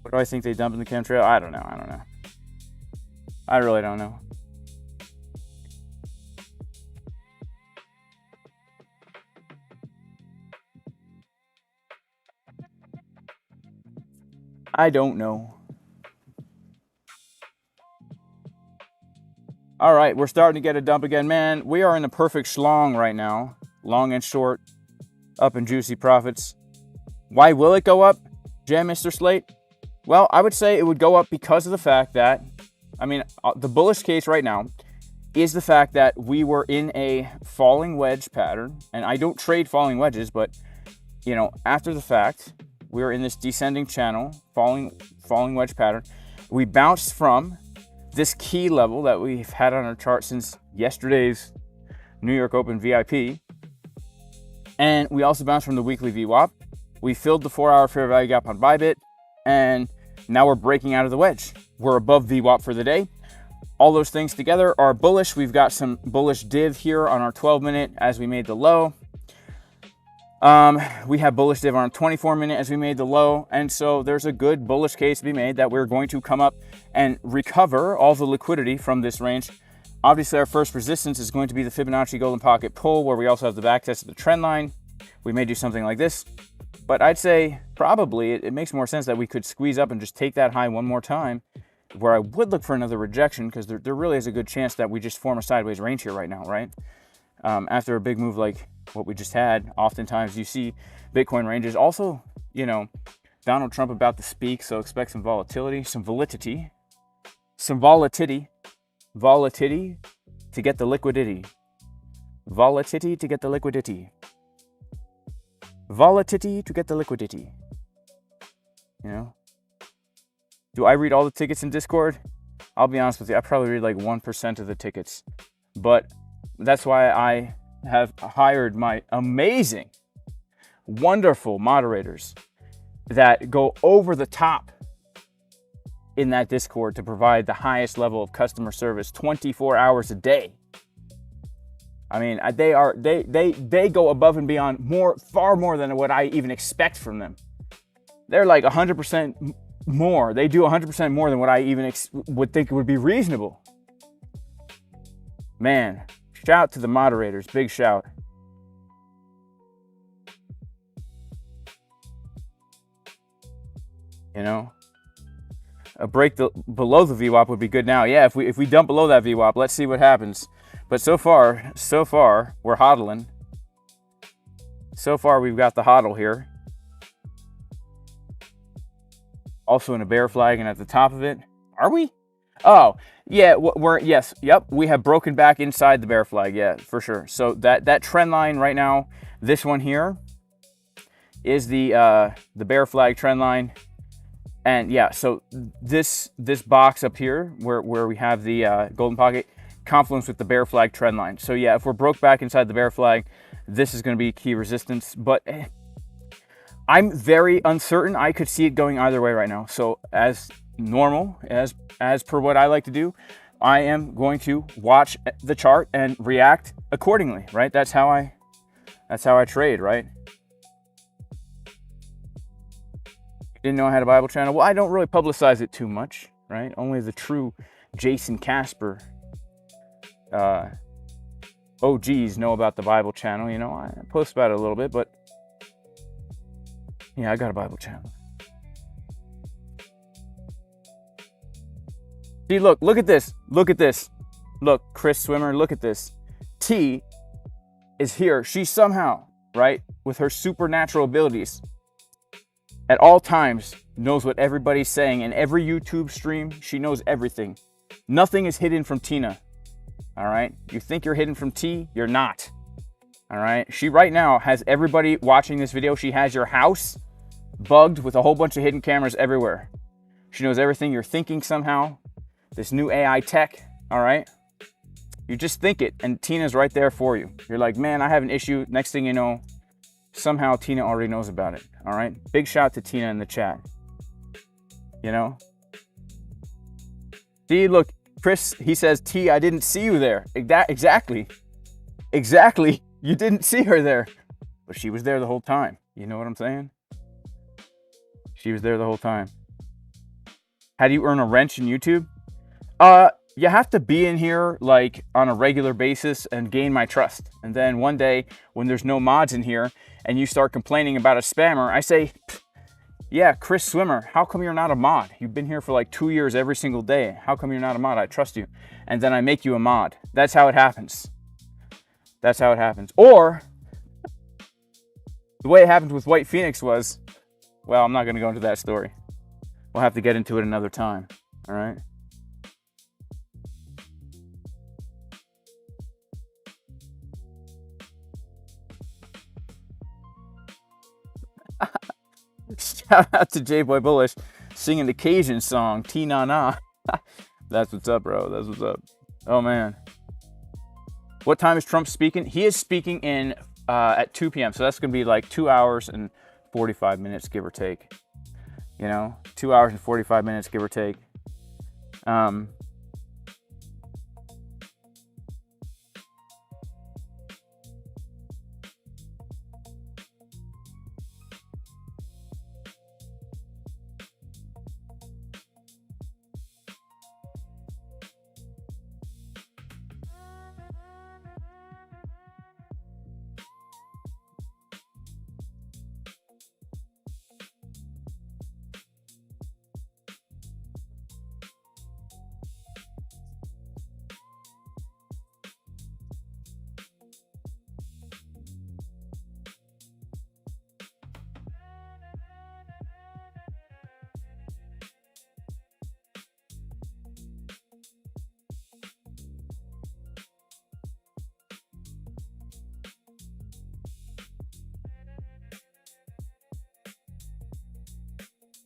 What do I think they dump in the chemtrail? I don't know. I really don't know. I don't know. All right, we're starting to get a dump again. Man, we are in a perfect schlong right now. Long and short, up and juicy profits. Why will it go up, Jam Mr. Slate? Well, I would say it would go up because of the fact that, I mean, the bullish case right now is the fact that we were in a falling wedge pattern. And I don't trade falling wedges, but, you know, after the fact, we were in this descending channel, falling wedge pattern. We bounced from this key level that we've had on our chart since yesterday's New York Open VIP. And we also bounced from the weekly VWAP. We filled the 4-hour fair value gap on Bybit. And now we're breaking out of the wedge. We're above VWAP for the day. All those things together are bullish. We've got some bullish div here on our 12-minute as we made the low. We have bullish div on our 24-minute as we made the low. And so there's a good bullish case to be made that we're going to come up and recover all the liquidity from this range. Obviously, our first resistance is going to be the Fibonacci golden pocket pull, where we also have the back test of the trend line. We may do something like this. But I'd say probably it makes more sense that we could squeeze up and just take that high one more time, where I would look for another rejection, because there really is a good chance that we just form a sideways range here right now, right? After a big move like what we just had, oftentimes you see Bitcoin ranges. Also, you know, Donald Trump about to speak, so expect some volatility, some volatility to get the liquidity. Volatility to get the liquidity. Volatility to get the liquidity. You know? Do I read all the tickets in Discord? I'll be honest with you, I probably read like 1% of the tickets. But that's why I have hired my amazing, wonderful moderators that go over the top in that Discord to provide the highest level of customer service 24 hours a day. I mean, they go above and beyond far more than what I even expect from them. They're like 100% more. They do 100% more than what I even would think would be reasonable. Man, shout to the moderators, big shout. You know, a break below the VWAP would be good now. Yeah, if we dump below that VWAP, let's see what happens. But so far, we're hodling. So far, we've got the hodl here. Also in a bear flag, and at the top of it, are we? Oh, yeah, we have broken back inside the bear flag, yeah, for sure. So that trend line right now, this one here, is the bear flag trend line. And yeah, so this box up here, where we have the golden pocket, confluence with the bear flag trend line. So yeah, if we're broke back inside the bear flag, this is going to be key resistance. But I'm very uncertain. I could see it going either way right now. So as normal, as per what I like to do, I am going to watch the chart and react accordingly, right? That's how I trade, right? Didn't know I had a Bible channel. Well, I don't really publicize it too much, right? Only the true Jason Casper OGs know about the Bible channel. You know, I post about it a little bit, but Yeah, I got a Bible channel. See, look at this. Look at this. Look, Chris Swimmer, look at this. T is here. She somehow, right, with her supernatural abilities, at all times knows what everybody's saying. In every YouTube stream, she knows everything. Nothing is hidden from Tina. All right? You think you're hidden from T, you're not. All right? She right now has everybody watching this video. She has your house bugged with a whole bunch of hidden cameras everywhere. She knows everything you're thinking somehow. This new AI tech, all right? You just think it, and Tina's right there for you. You're like, man, I have an issue. Next thing you know, somehow Tina already knows about it, all right? Big shout out to Tina in the chat. You know? See, look, Chris, he says, T, I didn't see you there. Exactly. Exactly. You didn't see her there. But she was there the whole time. You know what I'm saying? She was there the whole time. How do you earn a wrench in YouTube? You have to be in here like on a regular basis and gain my trust. And then one day when there's no mods in here and you start complaining about a spammer, I say, yeah, Chris Swimmer, how come you're not a mod? You've been here for like 2 years every single day. How come you're not a mod? I trust you. And then I make you a mod. That's how it happens. That's how it happens. Or the way it happened with White Phoenix was, well, I'm not going to go into that story. We'll have to get into it another time. All right. Shout out to J-Boy Bullish singing the Cajun song, T-Na-Na. That's what's up, bro. That's what's up. Oh, man. What time is Trump speaking? He is speaking in at 2 p.m. So that's going to be like 2 hours and 45 minutes, give or take. You know, 2 hours and 45 minutes, give or take.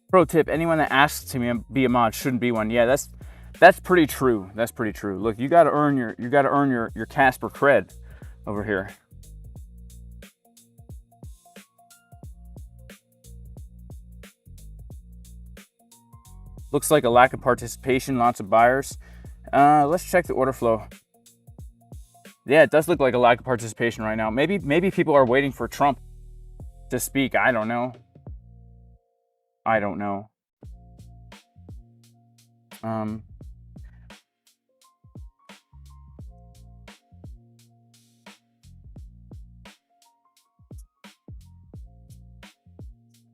Pro tip, anyone that asks to be a mod shouldn't be one. Yeah, that's pretty true. That's pretty true. Look, you gotta earn your Casper cred over here. Looks like a lack of participation, lots of buyers. Let's check the order flow. Yeah, it does look like a lack of participation right now. Maybe people are waiting for Trump to speak. I don't know. I don't know.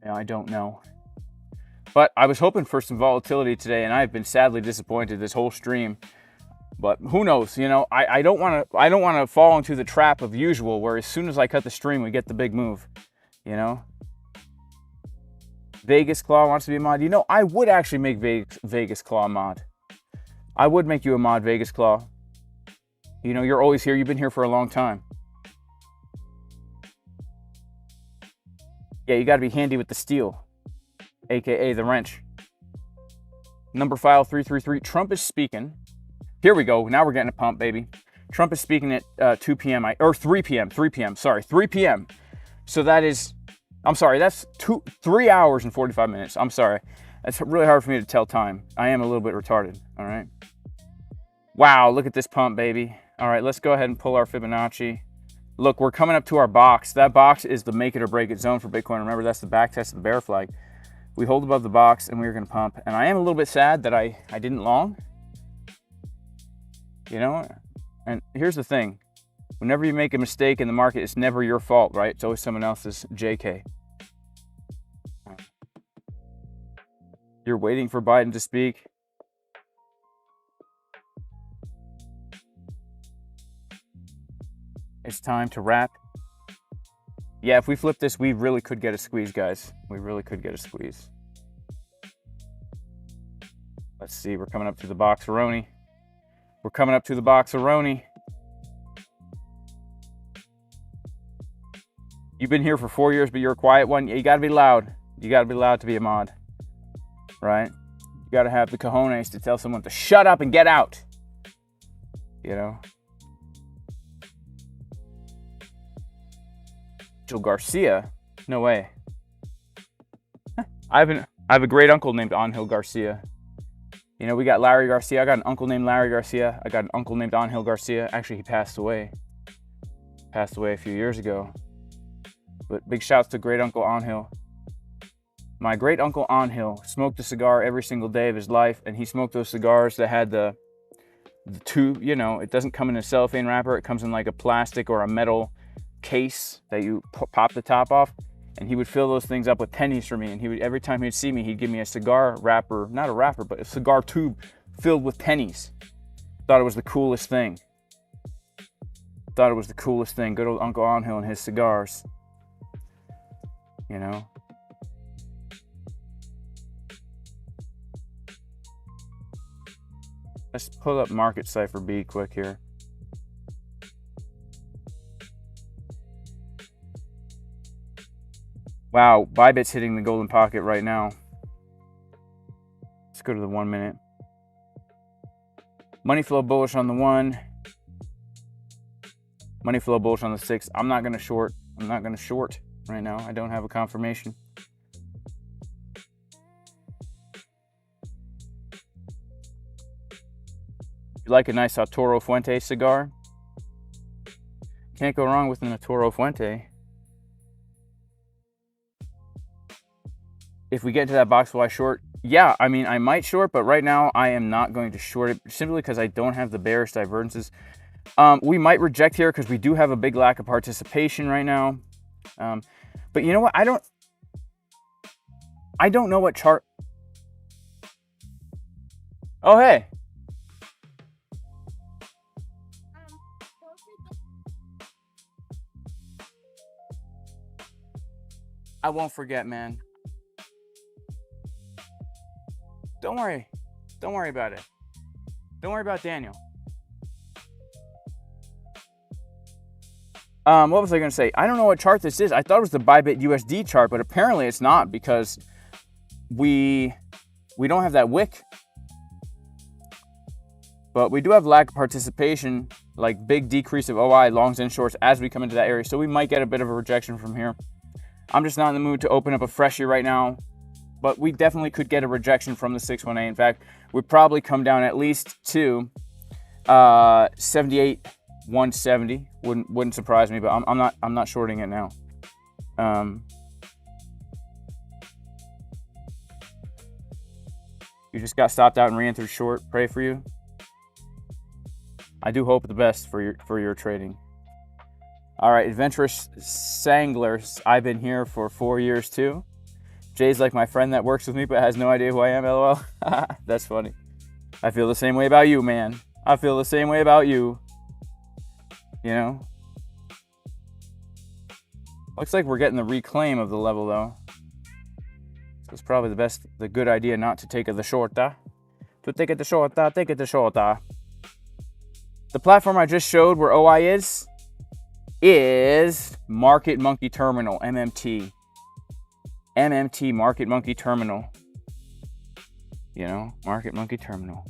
Yeah, I don't know. But I was hoping for some volatility today, and I've been sadly disappointed this whole stream. But who knows? You know, I don't want to fall into the trap of usual, where as soon as I cut the stream, we get the big move. You know. Vegas Claw wants to be a mod. You know, I would actually make Vegas Claw mod. I would make you a mod, Vegas Claw. You know, you're always here. You've been here for a long time. Yeah, you got to be handy with the steel, aka the wrench. Number file 333. Trump is speaking. Here we go. Now we're getting a pump, baby. Trump is speaking at 2 p.m. or 3 p.m. 3 p.m. Sorry, 3 p.m. So that is. I'm sorry, that's 3 hours and 45 minutes. I'm sorry. That's really hard for me to tell time. I am a little bit retarded, all right? Wow, look at this pump, baby. All right, let's go ahead and pull our Fibonacci. Look, we're coming up to our box. That box is the make it or break it zone for Bitcoin. Remember, that's the back test of the bear flag. We hold above the box, and we're going to pump. And I am a little bit sad that I didn't long. You know? And here's the thing. Whenever you make a mistake in the market, it's never your fault, right? It's always someone else's JK. You're waiting for Biden to speak. It's time to wrap. Yeah, if we flip this, we really could get a squeeze, guys. We really could get a squeeze. Let's see. We're coming up to the box-a-roni. We're coming up to the box-a-roni. You've been here for 4 years, but you're a quiet one. You got to be loud. You got to be loud to be a mod, right? You got to have the cojones to tell someone to shut up and get out, you know? Angel Garcia? No way. I have a great uncle named Angel Garcia. You know, we got Larry Garcia. I got an uncle named Larry Garcia. I got an uncle named Angel Garcia. Actually, he passed away. Passed away a few years ago. But big shouts to great uncle Angel. My great uncle Angel smoked a cigar every single day of his life, and he smoked those cigars that had the tube, you know, it doesn't come in a cellophane wrapper. It comes in like a plastic or a metal case that you pop the top off, and he would fill those things up with pennies for me. And he would, every time he'd see me, he'd give me a cigar wrapper, not a wrapper, but a cigar tube filled with pennies. Thought it was the coolest thing. Thought it was the coolest thing. Good old Uncle Angel and his cigars. You know. Let's pull up Market Cipher B quick here. Wow, Bybit's hitting the golden pocket right now. Let's go to the 1 minute. Money flow bullish on the 1. Money flow bullish on the 6. I'm not going to short. I'm not going to short right now. I don't have a confirmation. You like a nice Toro Fuente cigar? Can't go wrong with a Toro Fuente. If we get into that box, will I short? Yeah, I mean, I might short, but right now I am not going to short it simply because I don't have the bearish divergences. We might reject here because we do have a big lack of participation right now. But you know what? I don't know what chart. Oh, hey. I won't forget, man. Don't worry. Don't worry about it. Don't worry about Daniel. What was I going to say? I don't know what chart this is. I thought it was the Bybit USD chart, but apparently it's not because we don't have that wick. But we do have lack of participation, like big decrease of OI, longs and shorts as we come into that area. So we might get a bit of a rejection from here. I'm just not in the mood to open up a freshie right now. But we definitely could get a rejection from the 618. In fact, we'd probably come down at least to 78, 170. Wouldn't surprise me, but I'm not shorting it now. You just got stopped out and re-entered short. Pray for you. I do hope the best for your trading. All right, adventurous sanglers. I've been here for 4 years too. Jay's like my friend that works with me but has no idea who I am, LOL. That's funny. I feel the same way about you, man. I feel the same way about you. You know? Looks like we're getting the reclaim of the level, though. So it's probably the good idea not to take it the shorta. To take it the shorta, take it the shorta. The platform I just showed where OI is Market Monkey Terminal, MMT. MMT, Market Monkey Terminal. You know, Market Monkey Terminal.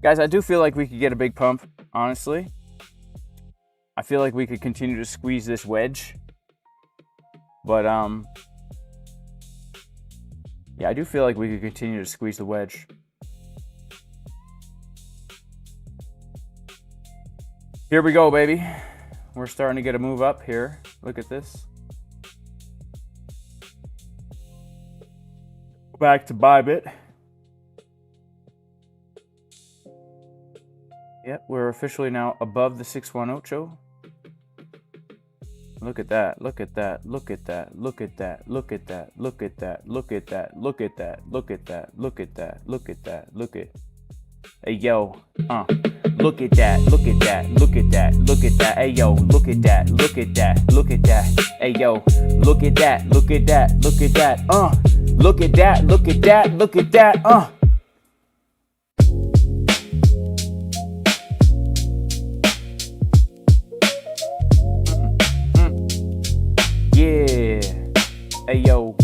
Guys, I do feel like we could get a big pump, honestly. I feel like we could continue to squeeze this wedge. But, yeah, I do feel like we could continue to squeeze the wedge. Here we go, baby. We're starting to get a move up here. Look at this. Back to Bybit. Yep, we're officially now above the 618. Look at that, look at that, look at that, look at that, look at that, look at that, look at that, look at that, look at that, look at that, look at that, look at. Hey yo, look at that, look at that, look at that, look at that, hey yo, look at that, look at that, look at that, hey yo, look at that, look at that, look at that, look at that, look at that, look at that, Yeah, hey yo,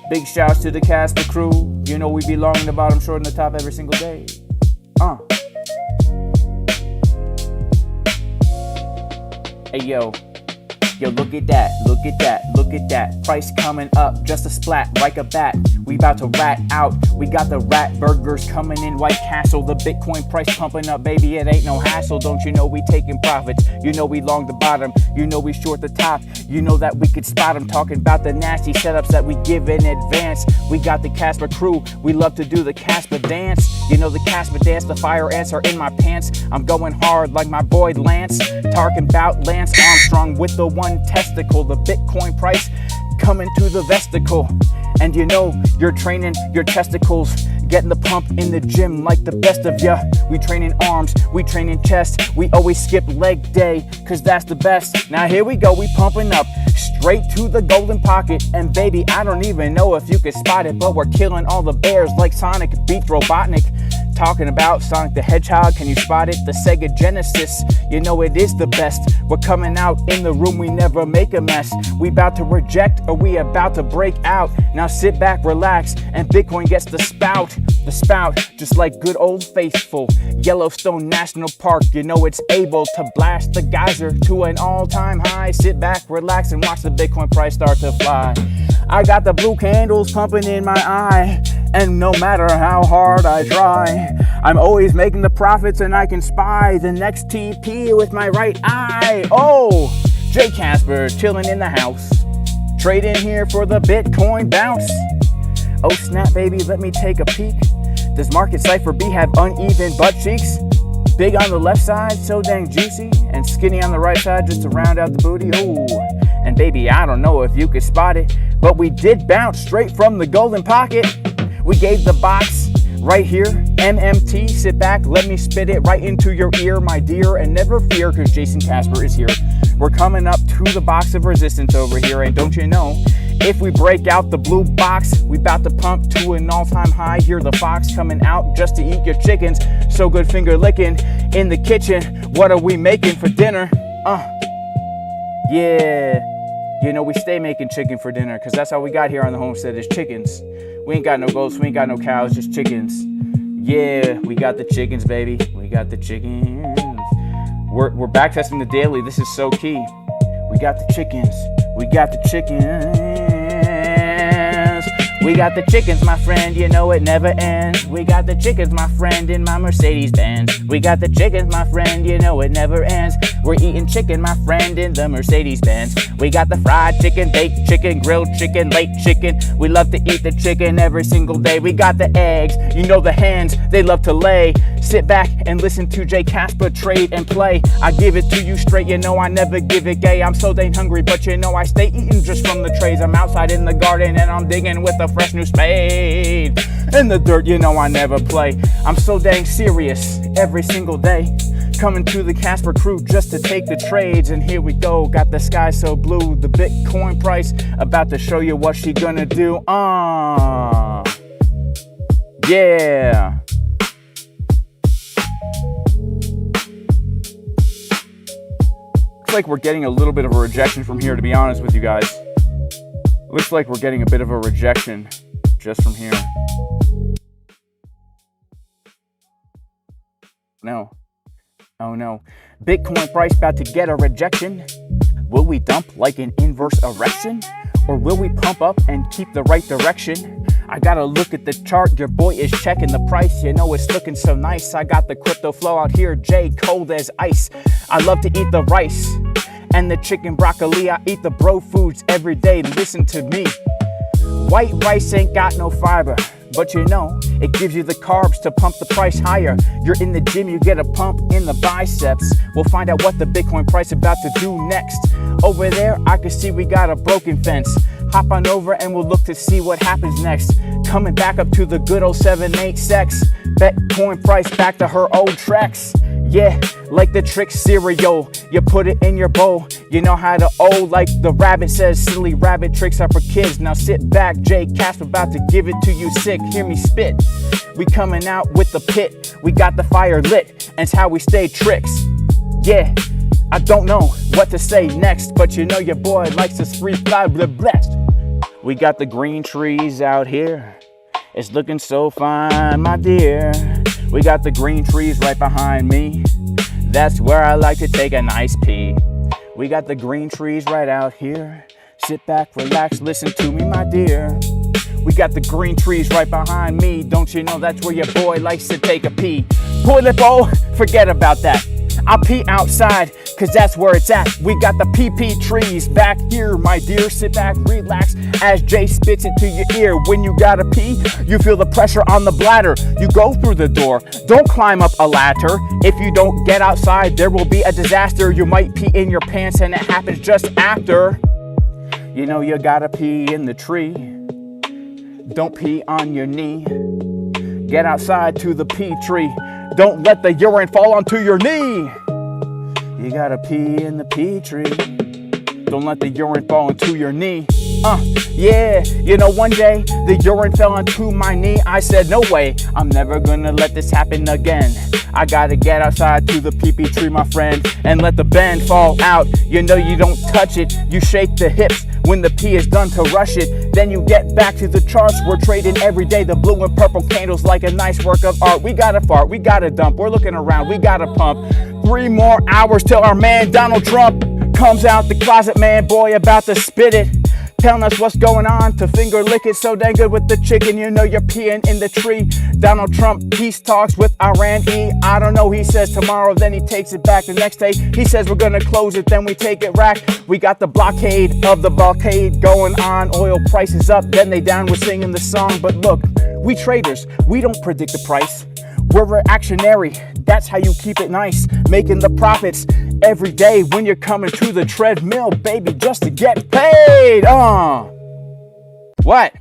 big shouts to the Casper crew. You know we belong in the bottom, short in the top every single day. Hey yo, look at that, look at that, look at that. Price coming up, just a splat, like a bat. We about to rat out, we got the rat burgers coming in, White Castle. The Bitcoin price pumping up, baby, it ain't no hassle. Don't you know we taking profits? You know we long the bottom, you know we short the top. You know that we could spot them, talking about the nasty setups that we give in advance. We got the Casper crew, we love to do the Casper dance. You know the Casper dance, the fire ants are in my pants. I'm going hard like my boy Lance, talking about Lance Armstrong with the one testicle. The Bitcoin price coming to the vesticle. And you know you're training your testicles, getting the pump in the gym like the best of ya. We training arms, we training chest. We always skip leg day, cause that's the best. Now here we go, we pumping up straight to the golden pocket. And baby, I don't even know if you could spot it, but we're killing all the bears like Sonic beats Robotnik. Talking about Sonic the Hedgehog, can you spot it? The Sega Genesis, you know it is the best. We're coming out in the room, we never make a mess. We about to reject, or we about to break out. Now sit back, relax, and Bitcoin gets the spout. The spout, just like good old faithful Yellowstone National Park. You know it's able to blast the geyser to an all-time high. Sit back, relax, and watch the Bitcoin price start to fly. I got the blue candles pumping in my eye, and no matter how hard I try, I'm always making the profits, and I can spy the next TP with my right eye. Oh, J Casper chilling in the house, trading here for the Bitcoin bounce. Oh snap, baby, let me take a peek. Does Market Cypher B have uneven butt cheeks? Big on the left side, so dang juicy, and skinny on the right side just to round out the booty. Ooh, and baby, I don't know if you could spot it, but we did bounce straight from the golden pocket. We gave the box right here, MMT, sit back, let me spit it right into your ear, my dear, and never fear, cause Jason Casper is here. We're coming up to the box of resistance over here, and don't you know, if we break out the blue box, we about to pump to an all-time high. Hear the fox coming out just to eat your chickens. So good finger licking in the kitchen. What are we making for dinner? Yeah, you know we stay making chicken for dinner, cause that's how we got here on the homestead, is chickens. We ain't got no goats, we ain't got no cows, just chickens. Yeah, we got the chickens, baby. We got the chickens. We're backtesting the daily. This is so key. We got the chickens. We got the chickens. We got the chickens, my friend, you know it never ends. We got the chickens, my friend, in my Mercedes Benz. We got the chickens, my friend, you know it never ends. We're eating chicken, my friend, in the Mercedes Benz. We got the fried chicken, baked chicken, grilled chicken, late chicken. We love to eat the chicken every single day. We got the eggs, you know the hens, they love to lay. Sit back and listen to J Casper trade and play. I give it to you straight, you know I never give it gay. I'm so dang hungry, but you know I stay eating just from the trays. I'm outside in the garden and I'm digging with a fresh new spade. In the dirt, you know I never play. I'm so dang serious every single day. Coming to the Casper crew just to take the trades, and here we go. Got the sky so blue, the Bitcoin price about to show you what she gonna do. Yeah. Looks like we're getting a little bit of a rejection from here, to be honest with you guys. Looks like we're getting a bit of a rejection just from here. No. Oh no. Bitcoin price about to get a rejection. Will we dump like an inverse erection? Or will we pump up and keep the right direction? I gotta look at the chart, your boy is checking the price. You know it's looking so nice. I got the crypto flow out here, J, cold as ice. I love to eat the rice and the chicken broccoli. I eat the bro foods every day, listen to me. White rice ain't got no fiber. but you know, it gives you the carbs to pump the price higher. You're in the gym, you get a pump in the biceps. We'll find out what the Bitcoin price about to do next. Over there, I can see we got a broken fence. Hop on over and we'll look to see what happens next. Coming back up to the good old 7-8 sex. Bitcoin price back to her old tracks. Yeah, like the trick cereal, you put it in your bowl. You know how to like the rabbit says, silly rabbit tricks are for kids. Now sit back, Jay Casp about to give it to you sick. Hear me spit. We coming out with the pit. We got the fire lit, and it's how we stay tricks. Yeah, I don't know what to say next, but you know your boy likes to freestyle blessed. We got the green trees out here. It's looking so fine, my dear. We got the green trees right behind me. That's where I like to take a nice pee. We got the green trees right out here. Sit back, relax, listen to me, my dear. We got the green trees right behind me. Don't you know that's where your boy likes to take a pee? Toilet bowl, forget about that. I'll pee outside, cause that's where it's at. We got the PP trees back here, my dear. Sit back, relax, as Jay spits into your ear. When you gotta pee, you feel the pressure on the bladder. You go through the door, don't climb up a ladder. If you don't get outside, there will be a disaster. You might pee in your pants and it happens just after. You know you gotta pee in the tree. Don't pee on your knee. Get outside to the pee tree. Don't let the urine fall onto your knee. You gotta pee in the pee tree. Don't let the urine fall into your knee. Yeah, you know, one day the urine fell onto my knee. I said, no way, I'm never gonna let this happen again. I gotta get outside to the pee tree, my friend, and let the bend fall out. You know you don't touch it, you shake the hips when the pee is done to rush it. Then you get back to the charts. We're trading every day, the blue and purple candles like a nice work of art. We gotta fart, we gotta dump, we're looking around, we gotta pump. 3 more hours till our man Donald Trump comes out the closet, man, boy, about to spit it. Telling us what's going on, to finger lick it so dang good with the chicken. You know you're peeing in the tree. Donald Trump peace talks with Iran. I don't know, he says tomorrow, then he takes it back the next day. He says we're gonna close it, then we take it rack. We got the blockade of the blockade going on. Oil prices up, then they down, we're singing the song. But look, we traders, we don't predict the price. We're reactionary, that's how you keep it nice. Making the profits every day when you're coming to the treadmill, baby, just to get paid. What?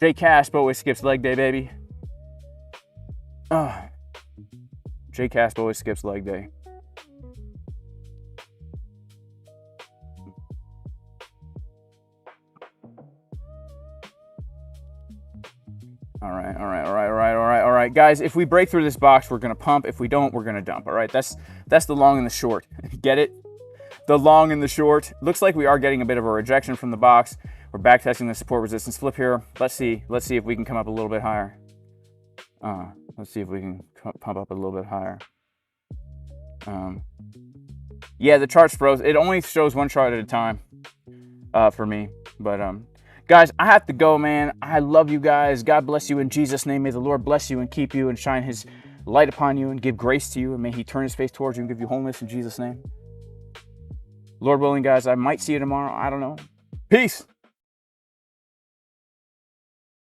Jay Casp always skips leg day, baby. Jay Casp always skips leg day. All right, guys. If we break through this box, we're gonna pump. If we don't, we're gonna dump. All right, that's the long and the short. Get it? The long and the short. Looks like we are getting a bit of a rejection from the box. We're back testing the support resistance flip here. Let's see if we can come up a little bit higher. Let's see if we can pump up a little bit higher. Yeah, the chart's froze. It only shows one chart at a time for me. But guys, I have to go, man. I love you guys. God bless you in Jesus' name. May the Lord bless you and keep you and shine his light upon you and give grace to you. And may he turn his face towards you and give you wholeness in Jesus' name. Lord willing, guys, I might see you tomorrow. I don't know. Peace.